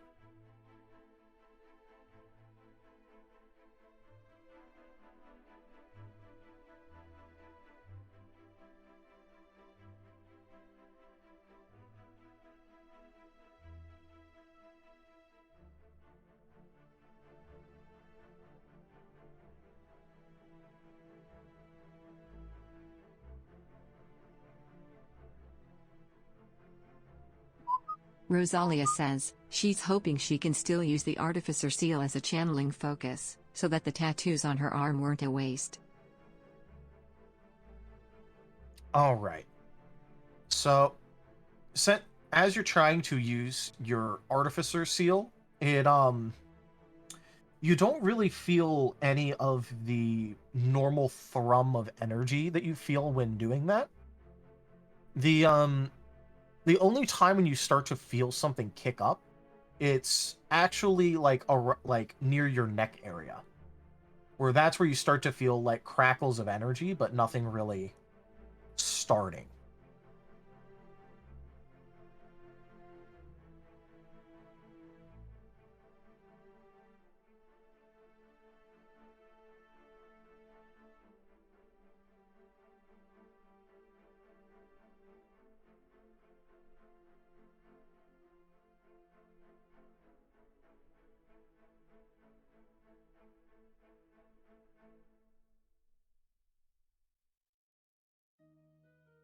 Rosalia says, she's hoping she can still use the artificer seal as a channeling focus, so that the tattoos on her arm weren't a waste. All right. So, as you're trying to use your artificer seal, it you don't really feel any of the normal thrum of energy that you feel when doing that. The only time when you start to feel something kick up, it's actually like near your neck area, where that's where you start to feel like crackles of energy, but nothing really starting.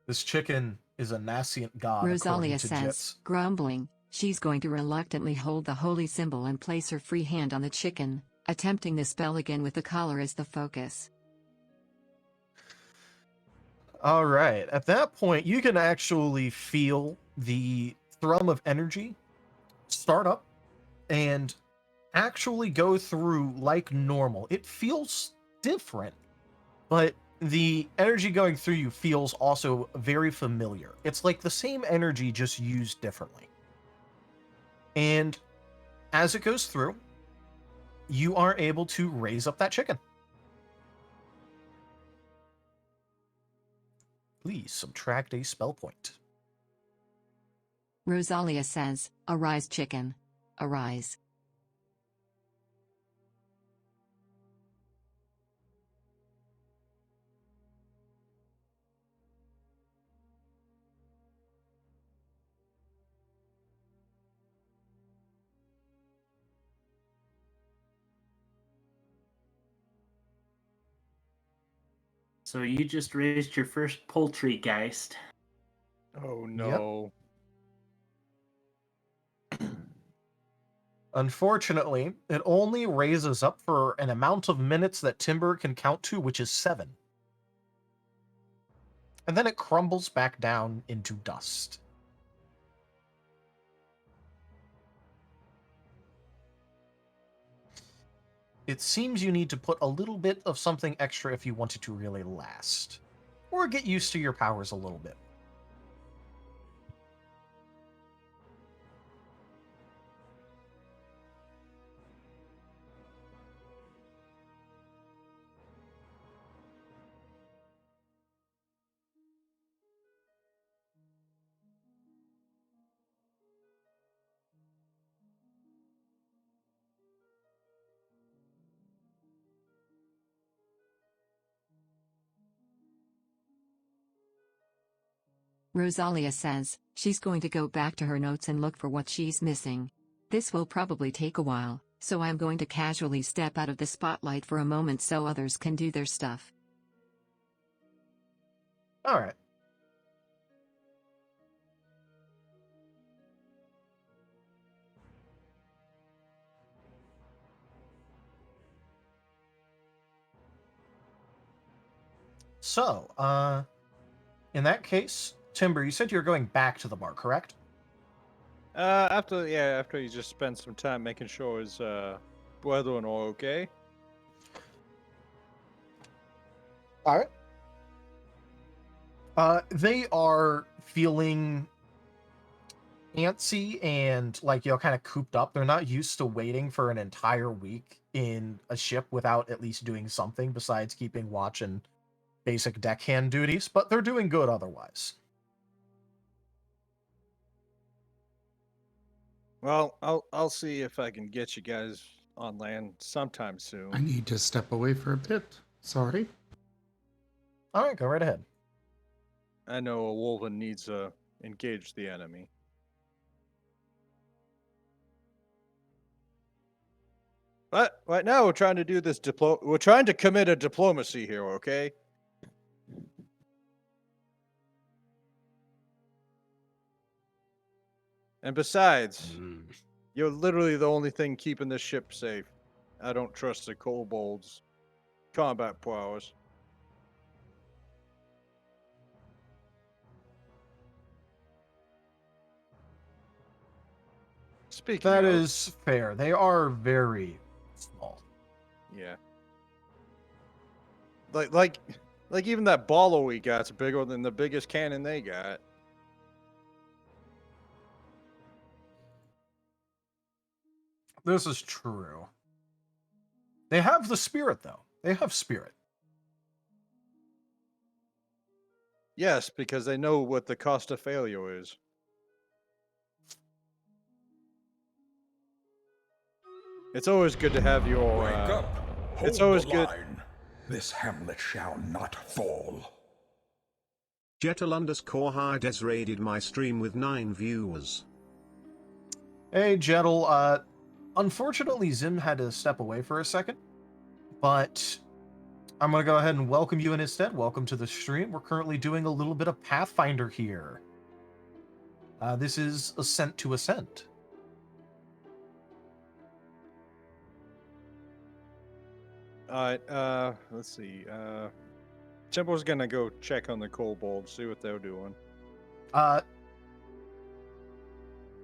This chicken is a nascent god. Rosalia according to says, Jits. grumbling, she's going to reluctantly hold the holy symbol and place her free hand on the chicken, attempting the spell again with the collar as the focus. All right. At that point, you can actually feel the thrum of energy start up and actually go through like normal. It feels different, but the energy going through you feels also very familiar. It's like the same energy, just used differently. And as it goes through, you are able to raise up that chicken. Please subtract a spell point. Rosalia says, "Arise, chicken. Arise." So you just raised your first poultrygeist. Oh no. Unfortunately, it only raises up for an amount of minutes that Timber can count to, which is 7. And then it crumbles back down into dust. It seems you need to put a little bit of something extra if you want it to really last. Or get used to your powers a little bit. Rosalia says, she's going to go back to her notes and look for what she's missing. This will probably take a while, so I'm going to casually step out of the spotlight for a moment so others can do their stuff. Alright. So, in that case, Timber, you said you're going back to the bar, correct? After you just spend some time making sure his brethren are okay. Alright. They are feeling antsy and like, kind of cooped up. They're not used to waiting for an entire week in a ship without at least doing something besides keeping watch and basic deckhand duties, but they're doing good otherwise. Well, I'll see if I can get you guys on land sometime soon. I need to step away for a bit. Sorry. Alright, go right ahead. I know a Wolven needs to engage the enemy. But right now we're trying to do this we're trying to commit a diplomacy here, okay? And besides, you're literally the only thing keeping this ship safe. I don't trust the kobolds' combat prowess. Speaking That of, is fair. They are very small. yeah. Like even that bottle we got's bigger than the biggest cannon they got. This is true. They have the spirit, though. They have spirit. Yes, because they know what the cost of failure is. It's always good to have your. Wake up! Hold It's always the good. line. This hamlet shall not fall. Jetal_Hard has raided my stream with 9 viewers. Hey, Jetal. Unfortunately, Zim had to step away for a second, but I'm going to go ahead and welcome you in his stead. Welcome to the stream. We're currently doing a little bit of Pathfinder here. This is Ascent to Ascent. Alright, let's see. Temple's gonna go check on the kobolds, see what they're doing.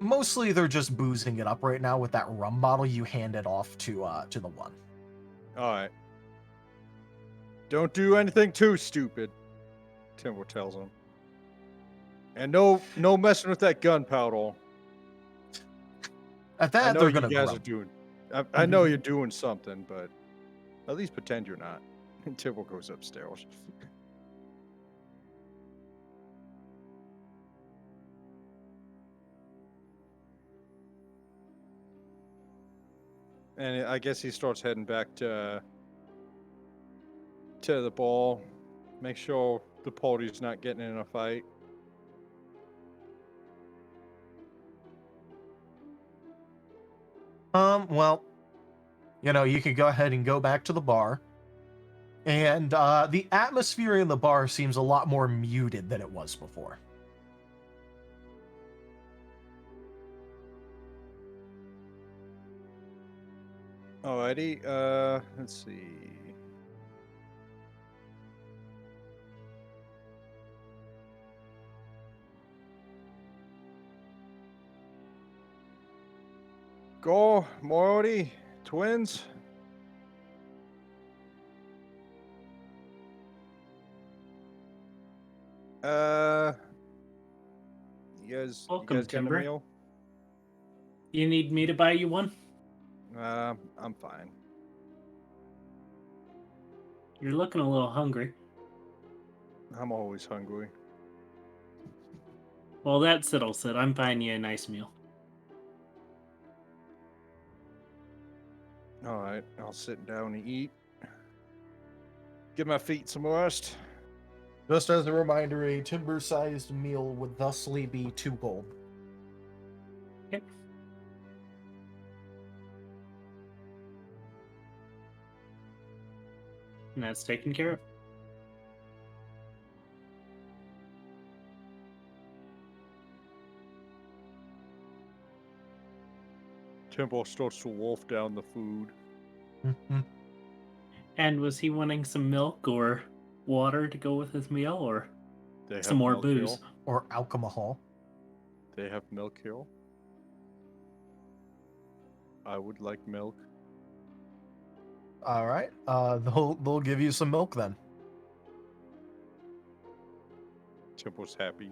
Mostly they're just boozing it up right now with that rum bottle you handed off to the one. Alright. Don't do anything too stupid, Temple tells him. And no messing with that gunpowder. At I that, know they're you gonna guys grumble. are doing. I know you're doing something, but at least pretend you're not. And Temple goes upstairs. And I guess he starts heading back to the ball. Make sure the party's not getting in a fight. Well, you could go ahead and go back to the bar. And the atmosphere in the bar seems a lot more muted than it was before. Alrighty, let's see. Go, Morty, twins. You Welcome, guys got a Timber. meal? You need me to buy you one? I'm fine. You're looking a little hungry. I'm always hungry. Well, that settles it. I'm buying you a nice meal. Alright, I'll sit down and eat. Give my feet some rest. Just as a reminder, a timber-sized meal would thusly be 2 gold. Okay. And that's taken care of. Temple starts to wolf down the food. And was he wanting some milk or water to go with his meal, or They have some more milk booze? here. Or alcohol. They have milk here. I would like milk. All right. They'll give you some milk then. Temple's happy.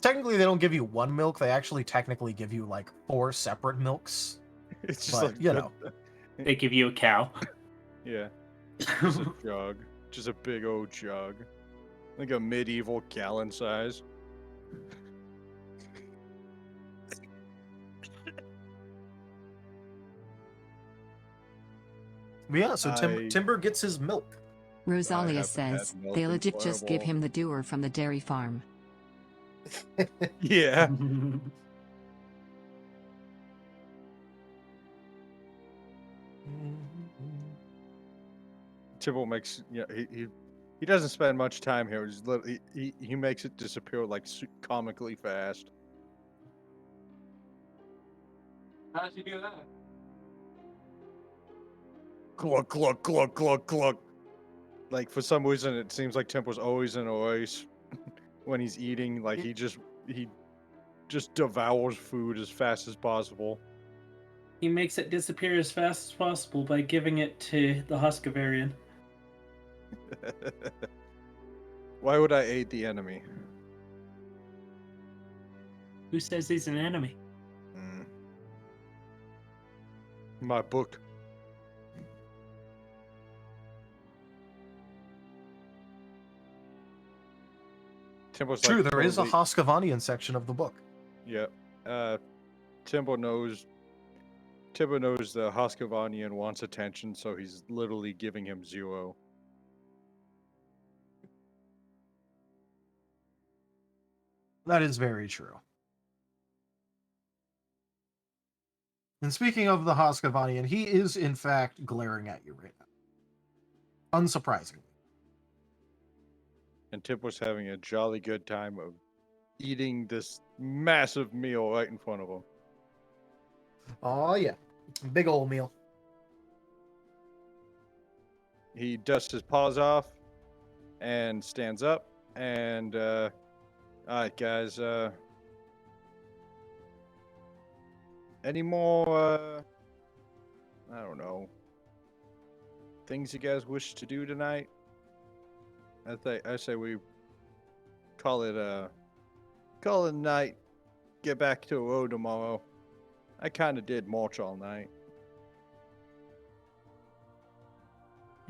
Technically they don't give you 1 milk. They actually technically give you like 4 separate milks. It's just But, like They give you a cow. Yeah. Just a jug. Just a big old jug. Like a medieval gallon size. But yeah, so I- Timber gets his milk. Rosalia haven't says had milk they in legit just give Fireball. him the doer from the dairy farm. Yeah. Temple makes he doesn't spend much time here. He makes it disappear like comically fast. How does he do that? Cluck cluck cluck cluck cluck. Like for some reason it seems like Temple's always in a race when he's eating. Like he just devours food as fast as possible. He makes it disappear as fast as possible by giving it to the Husqvarnian. Why would I aid the enemy? Who says he's an enemy? My book. Temple's True, like there is a totally- Husqvarnian section of the book. Yeah. Timbo knows the Husqvarnian wants attention, so he's literally giving him 0. That is very true. And speaking of the Husqvarnian, he is in fact glaring at you right now. Unsurprisingly. And Tip was having a jolly good time of eating this massive meal right in front of him. Oh yeah. Big old meal. He dusts his paws off and stands up and all right, guys, any more I don't know, things you guys wish to do tonight? I say we call it a night. Get back to the road tomorrow. I kind of did march all night.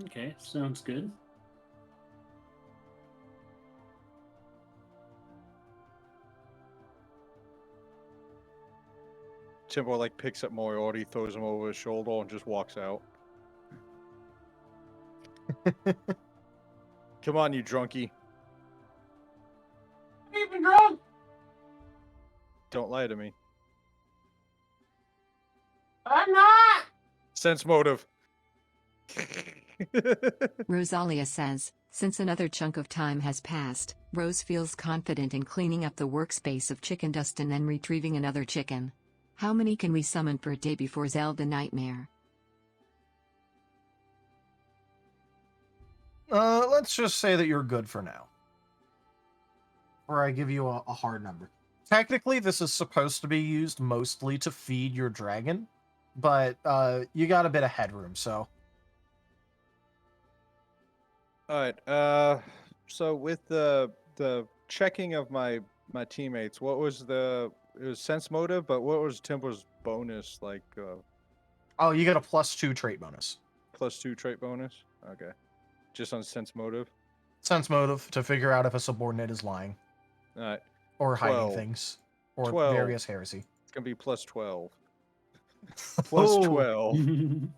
Okay, sounds good. Timbo like picks up Moriarty, throws him over his shoulder, and just walks out. Come on, you drunkie. I'm even drunk. Don't lie to me. I'm not. Sense motive. Rosalia says, since another chunk of time has passed, Rose feels confident in cleaning up the workspace of chicken dust and then retrieving another chicken. How many can we summon per day before Zelda Nightmare? Let's just say that you're good for now. Or I give you a hard number. Technically, this is supposed to be used mostly to feed your dragon, but you got a bit of headroom, so. All right. So with the checking of my teammates, what was it was sense motive, but what was Timber's bonus like? Oh, you get a +2 trait bonus. +2 trait bonus. Okay. Just on sense motive. Sense motive to figure out if a subordinate is lying. All right. Or 12. hiding things. Or 12. various heresy. It's gonna be +12. Oh. +12.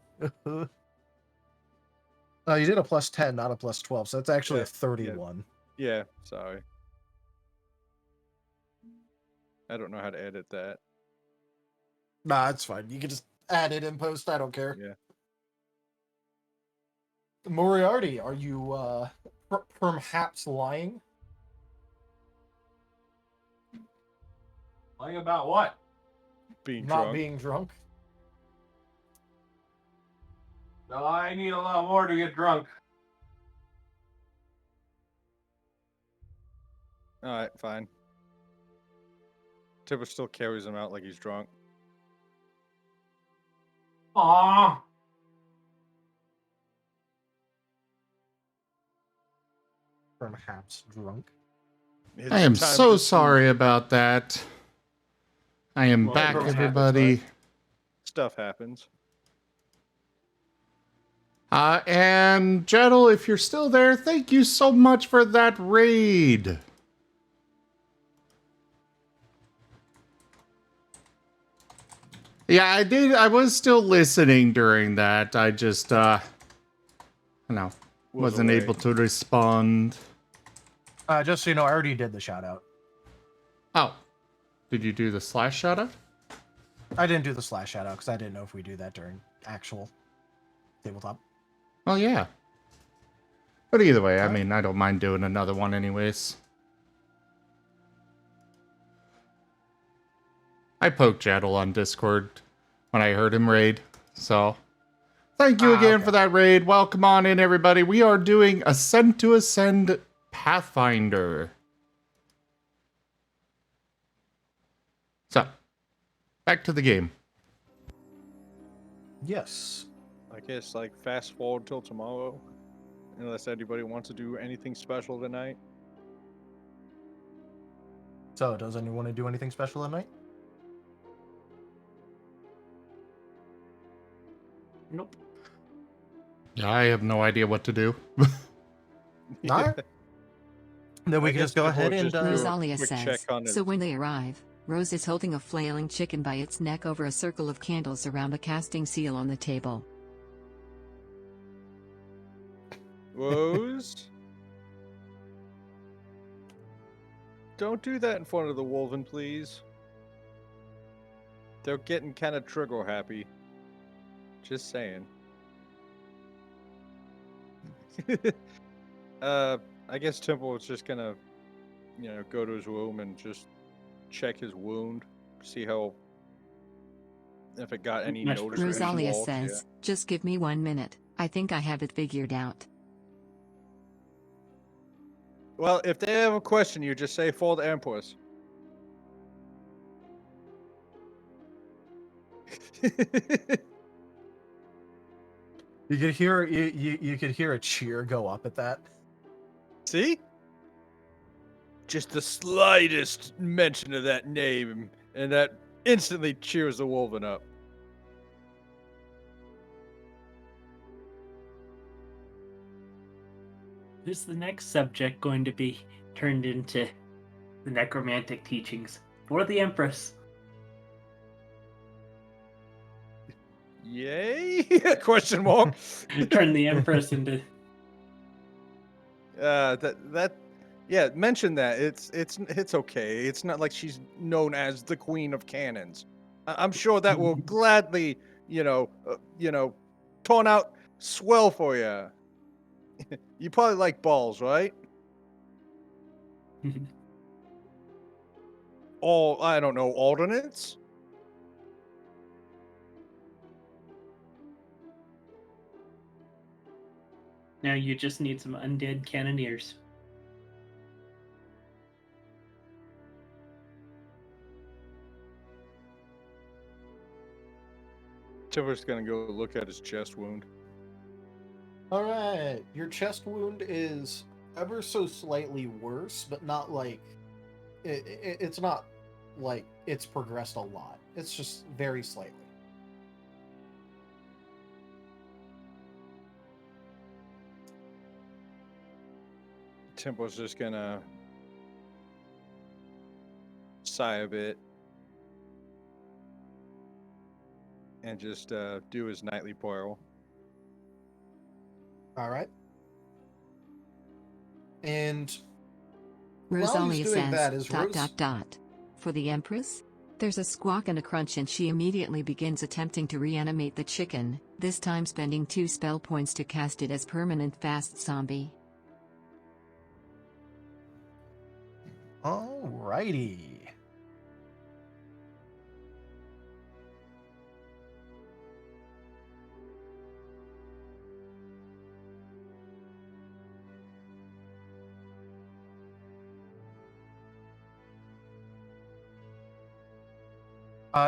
You did a +10, not a +12, so that's actually Yeah, a 31. Yeah. Sorry. I don't know how to edit that. Nah, it's fine. You can just add it in post. I don't care. Yeah. Moriarty, are you perhaps lying? Lying about what? Being Not drunk. being drunk? No, I need a lot more to get drunk. All right, fine. Timber still carries him out like he's drunk. Aww. Perhaps drunk. It's I am time so to sorry about that. I am Well, back, it happens, everybody. Stuff happens. And Jettle, if you're still there, thank you so much for that raid. Yeah, I did. I was still listening during that. I just, wasn't away. able to respond. Just so you know, I already did the shout out. Oh, did you do the slash shout out? I didn't do the slash shout out because I didn't know if we do that during actual tabletop. Well, yeah. But either way, I Alright. mean, I don't mind doing another one anyways. I poked Jaddle on Discord when I heard him raid, so thank you again okay. for that raid. Welcome on in, everybody. We are doing Ascent to Ascend Pathfinder. So, back to the game. Yes. I guess like fast forward till tomorrow, unless anybody wants to do anything special tonight. So, does anyone want to do anything special tonight? Nope. Yeah, I have no idea what to do. Alright. Then we I can guess just go we'll ahead and just do a Rosalia quick says, check on so it. when they arrive, Rose is holding a flailing chicken by its neck over a circle of candles around a casting seal on the table. Rose? Don't do that in front of the Wolven, please. They're getting kind of trigger happy. Just saying. I guess Temple is just gonna, go to his room and just check his wound, see if it got any Much noticeable Rosalia walls, says, just give me 1 minute. I think I have it figured out. Well, if they have a question, you just say for the Empress. You could hear you could hear a cheer go up at that. See? Just the slightest mention of that name, and that instantly cheers the Wolven up. Is the next subject going to be turned into the necromantic teachings for the Empress? Yay? Question mark. Turn the Empress into. Yeah, mention that. It's okay. It's not like she's known as the Queen of Cannons. I'm sure that will gladly, turn out swell for you. You probably like balls, right? Or I don't know, alternates. Now you just need some undead cannoneers. Timber's gonna go look at his chest wound. All right, your chest wound is ever so slightly worse, but not like it's not like it's progressed a lot. It's just very slightly. Tempo's just gonna sigh a bit and just do his nightly boil. All right. And Rosalia doing that, says, is dot Rose- dot dot. For the Empress? There's a squawk and a crunch and she immediately begins attempting to reanimate the chicken, this time spending 2 spell points to cast it as permanent fast zombie. Alrighty.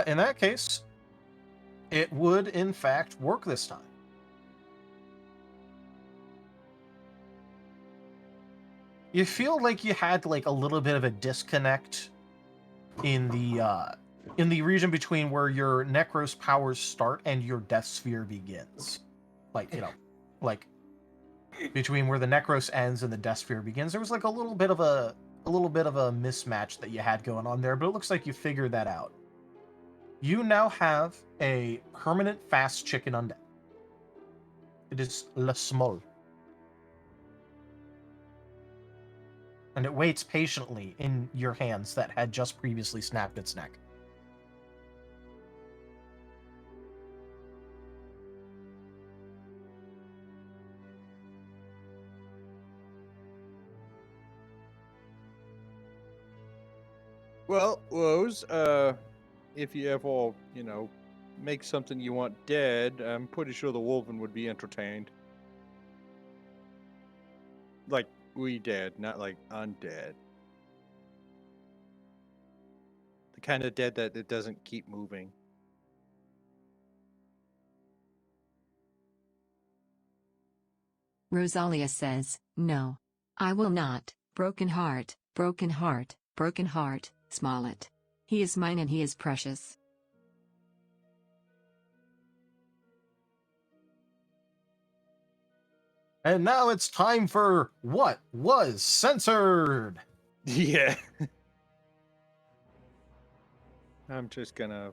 In that case, it would in fact work this time. You feel like you had like a little bit of a disconnect in the region between where your Necros powers start and your Death Sphere begins. Like, like between where the Necros ends and the Death Sphere begins, there was like a little bit of a mismatch that you had going on there, but it looks like you figured that out. You now have a permanent fast chicken undead. It is Le Smol. And it waits patiently in your hands that had just previously snapped its neck. Well, Rose, if you ever, make something you want dead, I'm pretty sure the Wolven would be entertained. Like, we dead, not like undead. The kind of dead that it doesn't keep moving. Rosalia says, no. I will not. Broken heart, broken heart, broken heart, Smollett. He is mine and he is precious. And now it's time for What Was Censored? Yeah. I'm just gonna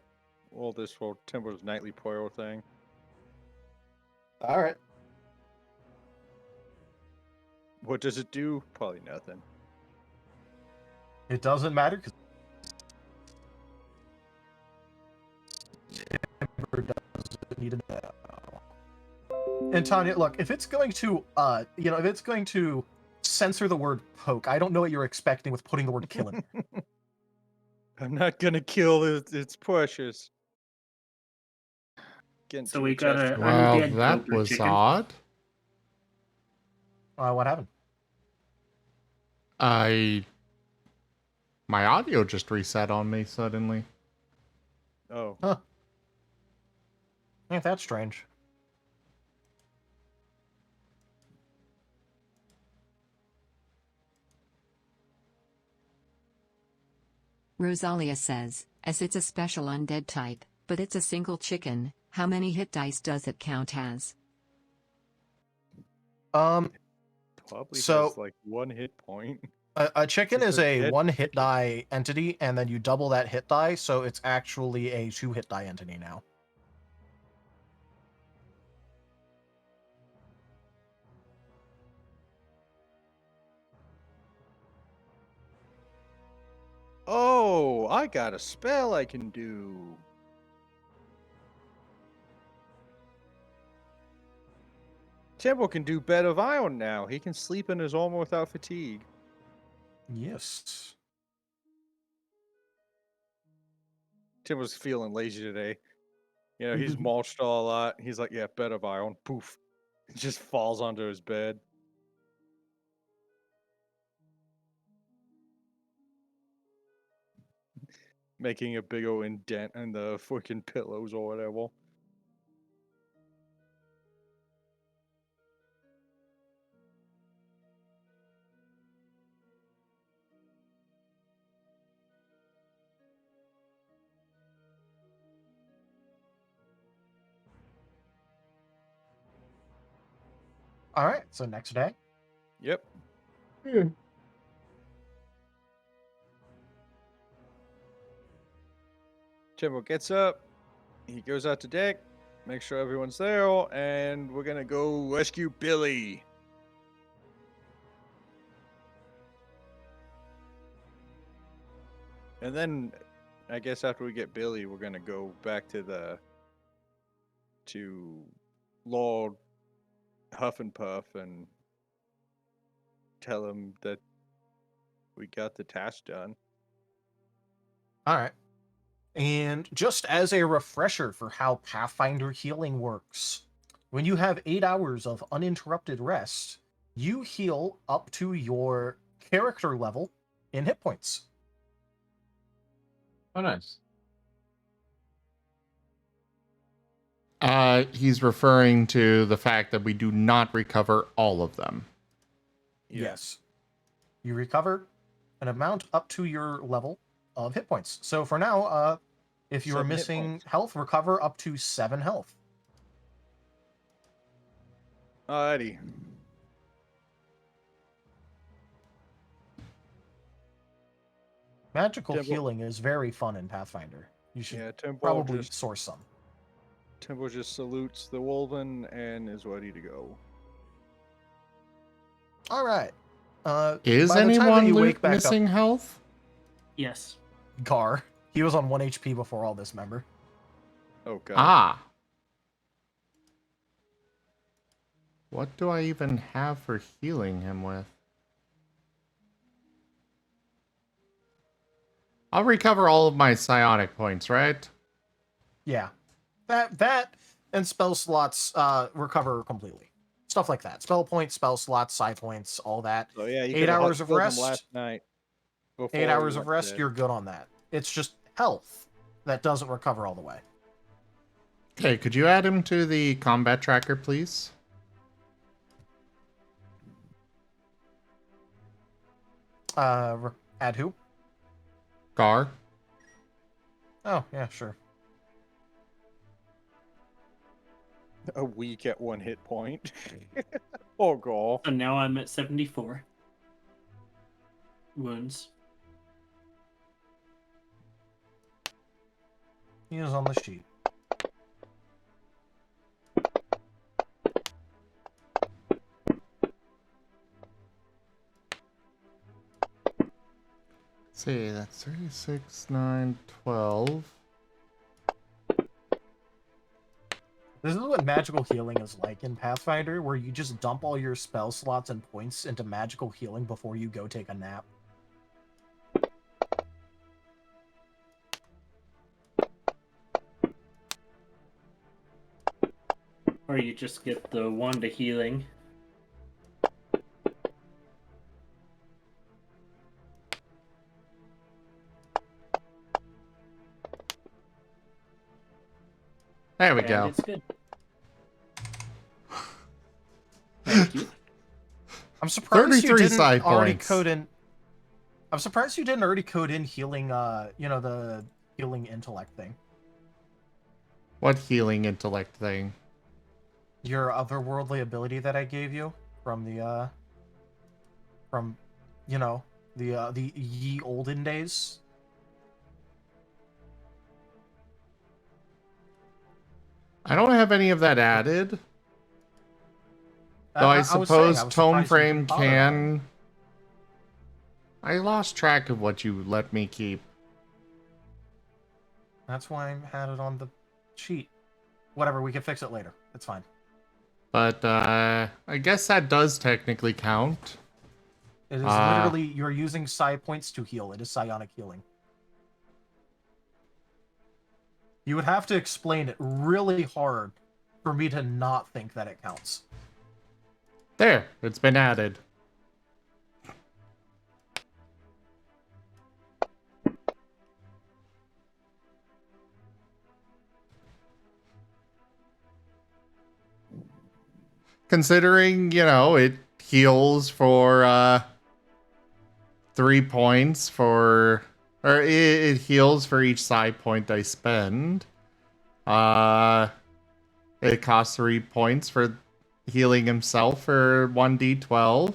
roll this for Timber's nightly poil thing. All right. What does it do? Probably nothing. It doesn't matter because Timber doesn't need to know. And Tanya, look, if it's going to, if it's going to censor the word poke, I don't know what you're expecting with putting the word kill in there. I'm not gonna kill it. It's precious. Getting So to we your got chest. a Well, undead that cobra was chicken. odd. What happened? My audio just reset on me suddenly. Oh. Huh. Ain't that strange? Rosalia says, as it's a special undead type, but it's a single chicken, how many hit dice does it count as? Probably So- has like 1 hit point. A chicken It's is a a dead 1 hit chicken. die entity, and then you double that hit die, so it's actually a 2 hit die entity now. Oh, I got a spell I can do. Temple can do Bed of Iron now. He can sleep in his armor without fatigue. Yes. Tim was feeling lazy today. You know, he's mulched a lot. He's like, yeah, Bed of Iron. Poof. Just falls onto his bed. Making a big old indent in the freaking pillows or whatever. All right, so next day. Yep. Timbo gets up. He goes out to deck. Make sure everyone's there. And we're going to go rescue Billy. And then, I guess after we get Billy, we're going to go back to Lord Huff and Puff and tell him that we got the task done. All right. And just as a refresher for how Pathfinder healing works, when you have 8 hours of uninterrupted rest, you heal up to your character level in hit points. Oh, nice. He's referring to the fact that we do not recover all of them. Yes. You recover an amount up to your level of hit points. So for now, if you are 7 hit missing points. health, recover up to 7 health. Alrighty. Magical Temple- healing is very fun in Pathfinder. You should Yeah, Timbo probably just source some. salutes the Wolven and is ready to go. All right. Is by the time that anyone you wake back missing health? Yes. up, Gar, he was on 1 HP before all this, remember? Oh god. Ah. What do I even have for healing him with? I'll recover all of my psionic points, right? Yeah. That and spell slots recover completely. Stuff like that. Spell points, spell slots, side points, all that. So yeah, you 8 could have hours of killed him rest. last night. 8 before hours he of went rest, dead. you're good on that. It's just health that doesn't recover all the way. Okay, could you add him to the combat tracker, please? Add who? Gar? Oh, yeah, sure. A week at 1 hit point. Oh god. So now I'm at 74 wounds. He is on the sheet. See, that's 36, 9, 12. This is what magical healing is like in Pathfinder, where you just dump all your spell slots and points into magical healing before you go take a nap. Or you just get the wand of healing. There we And go. it's good. Thank you. I'm surprised you 33 didn't side already points. code in. I'm surprised you didn't already code in healing. The healing intellect thing. What healing intellect thing? Your otherworldly ability that I gave you from the the ye olden days. I don't have any of that added. Though I was saying, suppose I was Tome surprised you Frame didn't bother adding. can... I lost track of what you let me keep. That's why I had it on the sheet. Whatever, we can fix it later. It's fine. But, I guess that does technically count. It is literally, you're using psi points to heal. It is psionic healing. You would have to explain it really hard for me to not think that it counts. There, it's been added. Considering, it heals for 3 points for, or it heals for each side point I spend. It costs 3 points for healing himself for 1d12,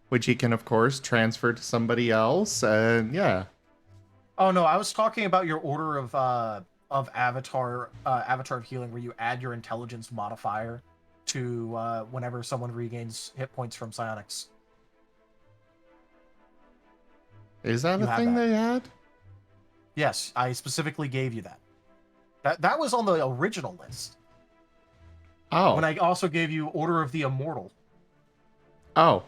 which he can of course transfer to somebody else, and yeah. Oh no, I was talking about your order of avatar of healing, where you add your intelligence modifier to whenever someone regains hit points from psionics. Is that You a have thing that. they had? Yes, I specifically gave you that. That was on the original list. Oh. When I also gave you Order of the Immortal. Oh.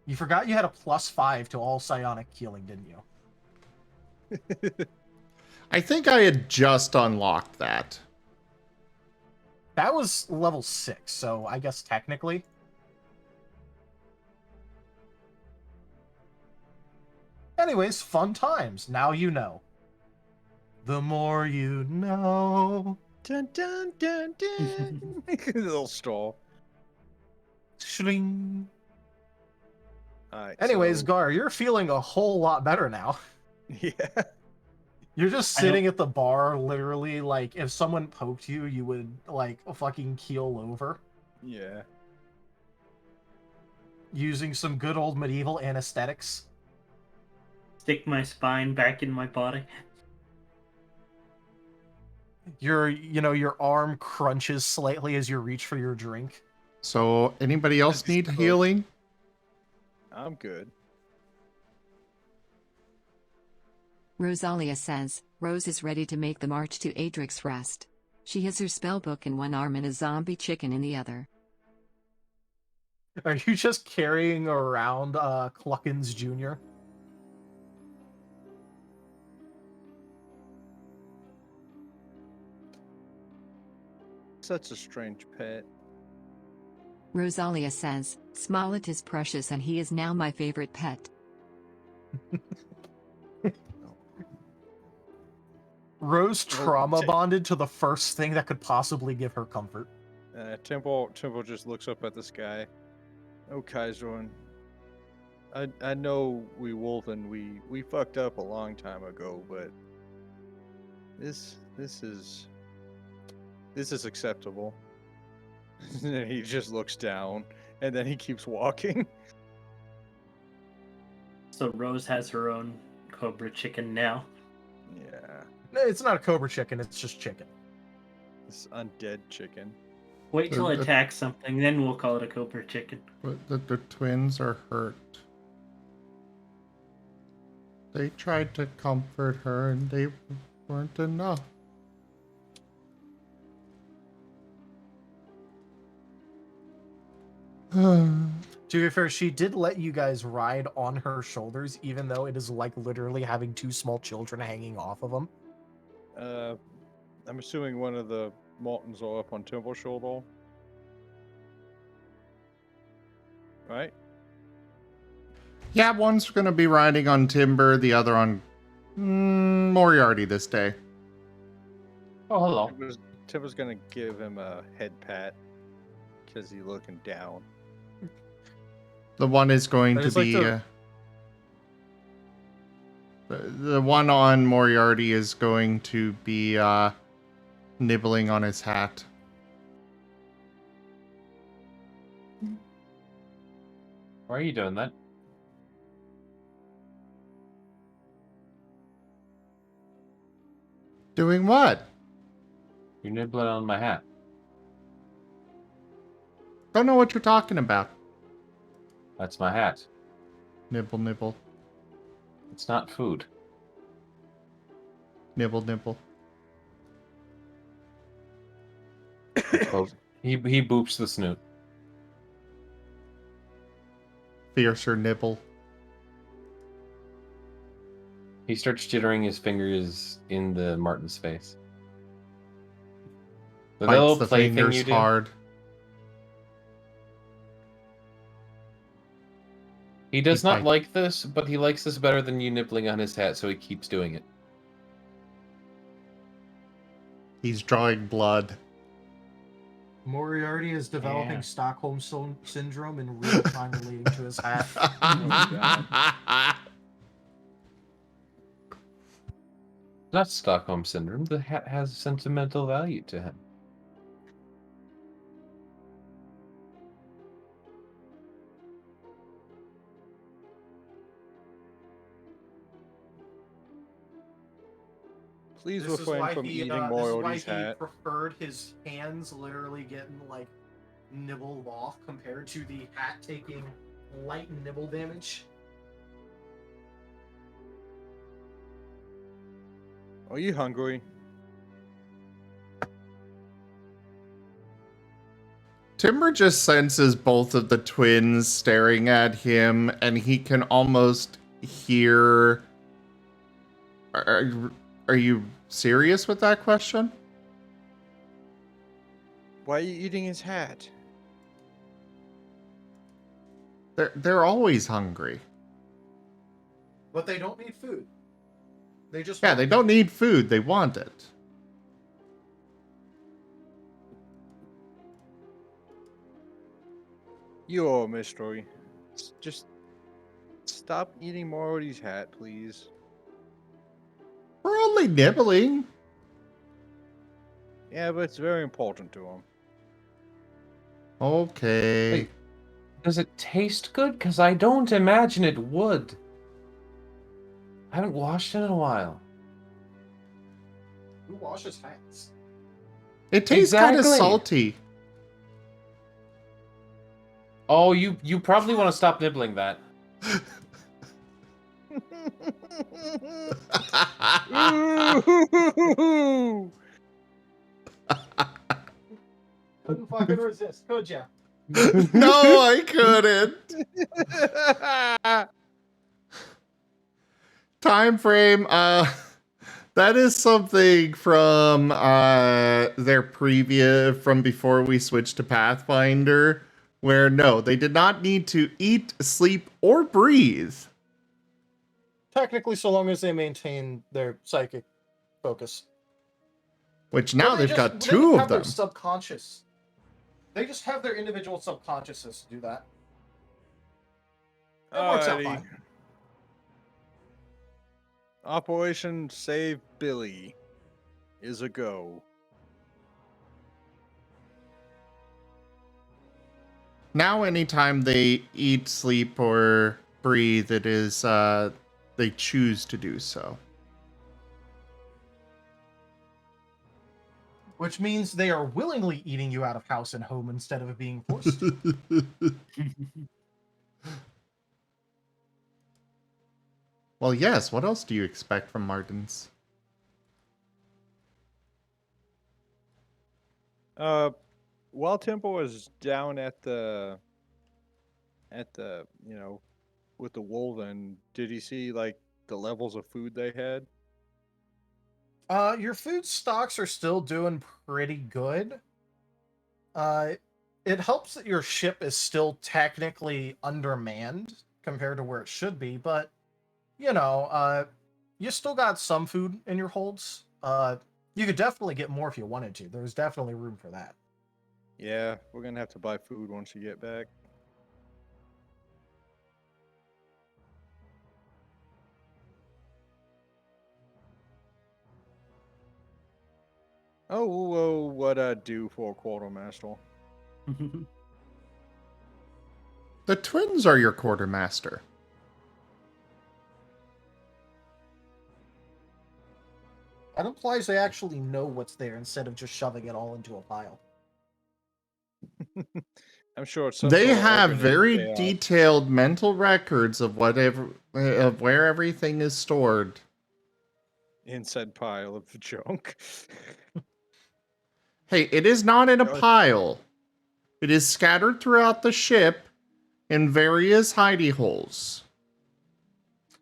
You forgot you had a +5 to all psionic healing, didn't you? I think I had just unlocked that. That was level 6, so I guess technically. Anyways, fun times. Now you know. The more you know. Dun dun dun dun. A little stall. Shling. Alright, Anyways, so, Gar, you're feeling a whole lot better now. yeah. You're just I don't- sitting at the bar, literally, like, if someone poked you, you would, like, fucking keel over. Yeah. Using some good old medieval anesthetics. Stick my spine back in my body. Your arm crunches slightly as you reach for your drink. So, anybody else That's need good. healing? I'm good. Rosalia says, Rose is ready to make the march to Adric's Rest. She has her spellbook in one arm and a zombie chicken in the other. Are you just carrying around Cluckins Jr.? Such a strange pet. Rosalia says, Smollett is precious and he is now my favorite pet. Rose Oh, trauma bonded to the first thing that could possibly give her comfort. Temple just looks up at the sky. Oh, Kaiserun. I know we Wolven, we fucked up a long time ago, but this is acceptable. And then he just looks down, and then he keeps walking. So Rose has her own Cobra chicken now. Yeah, No, it's not a cobra chicken, it's just chicken. this undead chicken. Wait till it attacks something, then we'll call it a Cobra chicken. But the twins are hurt. They tried to comfort her and they weren't enough. To be fair, she did let you guys ride on her shoulders, even though it is like literally having two small children hanging off of them. I'm assuming one of the Maltons are up on Timber Shoulder. Right? Yeah, one's going to be riding on Timber, the other on Moriarty this day. Oh, hello. Timber's gonna give him a head pat because he's looking down. The one is going I to just like be... to- the one on Moriarty is going to be nibbling on his hat. Why are you doing that? Doing what? You're nibbling on my hat. Don't know what you're talking about. That's my hat. Nibble, nibble. It's not food. Nibble, nibble. Well, he boops the snoot. Fiercer nibble. He starts jittering his fingers in the Martin's face. The little Bites the play thing fingers you do. hard. He does He not bite- like this, but he likes this better than you nibbling on his hat, so he keeps doing it. He's drawing blood. Moriarty is developing Yeah. Stockholm syndrome in real time relating to his hat. Not Stockholm Syndrome. The hat has sentimental value to him. Please This is refrain why from he, eating this is why Moriarty's he hat. preferred his hands literally getting like nibbled off compared to the hat taking light nibble damage. Are you hungry? Timber just senses both of the twins staring at him, and he can almost hear... Are you serious with that question? Why are you eating his hat? They're always hungry. But they don't need food. They just Yeah, they don't need food. They want it. You're a mystery. Just stop eating Moriarty's hat, please. We're only nibbling. Yeah, but it's very important to him. Okay. Wait. Does it taste good? Because I don't imagine it would. I haven't washed it in a while. Who washes hats? It tastes kind of Exactly. salty. Oh, you probably want to stop nibbling that. Ooh! Couldn't fucking resist, could ya? No, I couldn't. Time frame. That is something from their from before we switched to Pathfinder, where no, they did not need to eat, sleep, or breathe. Technically, so long as they maintain their psychic focus. Which now But they they've got they two have of their them. subconscious. They just have their individual subconsciouses to do that. It works out Alrighty. fine. Operation Save Billy is a go. Now, anytime they eat, sleep, or breathe, it is they choose to do so. Which means they are willingly eating you out of house and home instead of being forced. Well, yes. What else do you expect from Martins? While Temple was down at the with the Wolven, did he see like the levels of food they had? Your food stocks are still doing pretty good. Uh, it helps that your ship is still technically undermanned compared to where it should be, but you know, you still got some food in your holds. You could definitely get more if you wanted to. There's definitely room for that. Yeah, we're gonna have to buy food once you get back. Oh, whoa, what I do for a quartermaster? The twins are your quartermaster. That implies they actually know what's there instead of just shoving it all into a pile. I'm sure it's some They sort of have organized very chaos. detailed mental records of where everything is stored. In said pile of junk. Hey, it is not in a Go- pile. It is scattered throughout the ship in various hidey holes.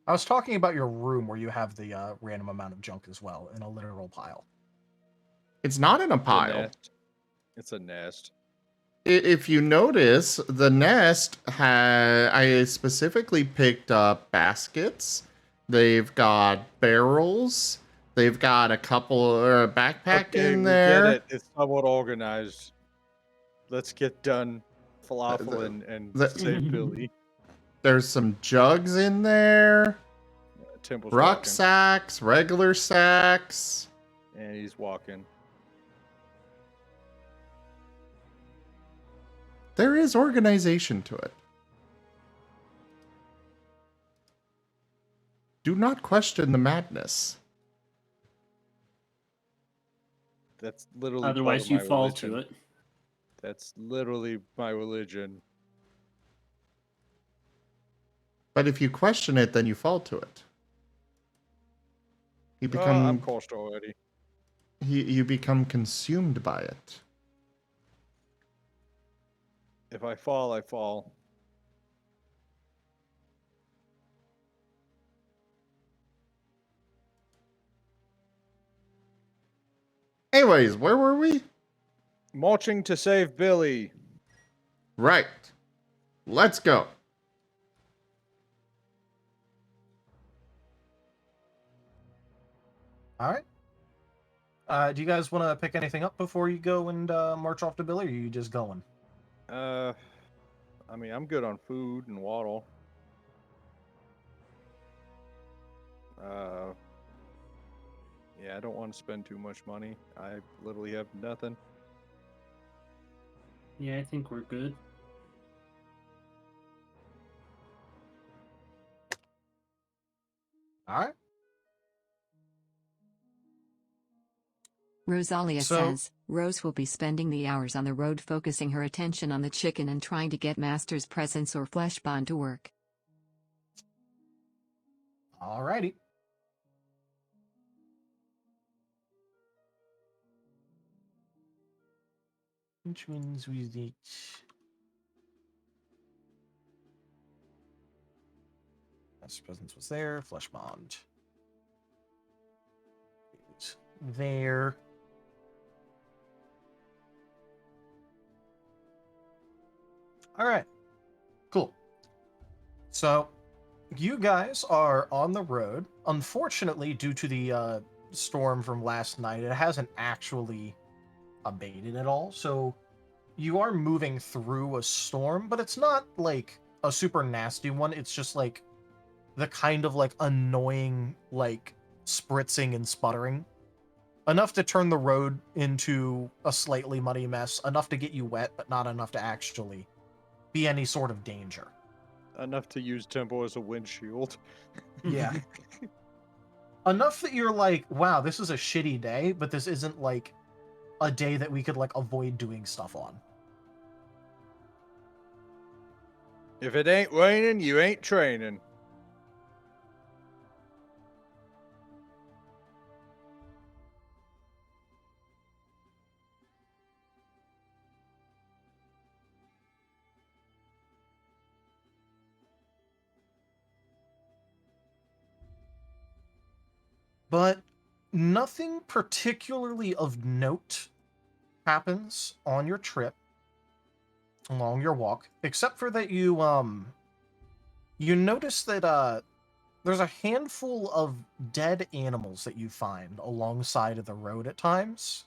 I was talking about your room where you have the random amount of junk as well in a literal pile. It's not in a It's a pile. nest. It's a nest. If you notice, the nest I specifically picked up baskets. They've got barrels. They've got a couple or a backpack Okay, in we get there. it. It's somewhat organized. Let's get done falafel and the- save Billy. There's some jugs in there. Temple's Rucksacks, regular sacks. walking. And he's walking. There is organization to it. Do not question the madness. That's literally Otherwise, part you of my fall religion. to it. That's literally my religion. But if you question it, then you fall to it. You Oh, I'm become cursed already. you become consumed by it. If I fall, I fall. Anyways, where were we? Marching to save Billy. Right. Let's go. All right. Do you guys want to pick anything up before you go and march off to Billy, or are you just going? I mean, I'm good on food and water. Yeah, I don't want to spend too much money. I literally have nothing. Yeah, I think we're good. All right. Rosalia So- says, Rose will be spending the hours on the road focusing her attention on the chicken and trying to get Master's presence or flesh bond to work. All righty. Which ones was it? Master's presence was there. Flesh bond. Is there. All right. Cool. So, you guys are on the road. Unfortunately, due to the storm from last night, it hasn't actually abated at all. So, you are moving through a storm, but it's not like a super nasty one. It's just like the kind of like annoying, like spritzing and sputtering. Enough to turn the road into a slightly muddy mess, enough to get you wet, but not enough to actually be any sort of danger. Enough to use Temple as a windshield. Yeah. Enough that you're like, wow, this is a shitty day, but this isn't like a day that we could like avoid doing stuff on. If it ain't raining, you ain't training. But Nothing particularly of note happens on your trip along your walk, except for that you notice that there's a handful of dead animals that you find alongside of the road at times.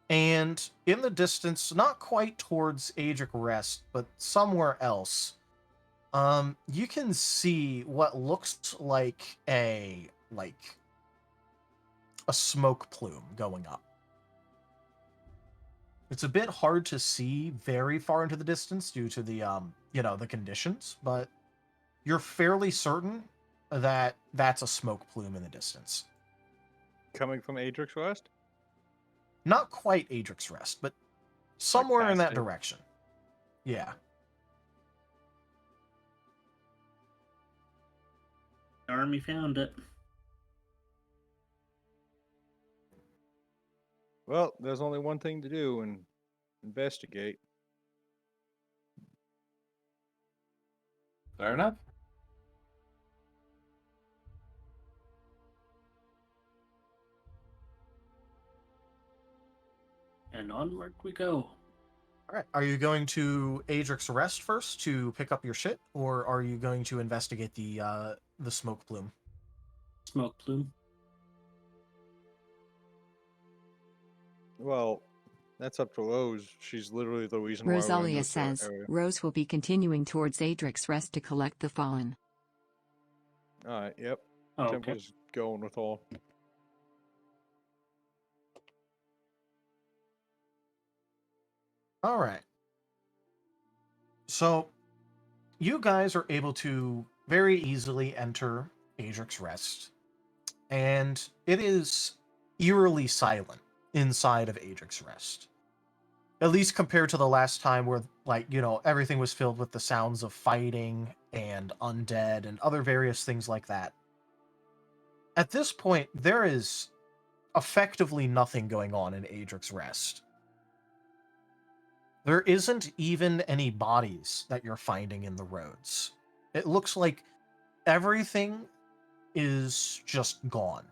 And in the distance, not quite towards Adric Rest, but somewhere else, you can see what looks like a smoke plume going up. It's a bit hard to see very far into the distance due to the the conditions, but you're fairly certain that that's a smoke plume in the distance. Coming from Adric's West? Not quite Adric's Rest, but somewhere in that past it? direction. Yeah. Army found it. Well, there's only one thing to do and investigate. Fair enough. And onward we go. All right. Are you going to Adric's Rest first to pick up your shit, or are you going to investigate the smoke plume? Smoke plume. Well, that's up to Rose. She's literally the reason why we're in Rosalia this says, area. Rose will be continuing towards Adric's Rest to collect the fallen. Alright, yep. Oh, okay. Temple's going with all. All right. So, you guys are able to very easily enter Adric's Rest, and it is eerily silent inside of Adric's Rest. At least compared to the last time where, everything was filled with the sounds of fighting and undead and other various things like that. At this point, there is effectively nothing going on in Adric's Rest. There isn't even any bodies that you're finding in the roads. It looks like everything is just gone.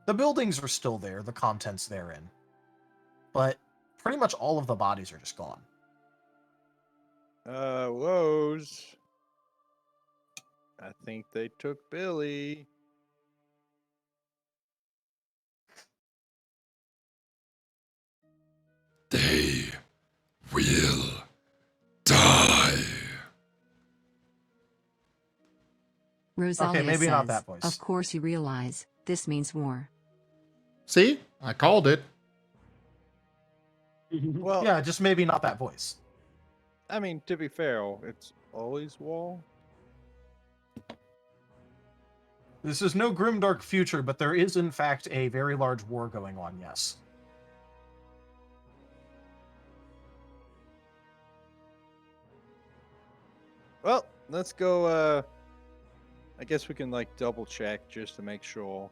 The buildings are still there, the contents therein, but pretty much all of the bodies are just gone. Rose. I think they took Billy. They will die. Rosalia maybe says, not that voice. Of course you realize, this means war. See? I called it. Well, Yeah, just maybe not that voice. I mean, to be fair, it's always war. This is no grimdark future, but there is in fact a very large war going on, yes. Well, let's go, I guess we can, double check just to make sure.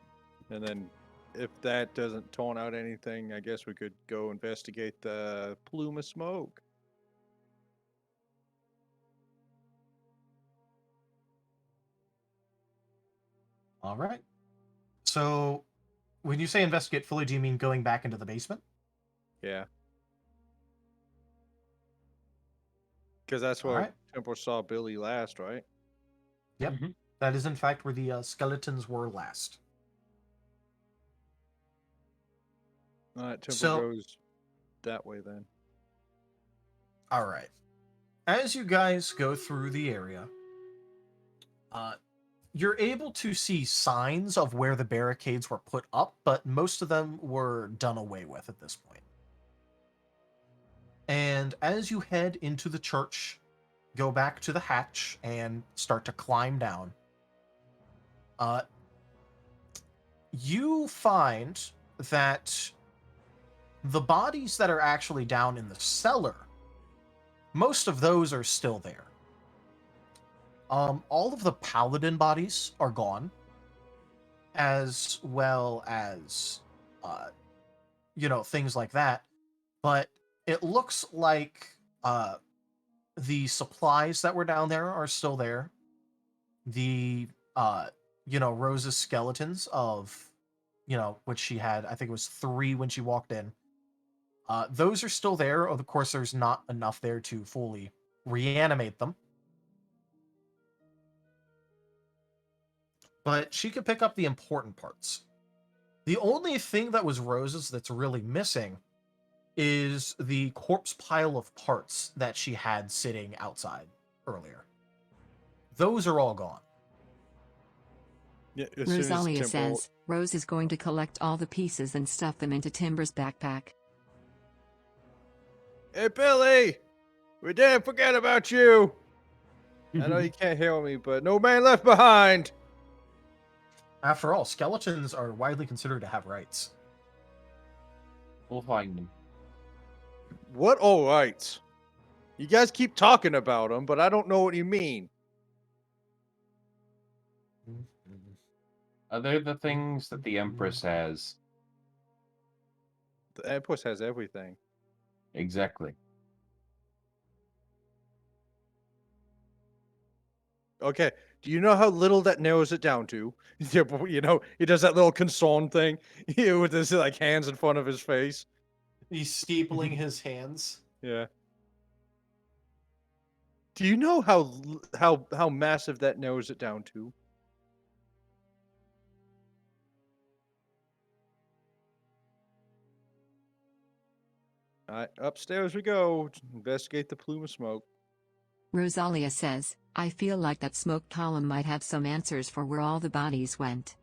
And then if that doesn't tone out anything, I guess we could go investigate the plume of smoke. All right. So, when you say investigate fully, do you mean going back into the basement? Yeah. Because that's where Alright. Temple saw Billy last, right? Yep. Mhm. That is in fact where the skeletons were last. Alright, Temple So- goes that way then. All right. As you guys go through the area, you're able to see signs of where the barricades were put up, but most of them were done away with at this point. And as you head into the church, go back to the hatch and start to climb down, you find that the bodies that are actually down in the cellar, most of those are still there. All of the paladin bodies are gone, as well as, things like that. But it looks like the supplies that were down there are still there. The, Rose's skeletons of which she had, I think it was 3 when she walked in. Those are still there. Of course, there's not enough there to fully reanimate them. But she could pick up the important parts. The only thing that was Rose's that's really missing is the corpse pile of parts that she had sitting outside earlier. Those are all gone. Yeah, as soon as Rosalia Timber- says, Rose is going to collect all the pieces and stuff them into Timber's backpack. Hey, Billy! We didn't forget about you! I know you can't hear me, but no man left behind! After all, skeletons are widely considered to have rights. We'll find them. What all rights? You guys keep talking about them, but I don't know what you mean. They're the things that the Empress has. The Empress has everything. Exactly. Okay, do you know how little that narrows it down to? Yeah, but, he does that little concern thing with his hands in front of his face. He's steepling his hands. Yeah. Do you know how massive that narrows it down to? All right, upstairs we go. Investigate the plume of smoke. Rosalia says, I feel like that smoke column might have some answers for where all the bodies went.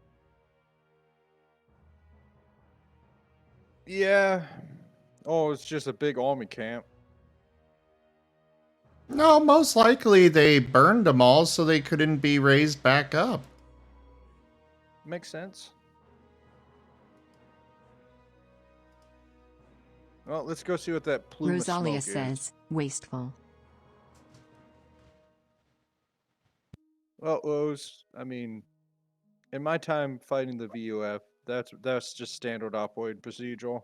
Yeah. Oh, it's just a big army camp. No, most likely they burned them all so they couldn't be raised back up. Makes sense. Well, let's go see what that plume Rosalia of smoke says, is. wasteful. Well, Rose, I mean, in my time fighting the VUF, that's just standard operating procedure.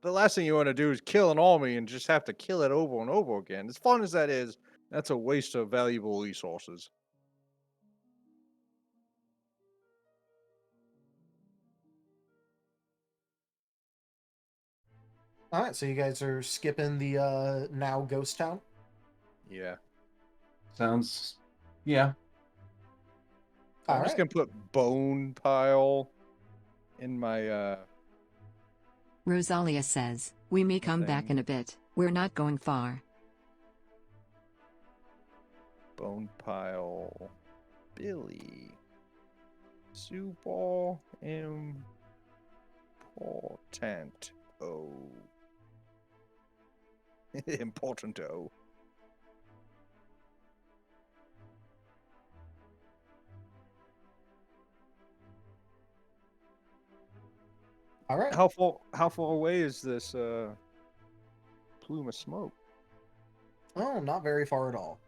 The last thing you want to do is kill an army and just have to kill it over and over again. As fun as that is, that's a waste of valuable resources. All right, so you guys are skipping the now ghost town. Yeah. Sounds... yeah. I'm just gonna put bone pile in my Rosalia says, we may come back in a bit. We're not going far. bone pile. Billy. Super important. Oh. Important. Oh. All right. How far away is this plume of smoke? Oh, not very far at all.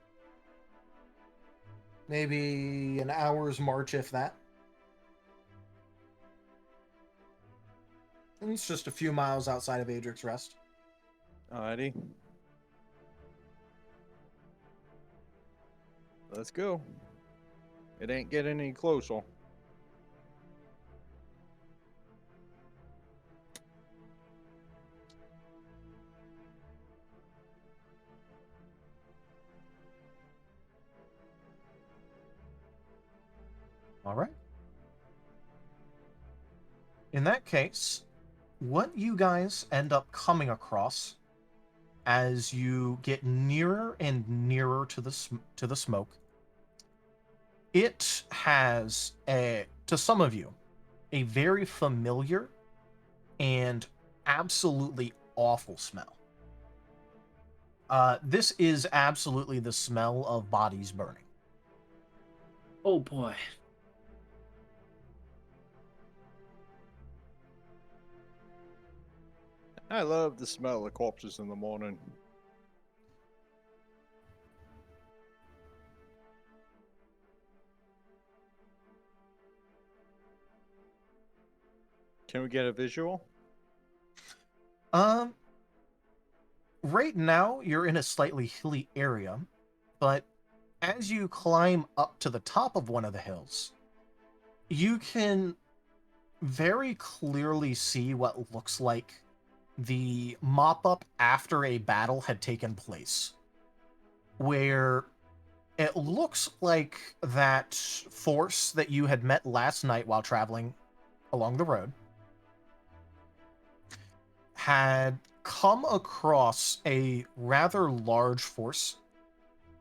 Maybe an hour's march, if that. And it's just a few miles outside of Adric's Rest. Alrighty. Let's go. It ain't getting any closer. All right. In that case, what you guys end up coming across as you get nearer and nearer to the smoke, it has to some of you, a very familiar and absolutely awful smell. This is absolutely the smell of bodies burning. Oh boy. I love the smell of corpses in the morning. Can we get a visual? Right now you're in a slightly hilly area, but as you climb up to the top of one of the hills, you can very clearly see what looks like the mop-up after a battle had taken place, where it looks like that force that you had met last night while traveling along the road had come across a rather large force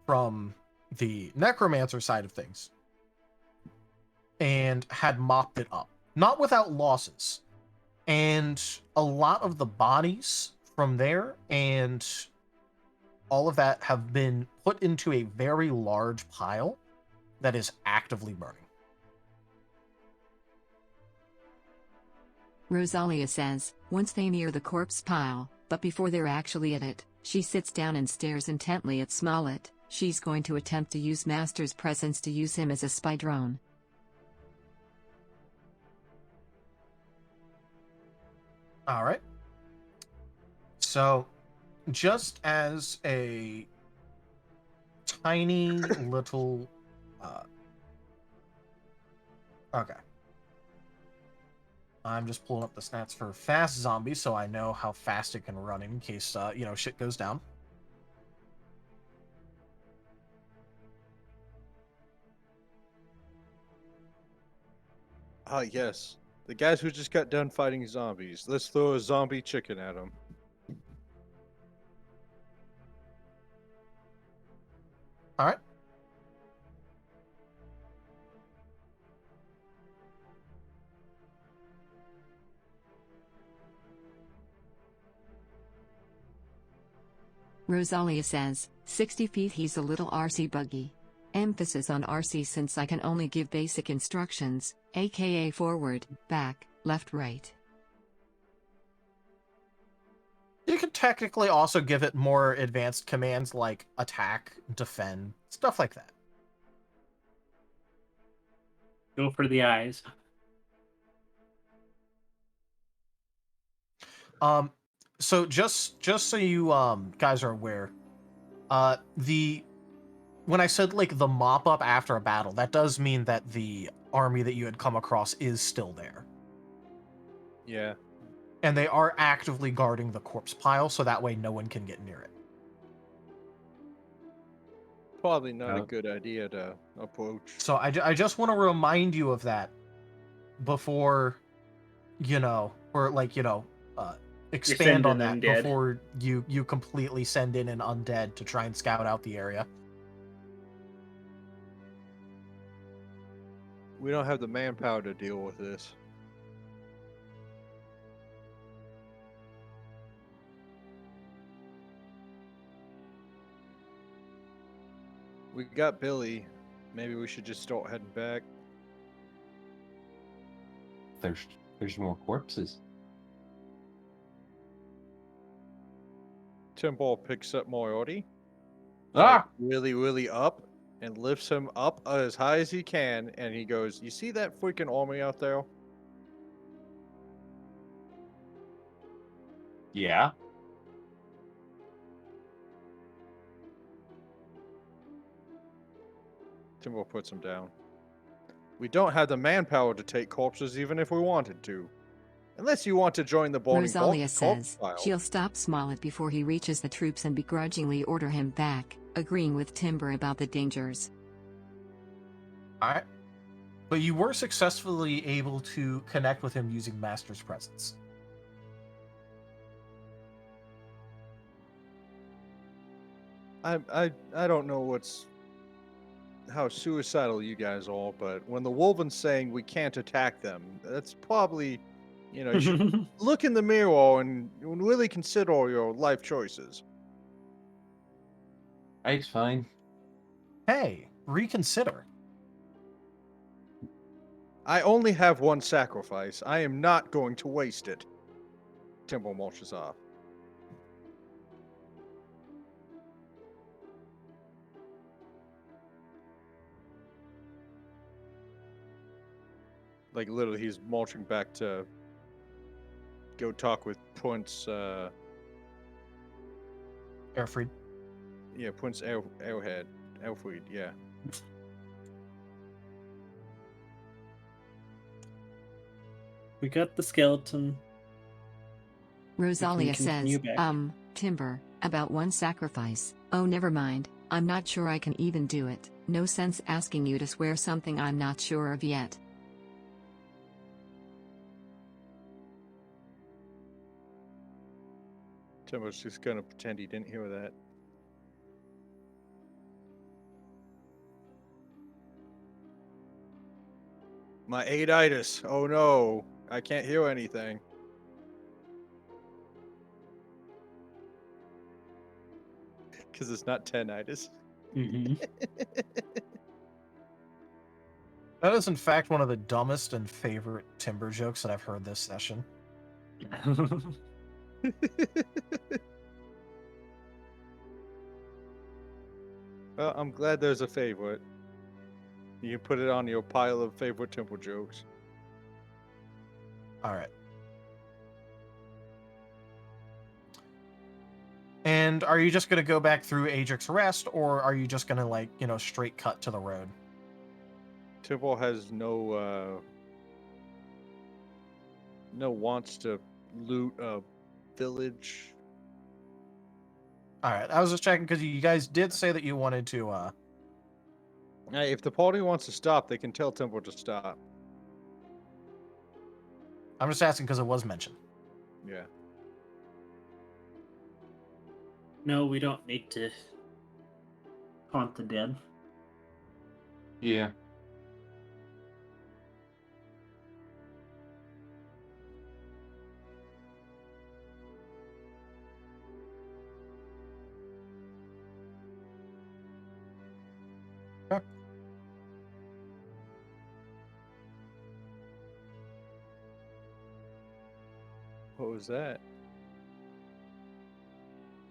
from the necromancer side of things and had mopped it up. Not without losses. And a lot of the bodies from there and all of that have been put into a very large pile that is actively burning. Rosalia says, once they near the corpse pile, but before they're actually at it, she sits down and stares intently at Smollett. She's going to attempt to use Master's presence to use him as a spy drone. All right. So, just as a tiny little... okay. I'm just pulling up the stats for fast zombie so I know how fast it can run in case, shit goes down. Ah, yes. The guys who just got done fighting zombies. Let's throw a zombie chicken at them. All right. Rosalia says, 60 feet. He's a little RC buggy. Emphasis on RC since I can only give basic instructions, aka forward, back, left, right. You can technically also give it more advanced commands like attack, defend, stuff like that. Go for the eyes. So just so you guys are aware, when I said like the mop up after a battle, that does mean that the army that you had come across is still there. Yeah. And they are actively guarding the corpse pile, so that way no one can get near it. Probably not a good idea to approach. So I just want to remind you of that before, expand on that undead. before you completely send in an undead to try and scout out the area. We don't have the manpower to deal with this. We got Billy. Maybe we should just start heading back. There's more corpses. Timbal picks up Moriarty. Ah! Really, really up. And lifts him up as high as he can. And he goes, you see that freaking army out there? Yeah. Timbal puts him down. We don't have the manpower to take corpses even if we wanted to. Unless you want to join the burning Rosalia corpse says, pile. she'll stop Smollett before he reaches the troops and begrudgingly order him back, agreeing with Timber about the dangers. Alright. But you were successfully able to connect with him using Master's Presence. I don't know how suicidal you guys are, but when the Wolven's saying we can't attack them, that's probably, you should look in the mirror and really consider your life choices. It's fine. Hey, reconsider. I only have one sacrifice. I am not going to waste it. Timber marches off. Like, literally, he's marching back to go talk with Prince, Airfried. Yeah, Prince Elfried, yeah. We got the skeleton. Rosalia continue says, back. Timber, about one sacrifice. Oh, never mind. I'm not sure I can even do it. No sense asking you to swear something I'm not sure of yet. Timber's just gonna pretend he didn't hear that. My 8-itis. Oh no, I can't hear anything. Because it's not 10-itis. Mm-hmm. That is, in fact, one of the dumbest and favorite Timber jokes that I've heard this session. Well, I'm glad there's a favorite. You can put it on your pile of favorite Timber jokes. All right. And are you just going to go back through Ajax Rest, or are you just going to, like, straight cut to the road? Timber has no wants to loot a village. All right. I was just checking because you guys did say that you wanted to. Hey, if the party wants to stop, they can tell Timber to stop. I'm just asking because it was mentioned. Yeah. No, we don't need to haunt the dead. Yeah. What was that?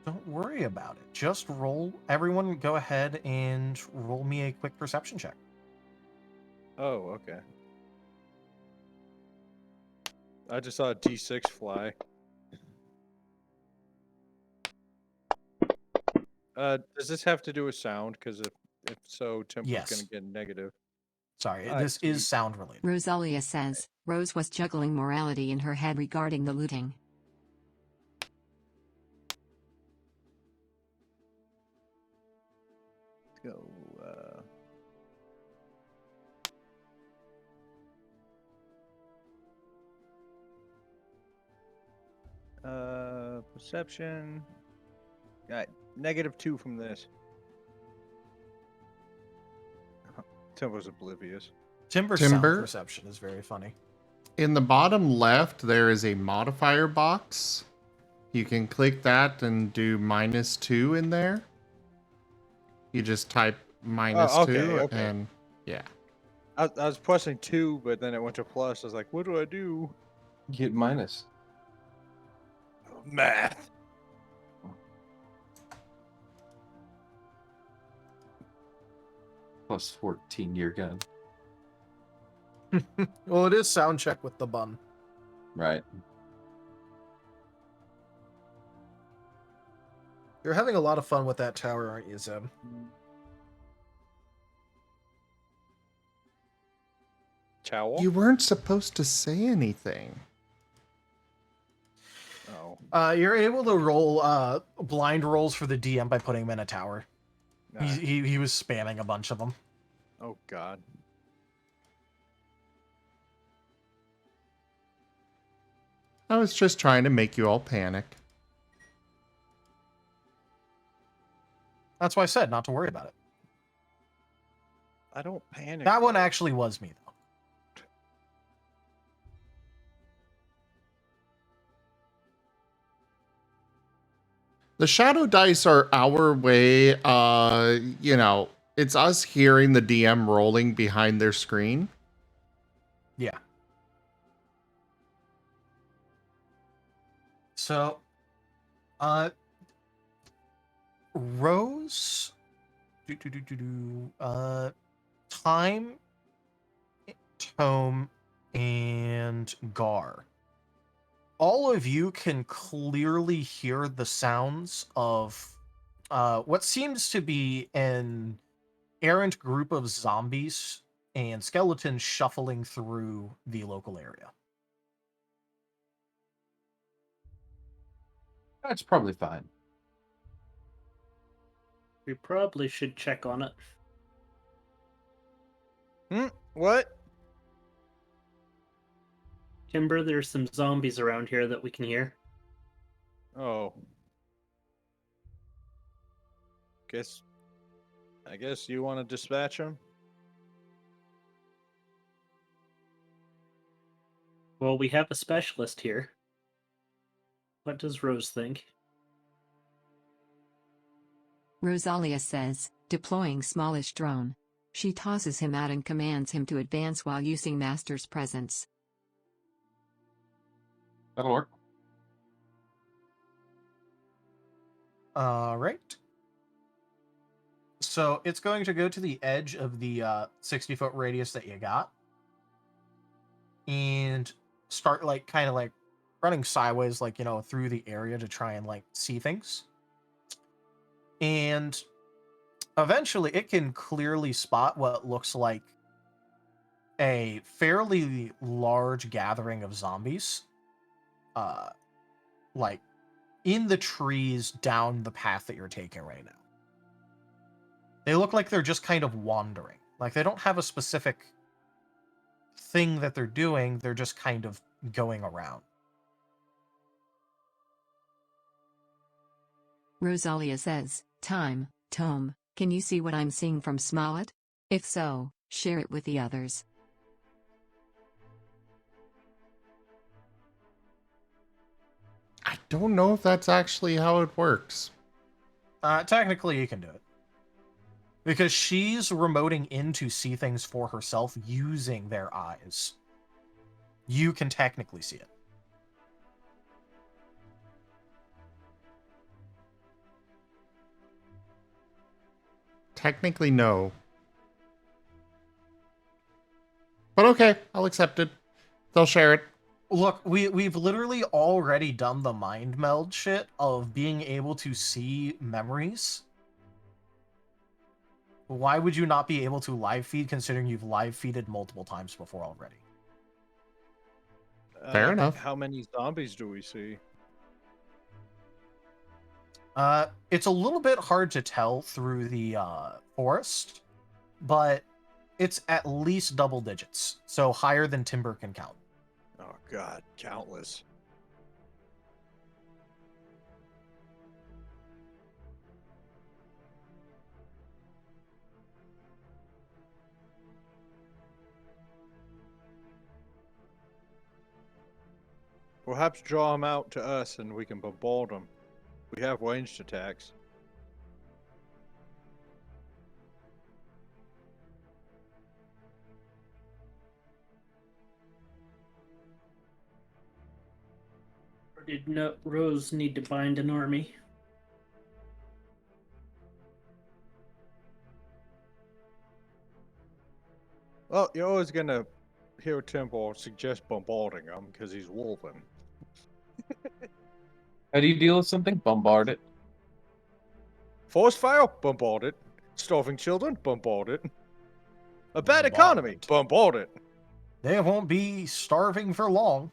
Don't worry about it. Just roll. Everyone, go ahead and roll me a quick perception check. Oh, okay. I just saw a D6 fly. Does this have to do with sound? Because if so, Timber's Yes. gonna get negative. Sorry, All right, this sweet. is sound related. Rosalia says, Rose was juggling morality in her head regarding the looting. Let's go. Perception. Got -2 from this. Timber's oblivious. Timber's Timber? sound perception is very funny. In the bottom left, there is a modifier box. You can click that and do -2 in there. You just type -2 okay. and yeah. I was pressing 2, but then it went to plus. I was like, what do I do? Get minus. Math. Plus 14 year gun. Well, it is sound check with the bun. Right. You're having a lot of fun with that tower, aren't you, Zeb? Towel? You weren't supposed to say anything. Oh. You're able to roll blind rolls for the DM by putting him in a tower. Nah. He was spamming a bunch of them. Oh, God. I was just trying to make you all panic. That's why I said not to worry about it. I don't panic. That one actually was me, though. The shadow dice are our way, it's us hearing the DM rolling behind their screen. Yeah. So, Rose, Time, Tome, and Gar. All of you can clearly hear the sounds of what seems to be an errant group of zombies and skeletons shuffling through the local area. That's probably fine. We probably should check on it. What? Timber, there's some zombies around here that we can hear. Oh. I guess you want to dispatch them? Well, we have a specialist here. What does Rose think? Rosalia says, deploying smallish drone. She tosses him out and commands him to advance while using Master's presence. That'll work. All right. So it's going to go to the edge of the 60-foot radius that you got. And start kind of running sideways, through the area to try and see things. And eventually it can clearly spot what looks like a fairly large gathering of zombies. In the trees down the path that you're taking right now. They look like they're just kind of wandering. Like they don't have a specific thing that they're doing, they're just kind of going around. Rosalia says, Time, Tome, can you see what I'm seeing from Smollett? If so, share it with the others. I don't know if that's actually how it works. Technically, you can do it. Because she's remoting in to see things for herself using their eyes. You can technically see it. Technically, no. But okay, I'll accept it. They'll share it. Look, we've literally already done the mind meld shit of being able to see memories. Why would you not be able to live feed considering you've live feeded multiple times before already? Fair enough. How many zombies do we see? It's a little bit hard to tell through the forest, but it's at least double digits, so higher than Timber can count. Oh god, countless. Perhaps draw them out to us and we can bombard them. We have ranged attacks. Or did Rose need to bind an army? Well, you're always gonna hear Timber suggest bombarding him because he's wolven. How do you deal with something? Bombard it. Forest fire? Bombard it. Starving children? Bombard it. A bad economy? Bombard it. They won't be starving for long.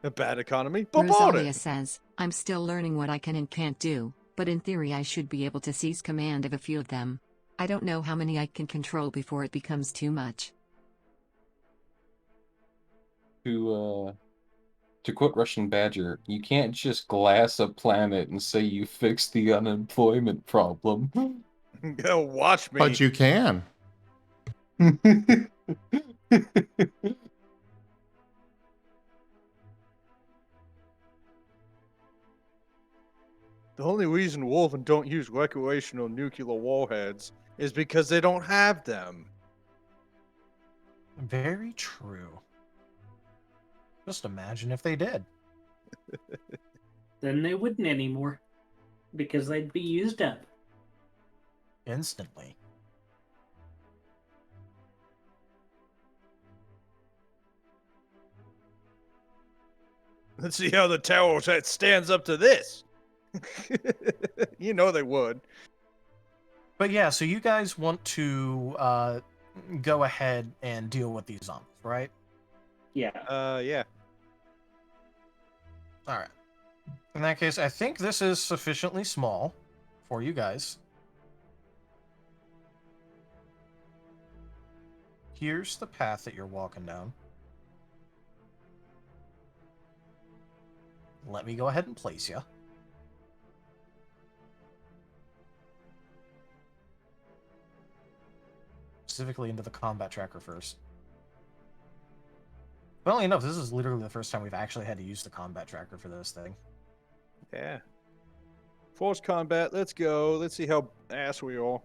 A bad economy? Bombard Rosalia it. says, I'm still learning what I can and can't do, but in theory I should be able to seize command of a few of them. I don't know how many I can control before it becomes too much. To quote Russian Badger, you can't just glass a planet and say you fixed the unemployment problem. Go watch me. But you can. The only reason Wolven don't use recreational nuclear warheads is because they don't have them. Very true. Just imagine if they did. Then they wouldn't anymore. Because they'd be used up. Instantly. Let's see how the tower stands up to this. You know they would. But yeah, so you guys want to go ahead and deal with these zombies, right? Yeah. Yeah. All right. In that case, I think this is sufficiently small for you guys. Here's the path that you're walking down. Let me go ahead and place you. Specifically into the combat tracker first. Funnily enough, this is literally the first time we've actually had to use the combat tracker for this thing. Yeah. Force combat, let's go. Let's see how ass we are.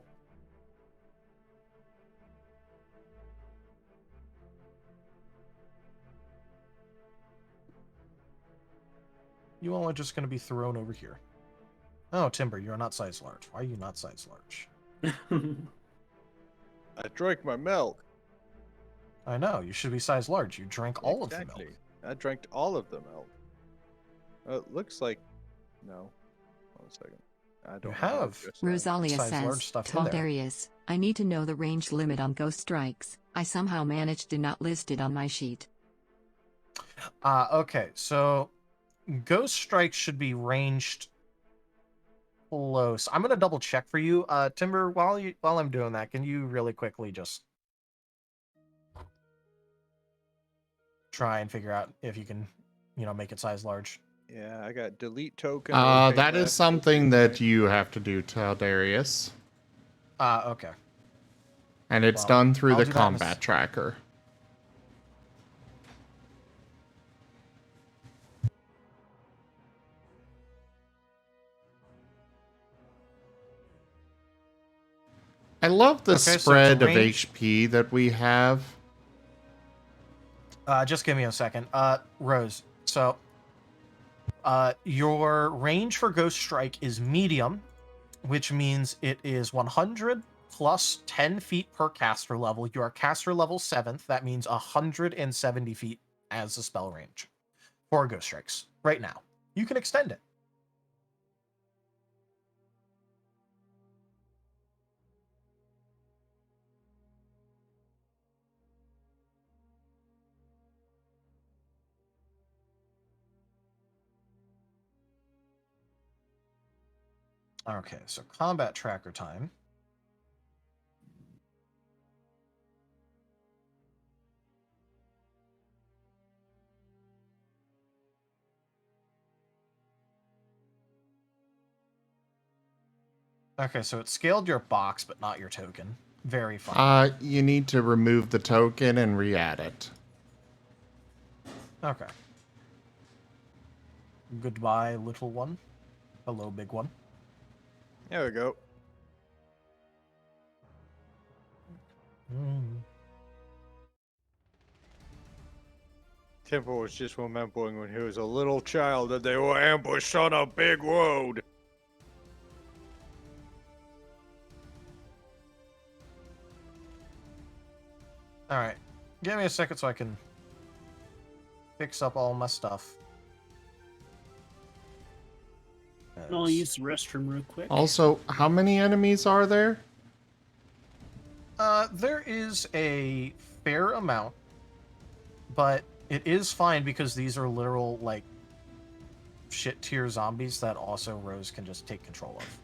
You all are just going to be thrown over here. Oh, Timber, you're not size large. Why are you not size large? I drank my milk. I know, you should be size large. You drank all of the milk. I drank all of the milk. It looks like... No. One second. I don't You know have what to say. Rosalia Size large says, stuff in there. Darius, I need to know the range limit on ghost strikes. I somehow managed to not list it on my sheet. Okay, so ghost strikes should be ranged close. I'm gonna double check for you, Timber. While I'm doing that, can you really quickly just try and figure out if you can, make it size large? Yeah, I got delete token. That is something that you have to do, Darius. Okay. And it's Well, done through I'll the do that in a combat tracker. I love the Okay, so spread to of range- HP that we have. Just give me a second. Rose, so your range for Ghost Strike is medium, which means it is 100 plus 10 feet per caster level. You are caster level 7th. That means 170 feet as the spell range for Ghost Strikes right now. You can extend it. Okay, so combat tracker time. Okay, so it scaled your box, but not your token. Very fine. You need to remove the token and re-add it. Okay. Goodbye, little one. Hello, big one. There we go. Temple was just remembering when he was a little child that they were ambushed on a big road. Alright. Give me a second so I can fix up all my stuff. I'll use the restroom real quick. Also, how many enemies are there? There is a fair amount, but it is fine because these are literal, like, shit tier zombies that also Rose can just take control of.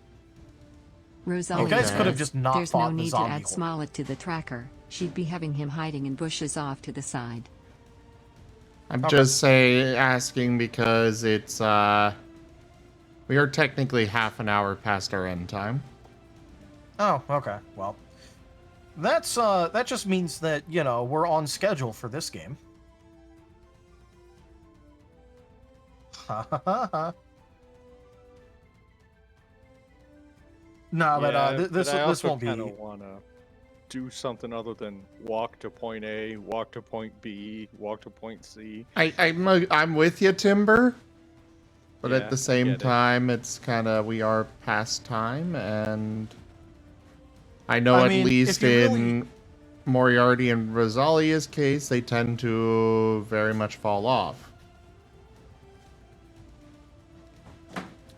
Rosalia You guys Okay. could have says, just not there's no fought the need to zombie add horde. Smollett to the tracker. She'd be having him hiding in bushes off to the side. I'm Okay. just asking because it's we are technically half an hour past our end time. Oh, okay. Well, that's that just means that, we're on schedule for this game. Ha ha ha ha. No, but this won't be. I kind of want to do something other than walk to point A, walk to point B, walk to point C. I'm with you, Timber. But Yeah, at the I same get it. time, it's kind of, we are past time, and I know I at mean, least if you in Moriarty and Rosalia's case, they tend to very much fall off.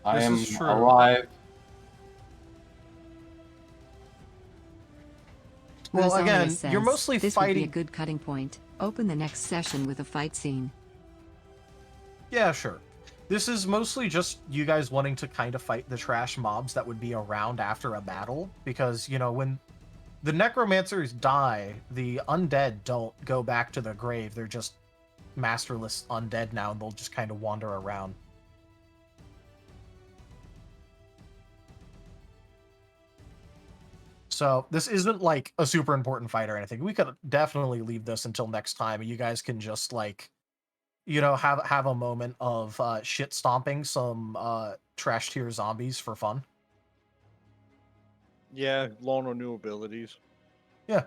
I This am is true. alive. Well, Rosalia again, says, you're mostly this would be a fighting. good cutting point. Open the next session with a fight scene. Yeah, sure. This is mostly just you guys wanting to kind of fight the trash mobs that would be around after a battle, because, you know, when the necromancers die, the undead don't go back to the grave. They're just masterless undead now, and they'll just kind of wander around. So this isn't like a super important fight or anything. We could definitely leave this until next time, and you guys can just like, you know, have a moment of shit stomping some trash tier zombies for fun. Yeah, learn on new abilities. Yeah.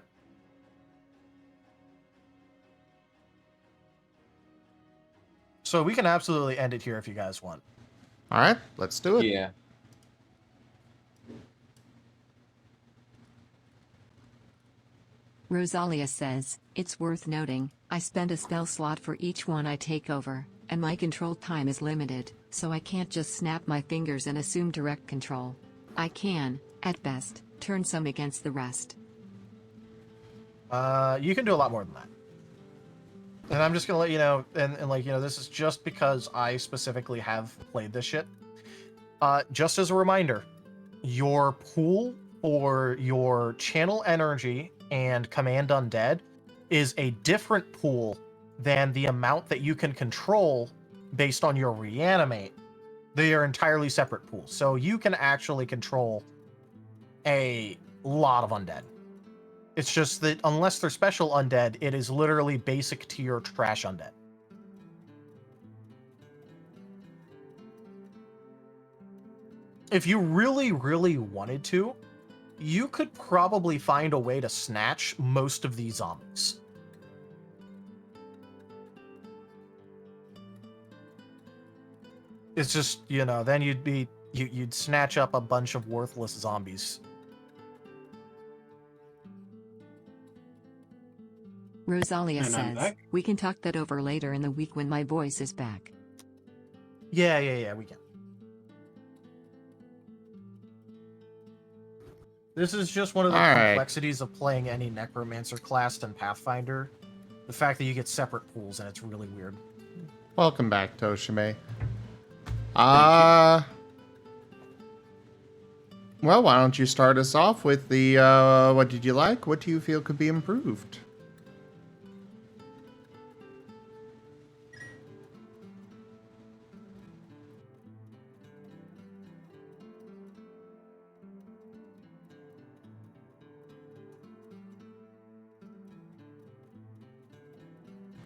So we can absolutely end it here if you guys want. All right, let's do it. Yeah. Rosalia says, it's worth noting, I spend a spell slot for each one I take over, and my control time is limited, so I can't just snap my fingers and assume direct control. I can, at best, turn some against the rest. You can do a lot more than that. And I'm just gonna let you know, and like, you know, this is just because I specifically have played this shit. Just as a reminder, your pool for your channel energy and command undead is a different pool than the amount that you can control based on your reanimate. They are entirely separate pools. So you can actually control a lot of undead. It's just that unless they're special undead, it is literally basic tier trash undead. If you really, really wanted to, you could probably find a way to snatch most of these zombies. It's just, you know, then you'd snatch up a bunch of worthless zombies. Rosalia And I'm says, back. we can talk that over later in the week when my voice is back. Yeah, we can. This is just one of the complexities of playing any Necromancer class in Pathfinder. The fact that you get separate pools, and it's really weird. Welcome back, Toshime. Well, why don't you start us off with the, what did you like? What do you feel could be improved?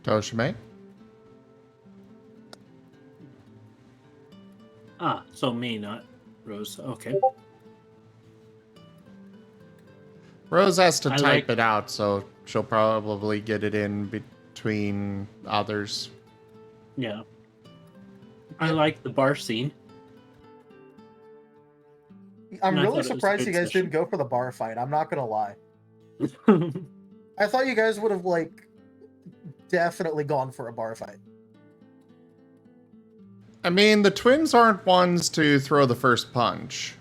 Toshime? Ah, so me, not Rose. Okay. Rose has to I type like- it out, so she'll probably get it in between others. Yeah. I like the bar scene. I'm And I really thought it was a surprised good you guys session. didn't go for the bar fight. I'm not gonna lie. I thought you guys would have, like, definitely gone for a bar fight. I mean, the twins aren't ones to throw the first punch.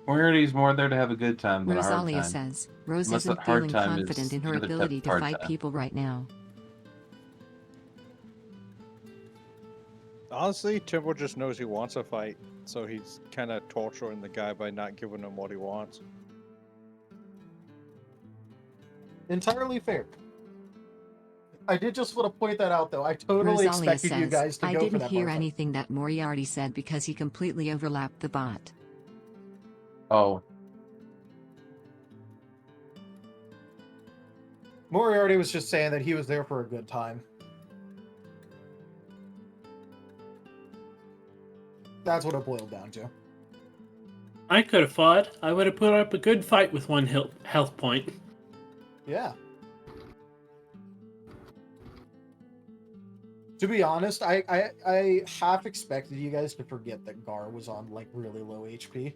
Moriarty's more there to have a good time than a hard Rosalia time. says, Rose Unless isn't that hard feeling time is confident in her the other type ability of to hard fight time. people right now. Honestly, Timber just knows he wants a fight, so he's kind of torturing the guy by not giving him what he wants. Entirely fair. I did just want to point that out, though. I totally Rosalia expected you says, guys to I go for didn't that hear bar fight. anything that Moriarty said because he completely overlapped the bot. Oh, Moriarty was just saying that he was there for a good time. That's what it boiled down to. I could have fought. I would have put up a good fight with one health point. Yeah. To be honest, I half expected you guys to forget that Gar was on, like, really low HP.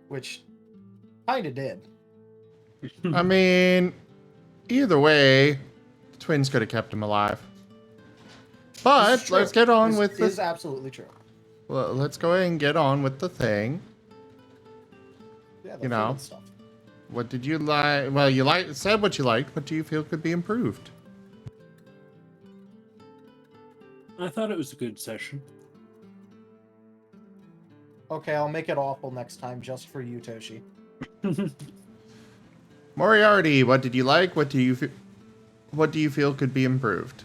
Which kinda did. I mean, either way, the twins could have kept him alive. But This is let's true. get on This with is the. absolutely true. Well, let's go ahead and get on with the thing. Yeah, the You know. fun stuff. What did you like? Well, you said what you liked. What do you feel could be improved? I thought it was a good session. Okay, I'll make it awful next time just for you, Toshi. Moriarty, what did you like? What do you feel could be improved?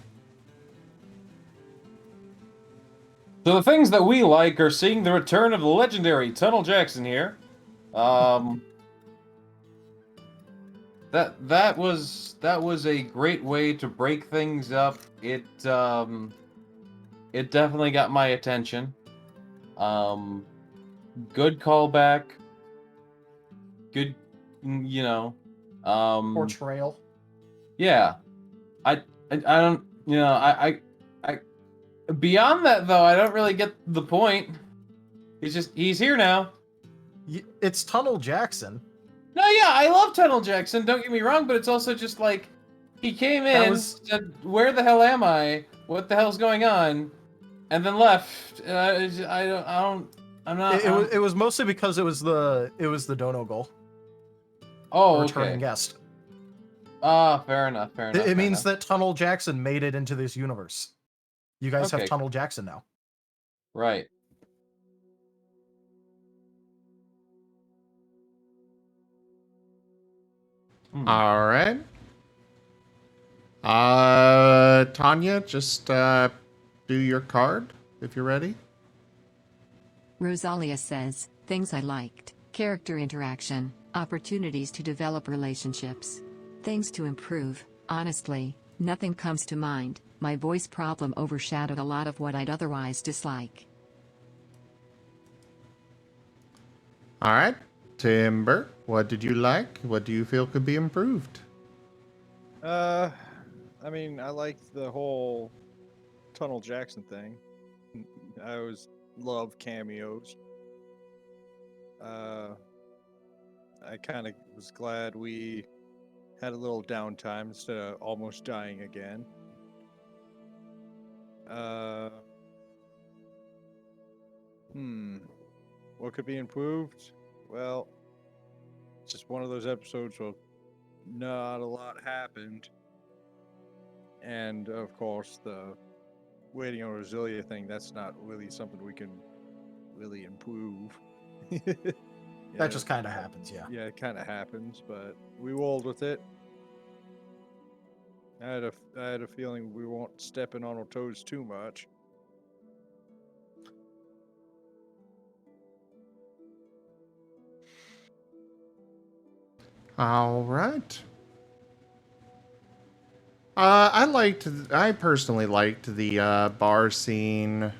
So the things that we like are seeing the return of the legendary Tunnel Jackson here. That was a great way to break things up. It definitely got my attention. Good callback. Good, Portrayal. Yeah, I don't, I beyond that though, I don't really get the point. He's here now. It's Tunnel Jackson. No, yeah, I love Tunnel Jackson. Don't get me wrong, but it's also just like he came in, said, "Where the hell am I? What the hell's going on?" and then left. I'm not. It was mostly because it was the dono goal. Oh, returning okay. guest. Fair enough. It means that Tunnel Jackson made it into this universe. You guys have Tunnel Jackson now. Right. All right. Tanya, just do your card if you're ready. Rosalia says, things I liked, character interaction, opportunities to develop relationships. Things to improve, honestly, nothing comes to mind. My voice problem overshadowed a lot of what I'd otherwise dislike. All right. Timber, what did you like? What do you feel could be improved? I mean, I liked the whole Tunnel Jackson thing. I always love cameos. I kind of was glad we had a little downtime instead of almost dying again. What could be improved? Well, it's just one of those episodes where not a lot happened. And of course, the waiting on Rosalia thing, that's not really something we can really improve. That just kind of happens, yeah. Yeah, it kind of happens, but we rolled with it. I had a feeling we weren't stepping on our toes too much. All right. I personally liked the bar scene.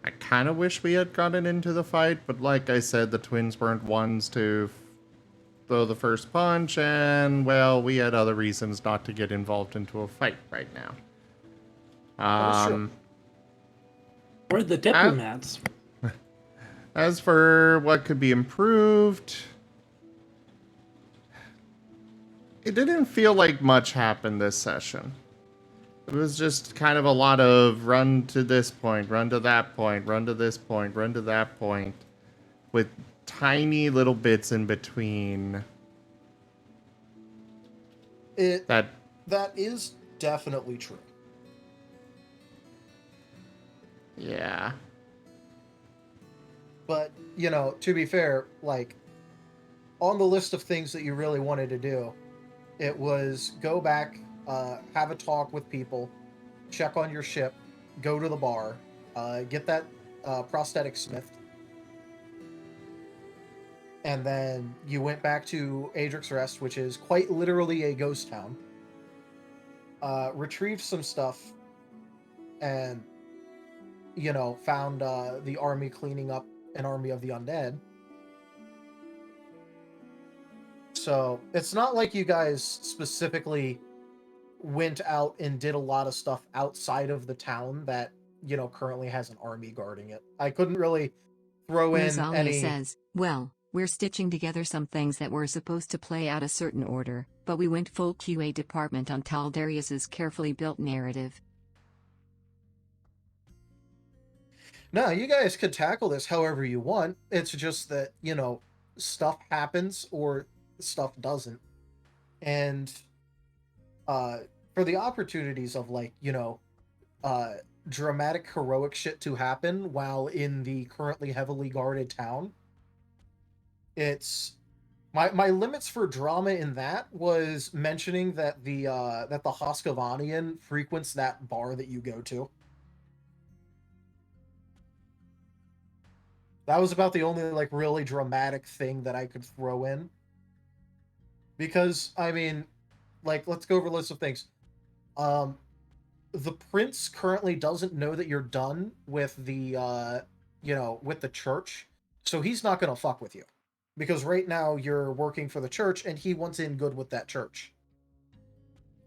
I kind of wish we had gotten into the fight, but like I said, the twins weren't ones to throw the first punch, and, well, we had other reasons not to get involved into a fight right now. We're the diplomats. As for what could be improved, it didn't feel like much happened this session. It was just kind of a lot of run to this point, run to that point, run to this point, run to that point, with tiny little bits in between. That is definitely true. Yeah. But, to be fair, like, on the list of things that you really wanted to do, it was go back, have a talk with people, check on your ship, go to the bar, get that prosthetic smithed, and then you went back to Adric's Rest, which is quite literally a ghost town, retrieved some stuff, and, found the army cleaning up an army of the undead. So it's not like you guys specifically went out and did a lot of stuff outside of the town that, currently has an army guarding it. I couldn't really throw in Rosalia any... says, well, we're stitching together some things that were supposed to play out a certain order, but we went full QA department on Taldarius's carefully built narrative. No, you guys could tackle this however you want. It's just that, stuff happens, or stuff doesn't. And for the opportunities of like, dramatic heroic shit to happen while in the currently heavily guarded town, it's my limits for drama in that was mentioning that the Hoskavanian frequents that bar that you go to. That was about the only like really dramatic thing that I could throw in. Because I mean, like, let's go over a list of things. The prince currently doesn't know that you're done with the with the church, so he's not gonna fuck with you. Because right now you're working for the church and he wants in good with that church.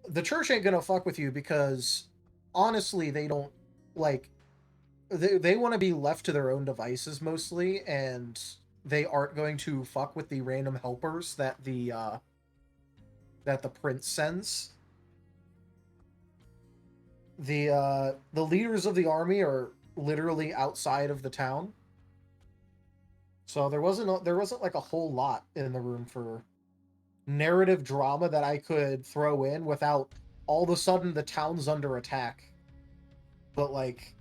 The church ain't gonna fuck with you because honestly they don't like they want to be left to their own devices mostly, and they aren't going to fuck with the random helpers that the prince sends. The leaders of the army are literally outside of the town. So there wasn't like a whole lot in the room for narrative drama that I could throw in without all of a sudden the town's under attack. But like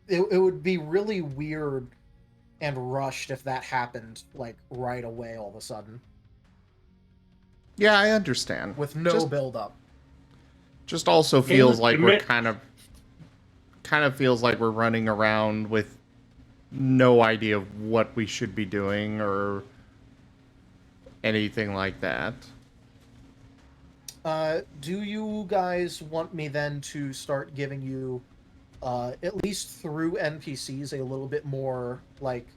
it would be really weird and rushed if that happened like right away all of a sudden. Yeah, I understand. With no build up. Just also feels like we're kind of feels like we're running around with no idea of what we should be doing or anything like that. Do you guys want me then to start giving you, at least through NPCs, a little bit more, like,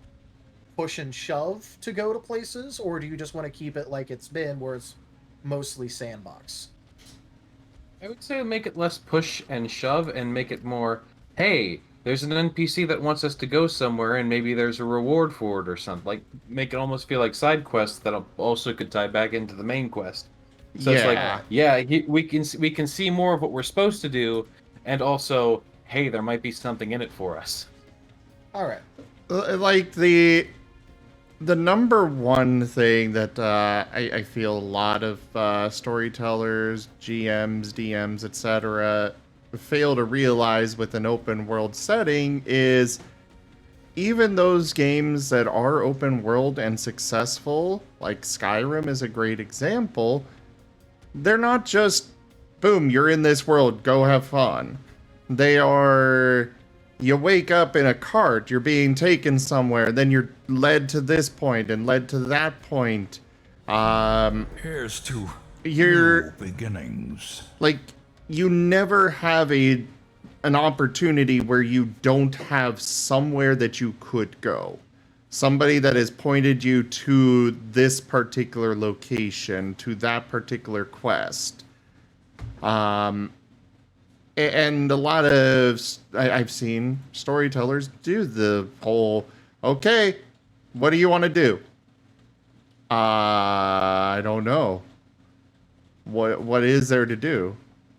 push and shove to go to places? Or do you just want to keep it like it's been, where it's mostly sandbox? I would say make it less push and shove and make it more, hey, there's an NPC that wants us to go somewhere and maybe there's a reward for it or something. Like, make it almost feel like side quests that also could tie back into the main quest. So it's like, we can see more of what we're supposed to do, and also, hey, there might be something in it for us. All right. Like the number one thing that I feel a lot of storytellers, GMs, DMs, etc. fail to realize with an open world setting is even those games that are open world and successful, like Skyrim is a great example, they're not just, boom, you're in this world, go have fun. They are, you wake up in a cart, you're being taken somewhere, then you're led to this point and led to that point. Here's to new beginnings. Like, you never have an opportunity where you don't have somewhere that you could go. Somebody that has pointed you to this particular location, to that particular quest. And a lot of, I've seen storytellers do the whole, okay, what do you want to do? I don't know. What is there to do?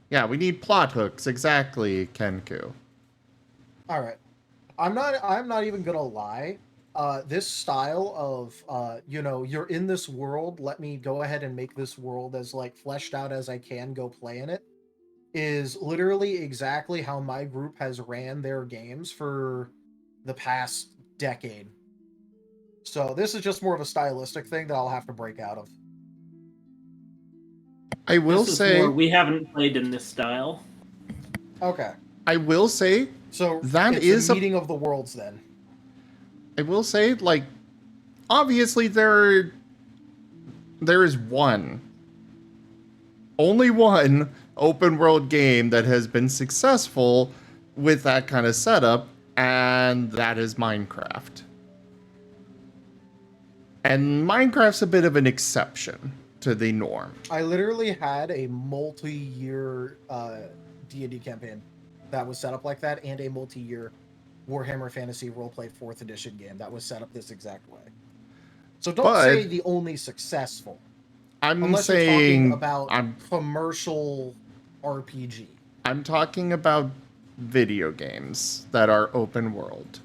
Yeah, we need plot hooks, exactly, Kenku. All right. I'm not even gonna lie. This style of, you're in this world, let me go ahead and make this world as, like, fleshed out as I can, go play in it, is literally exactly how my group has ran their games for the past decade. So this is just more of a stylistic thing that I'll have to break out of. I will say... we haven't played in this style. Okay. I will say... So that it's is a meeting of the worlds then. I will say, like, obviously there is only one open world game that has been successful with that kind of setup, and that is Minecraft. And Minecraft's a bit of an exception to the norm. I literally had a multi-year D&D campaign that was set up like that, and a multi-year Warhammer Fantasy Roleplay 4th Edition game that was set up this exact way. So don't say the only successful. Unless you're talking about commercial RPG. I'm talking about video games that are open world.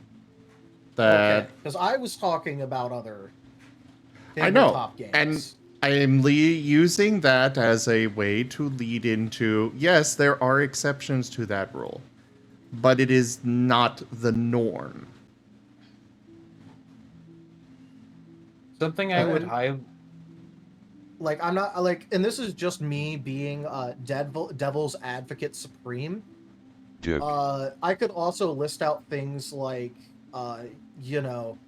Okay, because I was talking about other I know, tabletop games. and I am using that as a way to lead into, yes, there are exceptions to that rule, but it is not the norm. Something I would like, I'm not like, and this is just me being devil's advocate supreme. Dick. I could also list out things like, you know,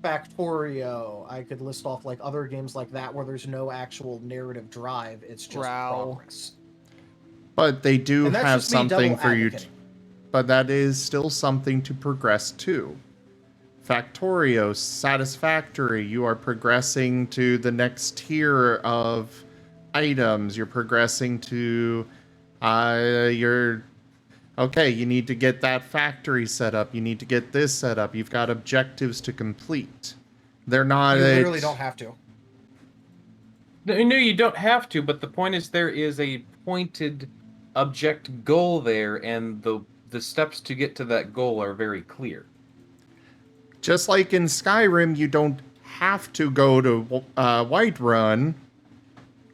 Factorio. I could list off like other games like that where there's no actual narrative drive. It's just progress. But they do And that's have just me something double for you. advocating. But that is still something to progress to. Factorio, Satisfactory, you are progressing to the next tier of items. You're progressing to your... Okay, you need to get that factory set up. You need to get this set up. You've got objectives to complete. They're not... You literally don't have to. No, you don't have to, but the point is there is a pointed object goal there, and the steps to get to that goal are very clear. Just like in Skyrim, you don't have to go to Whiterun,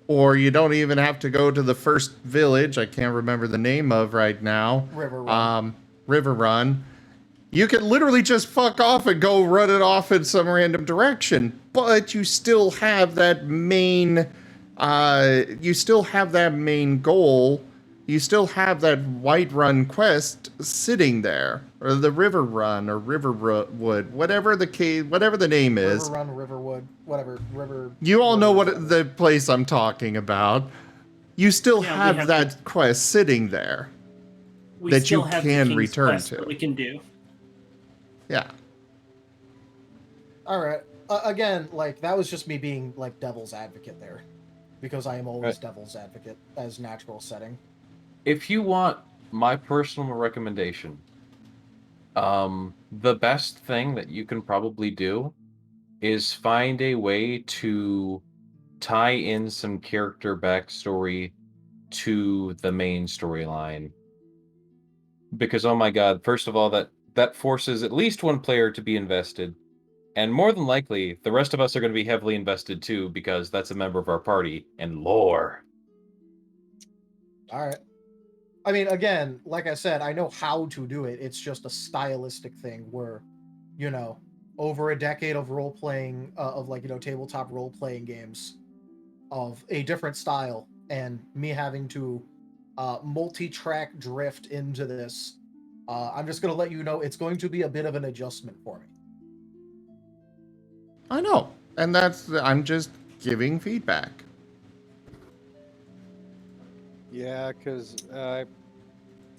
or you don't even have to go to the first village I can't remember the name of right now. Riverrun. You can literally just fuck off and go run it off in some random direction, but you still have that main goal. You still have that Whiterun quest sitting there, or the Riverrun, or Riverwood, whatever the name is. Riverrun, Riverwood, whatever, River... You all know what the place I'm talking about. You still have that quest sitting there that you can return to. We can do. Yeah. All right. Again, like, that was just me being, like, devil's advocate there. Because I am always devil's advocate as natural setting. If you want my personal recommendation, the best thing that you can probably do is find a way to tie in some character backstory to the main storyline. Because, oh my god, first of all, that forces at least one player to be invested. And more than likely, the rest of us are going to be heavily invested too, because that's a member of our party, and lore. All right. I mean, again, like I said, I know how to do it. It's just a stylistic thing where, you know, over a decade of role-playing, of like, you know, tabletop role-playing games of a different style, and me having to multi-track drift into this, I'm just going to let you know it's going to be a bit of an adjustment for me. I know. And I'm just giving feedback. Yeah, because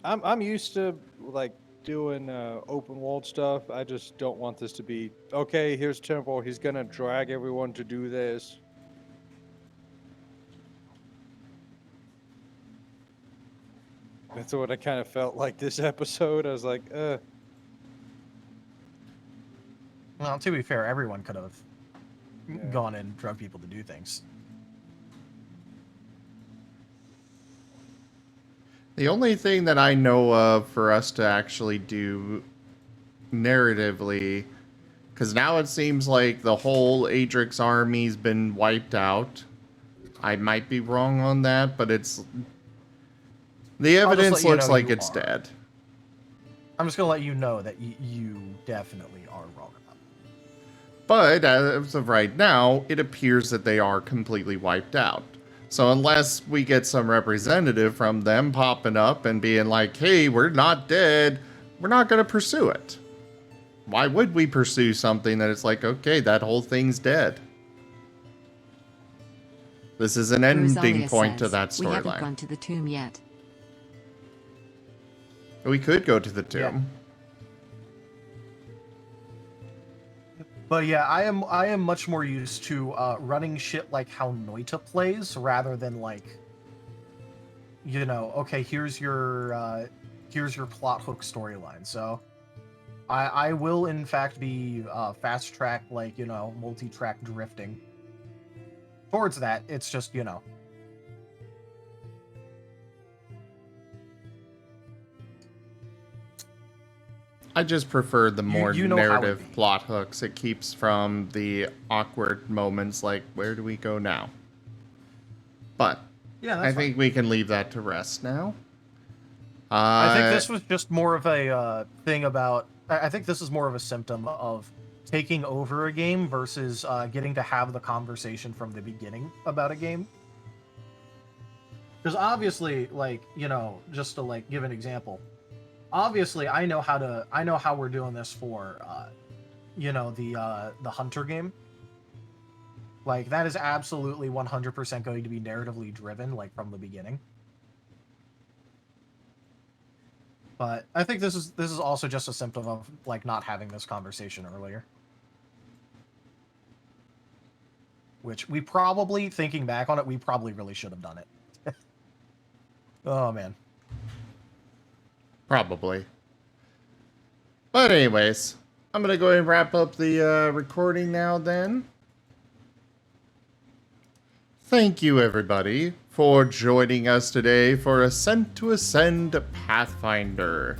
I'm used to like doing open world stuff. I just don't want this to be okay. Here's Temple. He's gonna drag everyone to do this. That's what I kind of felt like this episode. I was like, Well, to be fair, everyone could have gone and drug people to do things. The only thing that I know of for us to actually do narratively, because now it seems like the whole Adrix army's been wiped out. I might be wrong on that, but the evidence looks like it's dead. I'm just going to let you know that you definitely are wrong about it. But as of right now, it appears that they are completely wiped out. So unless we get some representative from them popping up and being like, hey, we're not dead, we're not going to pursue it. Why would we pursue something that it's like, okay, that whole thing's dead? This is an ending point to that We haven't storyline. gone to the tomb yet. We could go to the tomb. Yeah. But yeah, I am much more used to running shit like how Noita plays, rather than like, you know, okay, here's your plot hook storyline. So I will in fact be fast track, like, you know, multi-track drifting towards that. It's just, you know. I just prefer the more you know how it narrative be. plot hooks. It keeps from the awkward moments like, where do we go now? But Yeah, I that's think we can leave that to rest now. I think this was just more of a thing about. I think this is more of a symptom of taking over a game versus getting to have the conversation from the beginning about a game. Because obviously, like, you know, just to like give an example, obviously I know how we're doing this for, you know, the Hunter game. Like that is absolutely 100% going to be narratively driven, like from the beginning. But I think this is also just a symptom of like not having this conversation earlier. Which we probably, thinking back on it, we probably really should have done it. Oh man. Probably. But anyways, I'm going to go ahead and wrap up the recording now then. Thank you everybody for joining us today for Ascent to Ascend Pathfinder.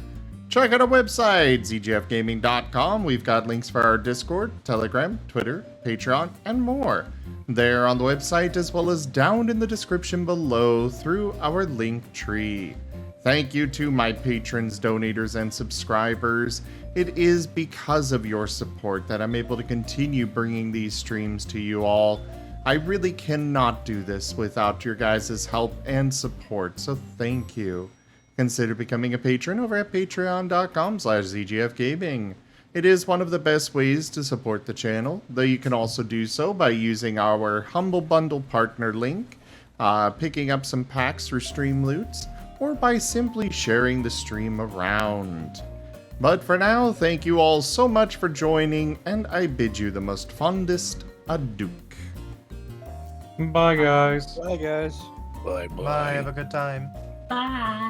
Check out our website, zgfgaming.com. We've got links for our Discord, Telegram, Twitter, Patreon, and more. There on the website as well as down in the description below through our link tree. Thank you to my patrons, donators, and subscribers. It is because of your support that I'm able to continue bringing these streams to you all. I really cannot do this without your guys' help and support, so thank you. Consider becoming a patron over at patreon.com/zgfgaming. It is one of the best ways to support the channel, though you can also do so by using our Humble Bundle partner link, picking up some packs through Stream Loots, or by simply sharing the stream around. But for now, thank you all so much for joining, and I bid you the most fondest adieu. Bye, guys. Bye, guys. Bye. Have a good time. Bye.